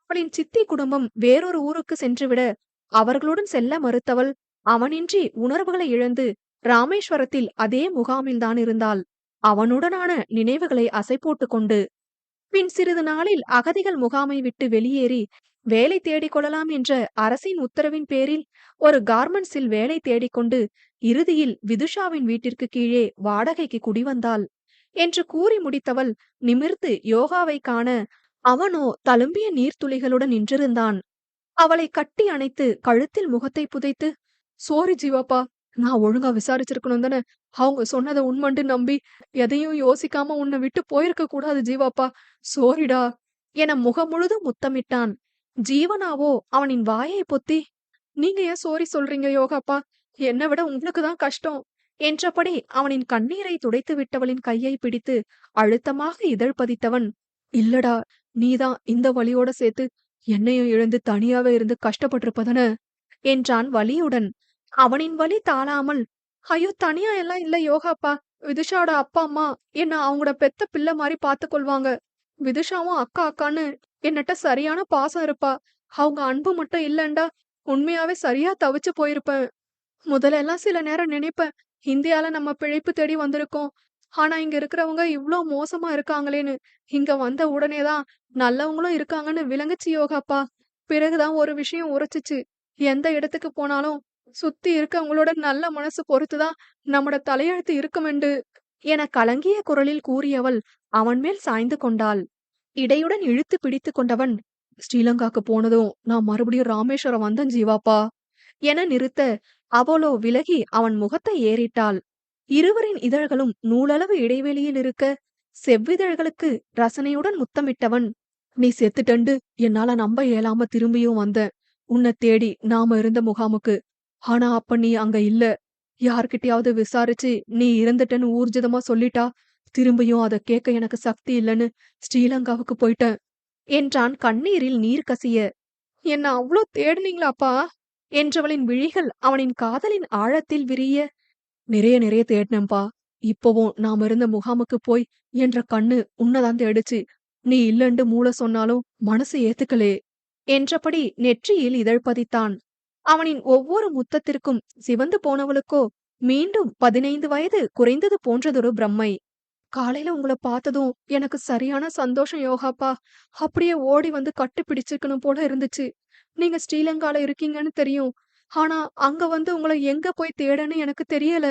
A: அவளின் சித்தி குடும்பம் வேறொரு ஊருக்கு சென்றுவிட அவர்களுடன் செல்ல மறுத்தவள் அவனின்றி உணர்வுகளை இழந்து ராமேஸ்வரத்தில் அதே முகாமில்தான் இருந்தாள், அவனுடனான நினைவுகளை அசை போட்டுக் கொண்டு. பின் சிறிது நாளில் அகதிகள் முகாமை விட்டு வெளியேறி வேலை தேடிக் கொள்ளலாம் என்ற அரசின் உத்தரவின் பேரில் ஒரு கார்மெண்ட்ஸில் வேலை தேடிக்கொண்டு இறுதியில் விதுஷாவின் வீட்டிற்கு கீழே வாடகைக்கு குடிவந்தாள் என்று கூறி முடித்தவள் நிமிர்ந்து யோகாவை காண அவனோ தழும்பிய நீர்த்துளிகளுடன் நின்றிருந்தான். அவளை கட்டி அணைத்து கழுத்தில் முகத்தை புதைத்து, சோரி ஜீவாப்பா, நான் ஒழுங்கா விசாரிச்சிருக்கணும் தானே, அவங்க சொன்னதை உண்மண்டு நம்பி எதையும் யோசிக்காம உன்னை விட்டு போயிருக்க கூடாது ஜீவாப்பா, சோரிடா என முகம் முழுதும் முத்தமிட்டான். ஜீவனாவோ அவனின் வாயை பொத்தி, நீங்க ஏன் சோரி சொல்றீங்க யோகாப்பா, என்னை விட உங்களுக்கு தான் கஷ்டம் என்றபடி அவனின் கண்ணீரை துடைத்து விட்டவளின் கையை பிடித்து அழுத்தமாக இதழ் பதித்தவன், இல்லடா, நீதான் இந்த வலியோட சேர்த்து என்னையும் இழந்து தனியாவே இருந்து கஷ்டப்பட்டிருப்பதன என்றான் வலியுடன். அவனின் வலி தாழாமல், ஐயோ தனியா எல்லாம் இல்ல யோகாப்பா, விதுஷாவோட அப்பா அம்மா என்ன அவங்களோட பெத்த பிள்ளை மாதிரி பார்த்து கொள்வாங்க. விதுஷாவும் அக்கா அக்கான்னு என்னட்ட சரியான பாசம் இருப்பா. அவங்க அன்பு மட்டும் இல்லண்டா உண்மையாவே சரியா தவிச்சு போயிருப்பேன். முதல்ல எல்லாம் சில நேரம் நினைப்பேன், இந்தியால நம்ம பிழைப்பு தேடி வந்திருக்கோம், ஆனா இங்க இருக்கிறவங்க இவ்ளோ மோசமா இருக்காங்களேன்னு. இங்க வந்த உடனேதான் நல்லவங்களும் இருக்காங்கன்னு விளங்குச்சு யோகாப்பா. பிறகுதான் ஒரு விஷயம் உரைச்சிச்சு, எந்த இடத்துக்கு போனாலும் சுத்தி இருக்கவங்களோட நல்ல மனசு பொறுத்துதான் நம்மோட தலையெழுத்து இருக்குமெண்டு என கலங்கிய குரலில் கூறியவள் அவன் மேல் சாய்ந்து கொண்டாள். இடையுடன் இழுத்து பிடித்து கொண்டவன், ஸ்ரீலங்காக்கு போனதும் நான் மறுபடியும் ராமேஸ்வரம் வந்தேன் ஜீவாப்பா என நிறுத்த அவளோ விலகி அவன் முகத்தை ஏறிட்டாள். இருவரின் இதழ்களும் நூலளவு இடைவெளியில் இருக்க செவ்விதழ்களுக்கு ரசனையுடன் முத்தமிட்டவன், நீ செத்துட்டண்டு என்னால நம்ப இயலாம திரும்பியும் வந்தேன் உன்னை தேடி நாம இருந்த முகாமுக்கு. ஆனா அப்ப நீ அங்க இல்ல. யார்கிட்டயாவது விசாரிச்சு நீ இறந்துட்டன்னு ஊர்ஜிதமா சொல்லிட்டா திரும்பியும் அதை கேட்க எனக்கு சக்தி இல்லைன்னு ஸ்ரீலங்காவுக்கு போயிட்டேன் என்றான் கண்ணீரில் நீர் கசிய. என்ன அவ்வளோ தேடுனீங்களாப்பா என்றவளின் விழிகள் அவனின் காதலின் ஆழத்தில் விரிய, நிறைய நிறைய தேடினம்பா, இப்பவும் நாம இருந்த முகாமுக்கு போய் என்ற கண்ணு உன்னதான் தேடுச்சு, நீ இல்லண்டு மூளை சொன்னாலும் மனசு ஏத்துக்கலே என்றபடி நெற்றியில் இதழ் பதித்தான். அவனின் ஒவ்வொரு முத்தத்திற்கும் சிவந்து போனவளுக்கோ மீண்டும் 15 வயது குறைந்தது போன்றதொரு பிரம்மை. காலையில உங்கள பார்த்ததும் எனக்கு சரியான சந்தோஷம் யோகாப்பா. அப்படியே ஓடி வந்து கட்டி பிடிச்சுக்கணும் போல இருந்துச்சு. நீங்க ஸ்ரீலங்கால இருக்கீங்கன்னு தெரியும். ஆனா அங்க வந்து உங்கள எங்க போய் தேடன்னு எனக்கு தெரியல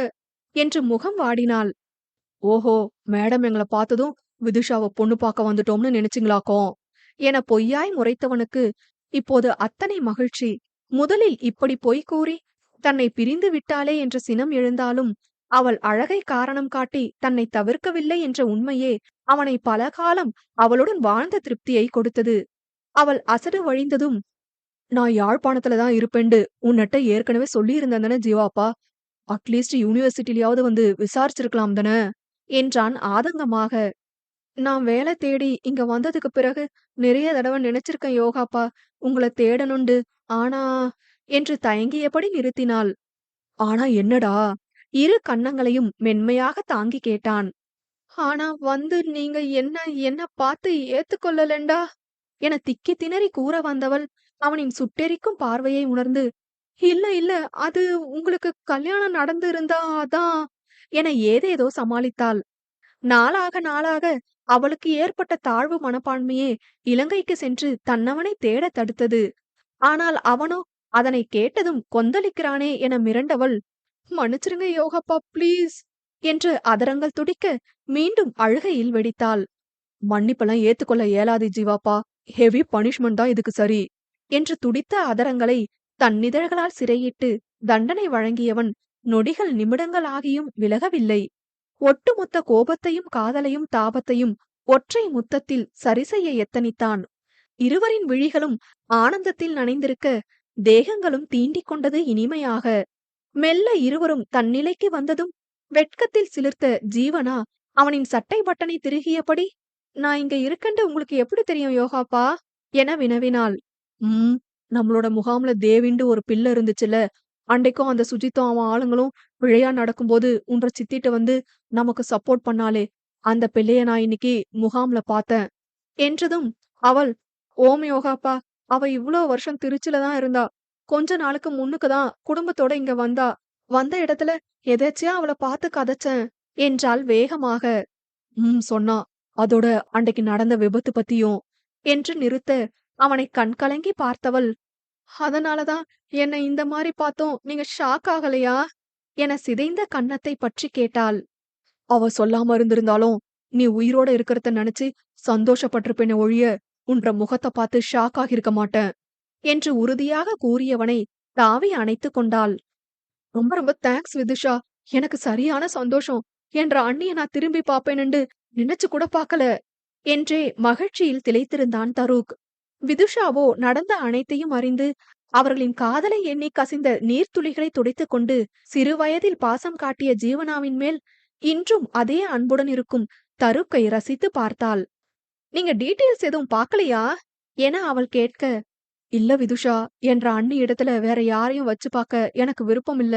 A: என்று முகம் வாடினாள். ஓஹோ! மேடம் எங்கள பார்த்ததும் விதுஷாவ பொண்ணு பார்க்க வந்துட்டோம்னு நினைச்சீங்களாக்கும்? என பொய்யாய் முறைத்தவனுக்கு இப்போது அத்தனை மகிழ்ச்சி. முதலில் இப்படி பொய் கூறி தன்னை பிரிந்து விட்டாளே என்ற சினம் எழுந்தாலும், அவள் அழகை காரணம் காட்டி தன்னை தவிர்க்கவில்லை என்ற உண்மையே அவனை பல காலம் அவளுடன் வாழ்ந்த திருப்தியை கொடுத்தது. அவள் அசடு வழிந்ததும், நான் யாழ்ப்பாணத்துல தான் இருப்பேன்டு உன்னட்ட ஏற்கனவே சொல்லியிருந்தேன் தானே ஜீவாப்பா. அட்லீஸ்ட் யூனிவர்சிட்டிலயாவது வந்து விசாரிச்சிருக்கலாம் தானே என்றான் ஆதங்கமாக. நான் வேலை தேடி இங்க வந்ததுக்கு பிறகு நிறைய தடவை நினைச்சிருக்கேன் யோகாப்பா, உங்கள தேடணுண்டு. ஆனா என்று தயங்கியபடி நிறுத்தினாள். ஆனா என்னடா? இரு கன்னங்களையும் மென்மையாக தாங்கி கேட்டான். ஆனா வந்து நீங்க என்ன என்ன பார்த்து ஏத்துக்கொள்ளலண்டா என திக்கி திணறி கூற வந்தவள் அவனின் சுட்டெரிக்கும் பார்வையை உணர்ந்து, இல்ல இல்ல அது உங்களுக்கு கல்யாணம் நடந்திருந்தா அதான் என ஏதேதோ சமாளித்தாள். நாளாக நாளாக அவளுக்கு ஏற்பட்ட தாழ்வு மனப்பான்மையே இலங்கைக்கு சென்று தன்னவனை தேடத் தடுத்தது. ஆனால் அவனோ அதனை கேட்டதும் கொந்தளிக்கிறானே என மிரண்டவள், மன்னிச்சிருங்க யோகப்பா ப்ளீஸ் என்று அதரங்கள் துடிக்க மீண்டும் அழுகையில் வெடித்தாள். மன்னிப்பெல்லாம் ஏத்துக்கொள்ள இயலாது ஜீவாப்பா. ஹெவி பனிஷ்மெண்ட் தான் இதுக்கு சரி என்று துடித்த அதரங்களை தன் இதழ்களால் சிறையிட்டு தண்டனை வழங்கியவன் நொடிகள் நிமிடங்கள் ஆகியும் விலகவில்லை. ஒட்டுமொத்த கோபத்தையும் காதலையும் தாபத்தையும் ஒற்றை முத்தத்தில் சரிசெய்ய எத்தனித்தான். இருவரின் விழிகளும் ஆனந்தத்தில் நனைந்திருக்க தேகங்களும் தீண்டிக் கொண்டது இனிமையாக. மெல்ல இருவரும் தன் நிலைக்கு வந்ததும் வெட்கத்தில் சிலிர்த்த ஜீவனா அவனின் சட்டை பட்டனை திருகியபடி, நான் இங்க இருக்கேன்ட்டு உங்களுக்கு எப்படி தெரியும் யோகாப்பா என வினவினாள். ம் நம்மளோட முகாம்ல தேவிண்டு ஒரு பிள்ளை இருந்துச்சுல, அன்னைக்கும் அந்த சுஜித்தும் அவன் ஆளுங்களும் பிழையா நடக்கும்போது உன்ற சித்திட்ட வந்து நமக்கு சப்போர்ட் பண்ணாளே, அந்த பிள்ளைய நான் இன்னைக்கு முகாம்ல பார்த்தேன் என்றதும் அவள், ஓம் யோகாப்பா, அவ இவ்ளோ வருஷம் திருச்சில தான் இருந்தா. கொஞ்ச நாளுக்கு முன்னுக்கு தான் குடும்பத்தோட இங்க வந்தா. வந்த இடத்துல எதேர்ச்சையா அவள பார்த்து கதைச்சேன் என்றாள் வேகமாக. சொன்னா. அதோட அன்னைக்கு நடந்த விபத்து பத்தியும் என்று நிறுத்த அவனை கண்கலங்கி பார்த்தவள், அதனாலதான் என்னை இந்த மாரி பார்த்தும் நீங்க ஷாக் ஆகலையா என சிதைந்த கன்னத்தை பற்றி கேட்டாள். அவ சொல்லாம இருந்திருந்தாலும் நீ உயிரோட இருக்கிறத நினைச்சு சந்தோஷப்பட்டிருப்பேனே ஒழிய உன்ற முகத்தை பார்த்து ஷாக் ஆகியிருக்க மாட்டேன் என்று உறுதியாக கூறியவனை தாவி அணைத்துக் கொண்டாள். ரொம்ப ரொம்ப தேங்க்ஸ் விதுஷா. எனக்கு சரியான சந்தோஷம். என்ற அண்ணிய நான் திரும்பி பாப்பேனுண்டு நினைச்சு கூட பாக்கல என்றே மகிழ்ச்சியில் திளைத்திருந்தான் தரூக். விதுஷாவோ நடந்த அனைத்தையும் அறிந்து அவர்களின் காதலை எண்ணி கசிந்த நீர்த்துளிகளை துடைத்துக் கொண்டு சிறு வயதில் பாசம் காட்டிய ஜீவனாவின் மேல் இன்றும் அதே அன்புடன் இருக்கும் தருக்கை ரசித்து பார்த்தாள். நீங்க டீட்டெயில்ஸ் எதுவும் பாக்கலையா என அவள் கேட்க, இல்ல விதுஷா, என்ற அண்ணி இடத்துல வேற யாரையும் வச்சு பாக்க எனக்கு விருப்பம் இல்ல.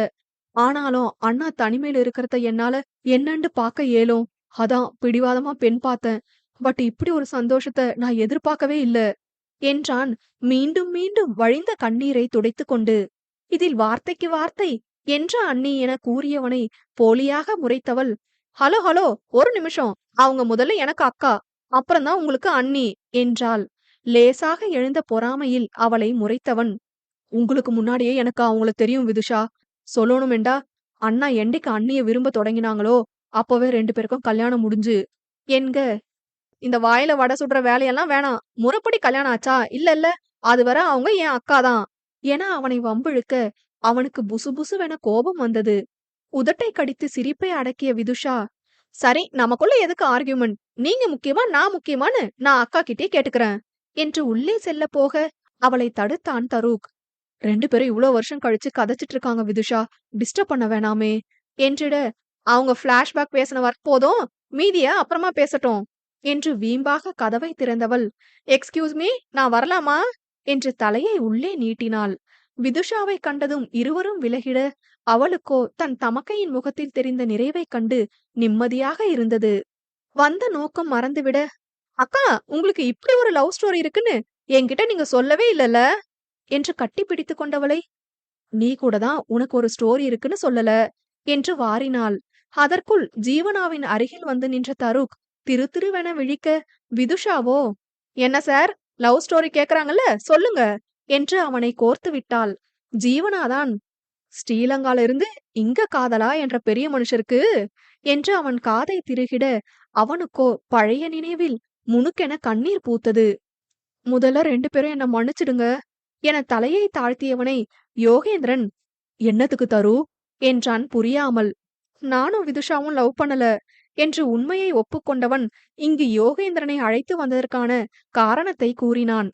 A: ஆனாலும் அண்ணா தனிமையில இருக்கிறத என்னால என்னண்டு பாக்க இயலும். அதான் பிடிவாதமா பெண் பார்த்தேன். பட் இப்படி ஒரு சந்தோஷத்தை நான் எதிர்பார்க்கவே இல்ல என்றான் மீண்டும் மீண்டும் வழிந்த கண்ணீரை துடைத்துக் கொண்டு. இதில் வார்த்தைக்கு வார்த்தை என்ற அண்ணி என கூறியவனை போலியாக முறைத்தவள், ஹலோ ஹலோ ஒரு நிமிஷம், அவங்க முதல்ல எனக்கு அக்கா, அப்புறம்தான் உங்களுக்கு அண்ணி என்றாள். லேசாக எழுந்த பொறாமையில் அவளை முறைத்தவன், உங்களுக்கு முன்னாடியே எனக்கு அவங்கள தெரியும் விதுஷா. சொல்லணுமெண்டா, அண்ணா என்னைக்கு அண்ணிய விரும்ப தொடங்கினாங்களோ அப்பவே 2 பேருக்கும் கல்யாணம் முடிஞ்சு என்க. இந்த வாயில வடை சுடுற வேலையெல்லாம் வேணாம். முறைப்படி கல்யாணம் ஆச்சா? இல்ல இல்ல, அதுவரை அவங்க என் அக்காதான் என அவனை வம்பிழுக்க அவனுக்கு புசுபுசுவென கோபம் வந்தது. உதட்டை கடித்து சிரிப்பை அடக்கிய விதுஷா, சரி நமக்குள்ள எதுக்கு ஆர்கியூமெண்ட், நீங்க முக்கியமா நான் முக்கியமான்னு நான் அக்கா கிட்டே கேட்டுக்கிறேன் என்று உள்ளே செல்ல போக அவளை தடுத்தான் தரூக். 2 பேரும் இவ்ளோ வருஷம் கழிச்சு கதைச்சிட்டு இருக்காங்க விதுஷா, டிஸ்டர்ப் பண்ண வேணாமே என்றிட, அவங்க பிளாஷ்பேக் பேசின வர போதும், மீதிய அப்புறமா பேசட்டும் என்று வீம்பாக கதவை திறந்தவள், எக்ஸ்கியூஸ் மீ, நான் வரலாமா என்று தலையை உள்ளே நீட்டினாள். விதுஷாவை கண்டதும் இருவரும் விலகிட அவளுக்கோ தன் தமக்கையின் முகத்தில் தெரிந்த நிறைவைக் கண்டு நிம்மதியாக இருந்தது. வந்த நோக்கம் மறந்துவிட, அக்கா உங்களுக்கு இப்படி ஒரு லவ் ஸ்டோரி இருக்குன்னு என்கிட்ட நீங்க சொல்லவே இல்லல என்று கட்டி பிடித்துக் கொண்டவளை, நீ கூட தான் உனக்கு ஒரு ஸ்டோரி இருக்குன்னு சொல்லல என்று வாரினாள். அதற்குள் ஜீவனாவின் அருகில் வந்து நின்ற தருக் திருதிருவென விழிக்க, விதுஷாவோ, "என்ன சார், லவ் ஸ்டோரி கேக்குறாங்கல்ல, சொல்லுங்க" என்று அவனை கோர்த்து விட்டாள். ஜீவனாதான், "ஸ்ரீலங்கால இருந்து இங்க காதலா என்ற பெரிய மனுஷருக்கு" என்று அவன் காதை திருகிட, அவனுக்கோ பழைய நினைவில் முணுக்கென கண்ணீர் பூத்தது. "முதல்ல 2 பேரும் என்ன மன்னிச்சிடுங்க" என தலையை தாழ்த்தியவனை யோகேந்திரன், "என்னத்துக்கு தரு?" என்றான் புரியாமல். "நானும் விதுஷாவும் லவ் பண்ணல" என்று உண்மையை ஒப்புக்கொண்டவன் இங்கு யோகேந்திரனை அழைத்து வந்ததற்கான காரணத்தை கூறினான்.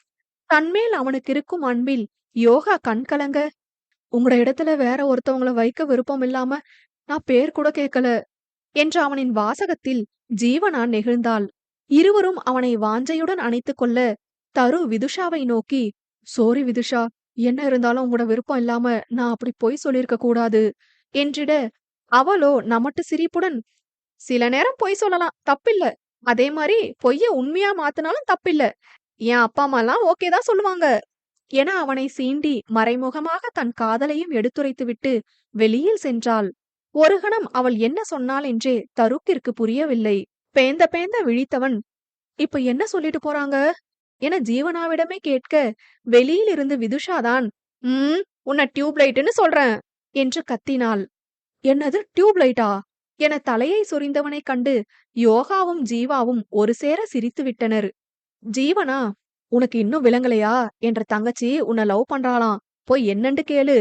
A: தன்மேல் அவனுக்கிருக்கும் அன்பில் யோகா கண்கலங்க, "உங்களோட இடத்துல வேற ஒருத்தவங்கள வைக்க விருப்பம் இல்லாம நான் பேர் கூட கேட்கல" என்ற அவனின் வாசகத்தில் ஜீவனா நெகிழ்ந்தாள். இருவரும் அவனை வாஞ்சையுடன் அணைத்துக் கொள்ள, தரு விதுஷாவை நோக்கி, "சோரி விதுஷா, என்ன இருந்தாலும் உங்களோட விருப்பம் இல்லாம நான் அப்படி பொய் சொல்லியிருக்க கூடாது" என்றிட, அவளோ நமட்டு சிரிப்புடன், "சில நேரம் பொய் சொல்லலாம், தப்பில்ல. அதே மாரி பொய்ய உண்மையா மாத்துனாலும் தப்பில்ல. என் அப்பா அம்மாலாம் ஓகே தான் சொல்லுவாங்க" என அவனை சீண்டி மறைமுகமாக தன் காதலையும் எடுத்துரைத்துவிட்டு வெளியில் சென்றாள். ஒரு கணம் அவள் என்ன சொன்னாள் என்றே தருக்கிற்கு புரியவில்லை. பேந்த பேந்த விழித்தவன், "இப்ப என்ன சொல்லிட்டு போறாங்க?" என ஜீவனாவிடமே கேட்க, வெளியில் இருந்து விதுஷாதான், உன்னை டியூப் லைட்னு சொல்றேன்" என்று கத்தினாள். "என்னது டியூப் லைட்டா?" என தலையை சொரிந்தவனைக் கண்டு யோகாவும் ஜீவாவும் ஒரு சேர சிரித்து விட்டனர். ஜீவனா, "உனக்கு இன்னும் விளங்கலையா? என்ற தங்கச்சி உன்னை லவ் பண்றாளாம், போய் என்னண்டு கேளு"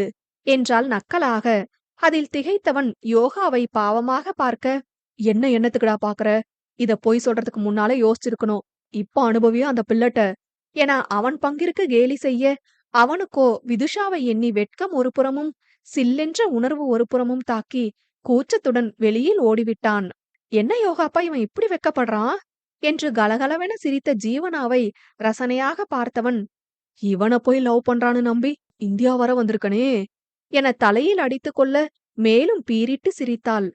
A: என்றாள் நக்கலாக. அதில் திகைத்தவன் யோகாவை பாவமாக பார்க்க, "என்ன என்னத்துக்குடா பாக்குற? இத பொய் சொல்றதுக்கு முன்னால யோசிச்சிருக்கணும். இப்ப அனுபவியா அந்த பிள்ளட்ட" என அவன் பங்கிற்கு கேலி செய்ய, அவனுக்கோ விதுஷாவை எண்ணி வெட்கம் ஒரு புறமும் சில்லென்ற உணர்வு ஒரு புறமும் தாக்கி கூச்சத்துடன் வெளியில் ஓடிவிட்டான். "என்ன யோகாப்பா இவன் இப்படி வெட்கப்படுறான்?" என்று கலகலவென சிரித்த ஜீவனாவை ரசனையாக பார்த்தவன், "இவன போய் லவ் பண்றான்னு நம்பி இந்தியா வர வந்திருக்கனே" என தலையில் அடித்துக் கொள்ள மேலும் பீறிட்டு சிரித்தாள்.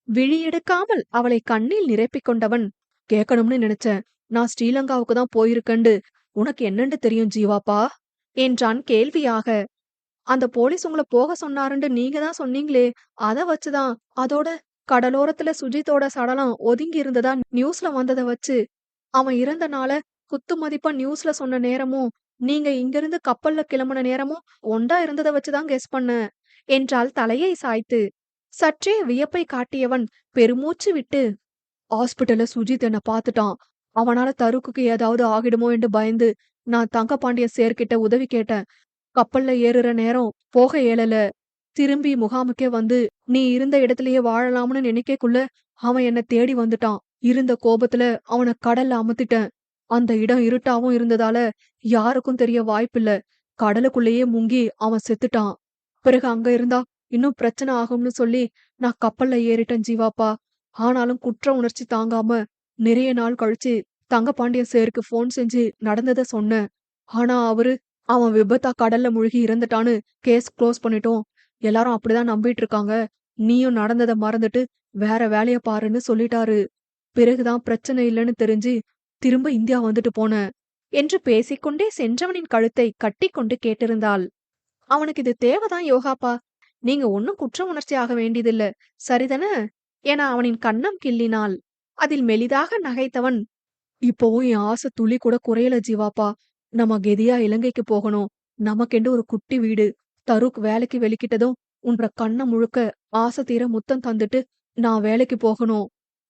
A: விழியெடுக்காமல் அவளை கண்ணில் நிரப்பிக் கொண்டவன், "கேட்கணும்னு நினைச்சேன். நான் ஸ்ரீலங்காவுக்கு தான் போயிருக்கேன்டு உனக்கு என்னண்டு தெரியும் ஜீவாப்பா" என்றான் கேள்வியாக. "அந்த போலீஸ் உங்கள போக சொன்னாருன்னு நீங்க தான் சொன்னீங்களே, அத வச்சுதான். அதோட கடலோரத்துல சுஜித்தோட சடலம் ஒதுங்கி இருந்ததா நியூஸ்ல வந்தத வச்சு, அவன் இறந்த நாள குத்து மதிப்பா நியூஸ்ல சொன்ன நேரமும் நீங்க இங்கிருந்து கப்பல்ல கிளம்புன நேரமும் ஒண்டா இருந்தத வச்சுதான் கெஸ் பண்ணேன்" என்றாள் தலையை சாய்த்து. சற்றே வியப்பை காட்டியவன் பெருமூச்சு விட்டு, "ஹாஸ்பிட்டல்ல சுஜித் என்ன பாத்துட்டான். அவனால தருக்குக்கு ஏதாவது ஆகிடுமோ என்று பயந்து நான் தங்கபாண்டிய சேர்கிட்ட உதவி கேட்டேன். கப்பல்ல ஏறுற நேரம் போக இயலல. திரும்பி முகாமுக்கே வந்து நீ இருந்த இடத்திலேயே வாழலாம்னு நினைக்கக்குள்ள அவன் என்ன தேடி வந்துட்டான். இருந்த கோபத்துல அவன கடல்ல அமுத்திட்டேன். அந்த இடம் இருட்டாவும் இருந்ததால யாருக்கும் தெரிய வாய்ப்பில்ல. கடலுக்குள்ளேயே முங்கி அவன் செத்துட்டான். பிறகு அங்க இருந்தா இன்னும் பிரச்சனை ஆகும்னு சொல்லி நான் கப்பல்ல ஏறிட்டேன் ஜீவாப்பா. ஆனாலும் குற்ற உணர்ச்சி தாங்காம நிறைய நாள் கழிச்சு தங்கபாண்டிய சேருக்கு ஃபோன் செஞ்சு நடந்தத சொன்னேன். ஆனா அவரு, அவன் விபத்தா கடல்ல முழுகி இறந்துட்டான்னு கேஸ் க்ளோஸ் பண்ணிட்டோம். எல்லாரும் அப்படிதான் நம்பிட்டு இருக்காங்க. நீயும் நடந்தத மறந்துட்டு வேற வேலைய பாருன்னு சொல்லிட்டாரு. பிறகுதான் பிரச்சனை இல்லைன்னு தெரிஞ்சு திரும்ப இந்தியா வந்துட்டு போனேன்" என்று பேசிக்கொண்டே சென்றவனின் கழுத்தை கட்டிக்கொண்டு கேட்டிருந்தாள். "அவனுக்கு இது தேவைதான் யோகாப்பா. நீங்க ஒன்னும் குற்ற உணர்ச்சி ஆக வேண்டியதில்ல. சரிதான?" என அவனின் கன்னம் கிள்ளினாள். அதில் மெலிதாக நகைத்தவன், "இப்போவும் என் ஆசை துளி கூட குறையல ஜீவாப்பா. நம்ம கெதியா இலங்கைக்கு போகணும். நமக்கென்று ஒரு குட்டி வீடு. தருக் வேலைக்கு வெளிக்கிட்டதும் உன்ற கண்ண முழுக்க ஆசை தீர முத்தம் தந்துட்டு நான் வேலைக்கு போகணும்"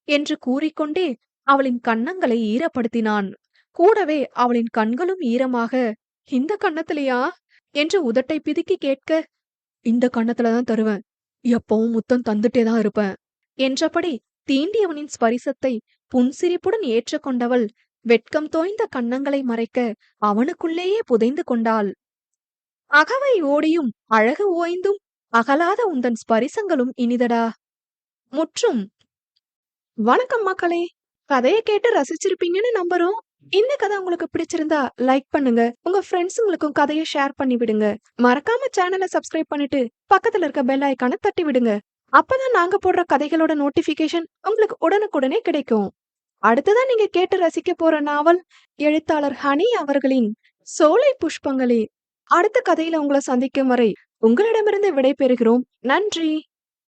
A: என்று கூறிக்கொண்டே அவளின் கன்னங்களை ஈரப்படுத்தினான். கூடவே அவளின் கண்களும் ஈரமாக, "இந்த கன்னத்திலயா?" என்று உதட்டை பிதுக்கி கேட்க, "இந்த கன்னத்துலதான் தருவேன். எப்பவும் முத்தம் தந்துட்டே தான் இருப்பேன்" என்றபடி தீண்டியவனின் ஸ்பரிசத்தை புன்சிரிப்புடன் ஏற்றுக்கொண்டவள் வெட்கம் தோய்ந்த கன்னங்களை மறைக்க அவனுக்குள்ளேயே புதைந்து கொண்டாள். "அகவை ஓடியும் அழகு ஓய்ந்தும் அகலாத உந்தன் ஸ்பரிசங்களும் இனிதடா." முற்றும். வணக்கம் மக்களே! கதைய கேட்டு ரசிச்சிருப்பீங்கன்னு நம்புறோம். இந்த கதை உங்களுக்கு பிடிச்சிருந்தா லைக் பண்ணுங்க. உங்க ஃப்ரெண்ட்ஸுங்களுக்கும் கதைய ஷேர் பண்ணி விடுங்க. மறக்காம சேனலை சப்ஸ்கிரைப் பண்ணிட்டு பக்கத்துல இருக்க பெல் ஐகானை தட்டி விடுங்க. அப்பதான் நாங்க போடுற கதைகளோட நோட்டிபிகேஷன் உங்களுக்கு உடனுக்குடனே கிடைக்கும். அடுத்ததா நீங்க கேட்டு ரசிக்க போற நாவல் எழுத்தாளர் ஹனி அவர்களின் சோலை புஷ்பங்களே. அடுத்த கதையில உங்களை சந்திக்கும் வரை உங்களிடமிருந்து விடை பெறுகிறோம். நன்றி.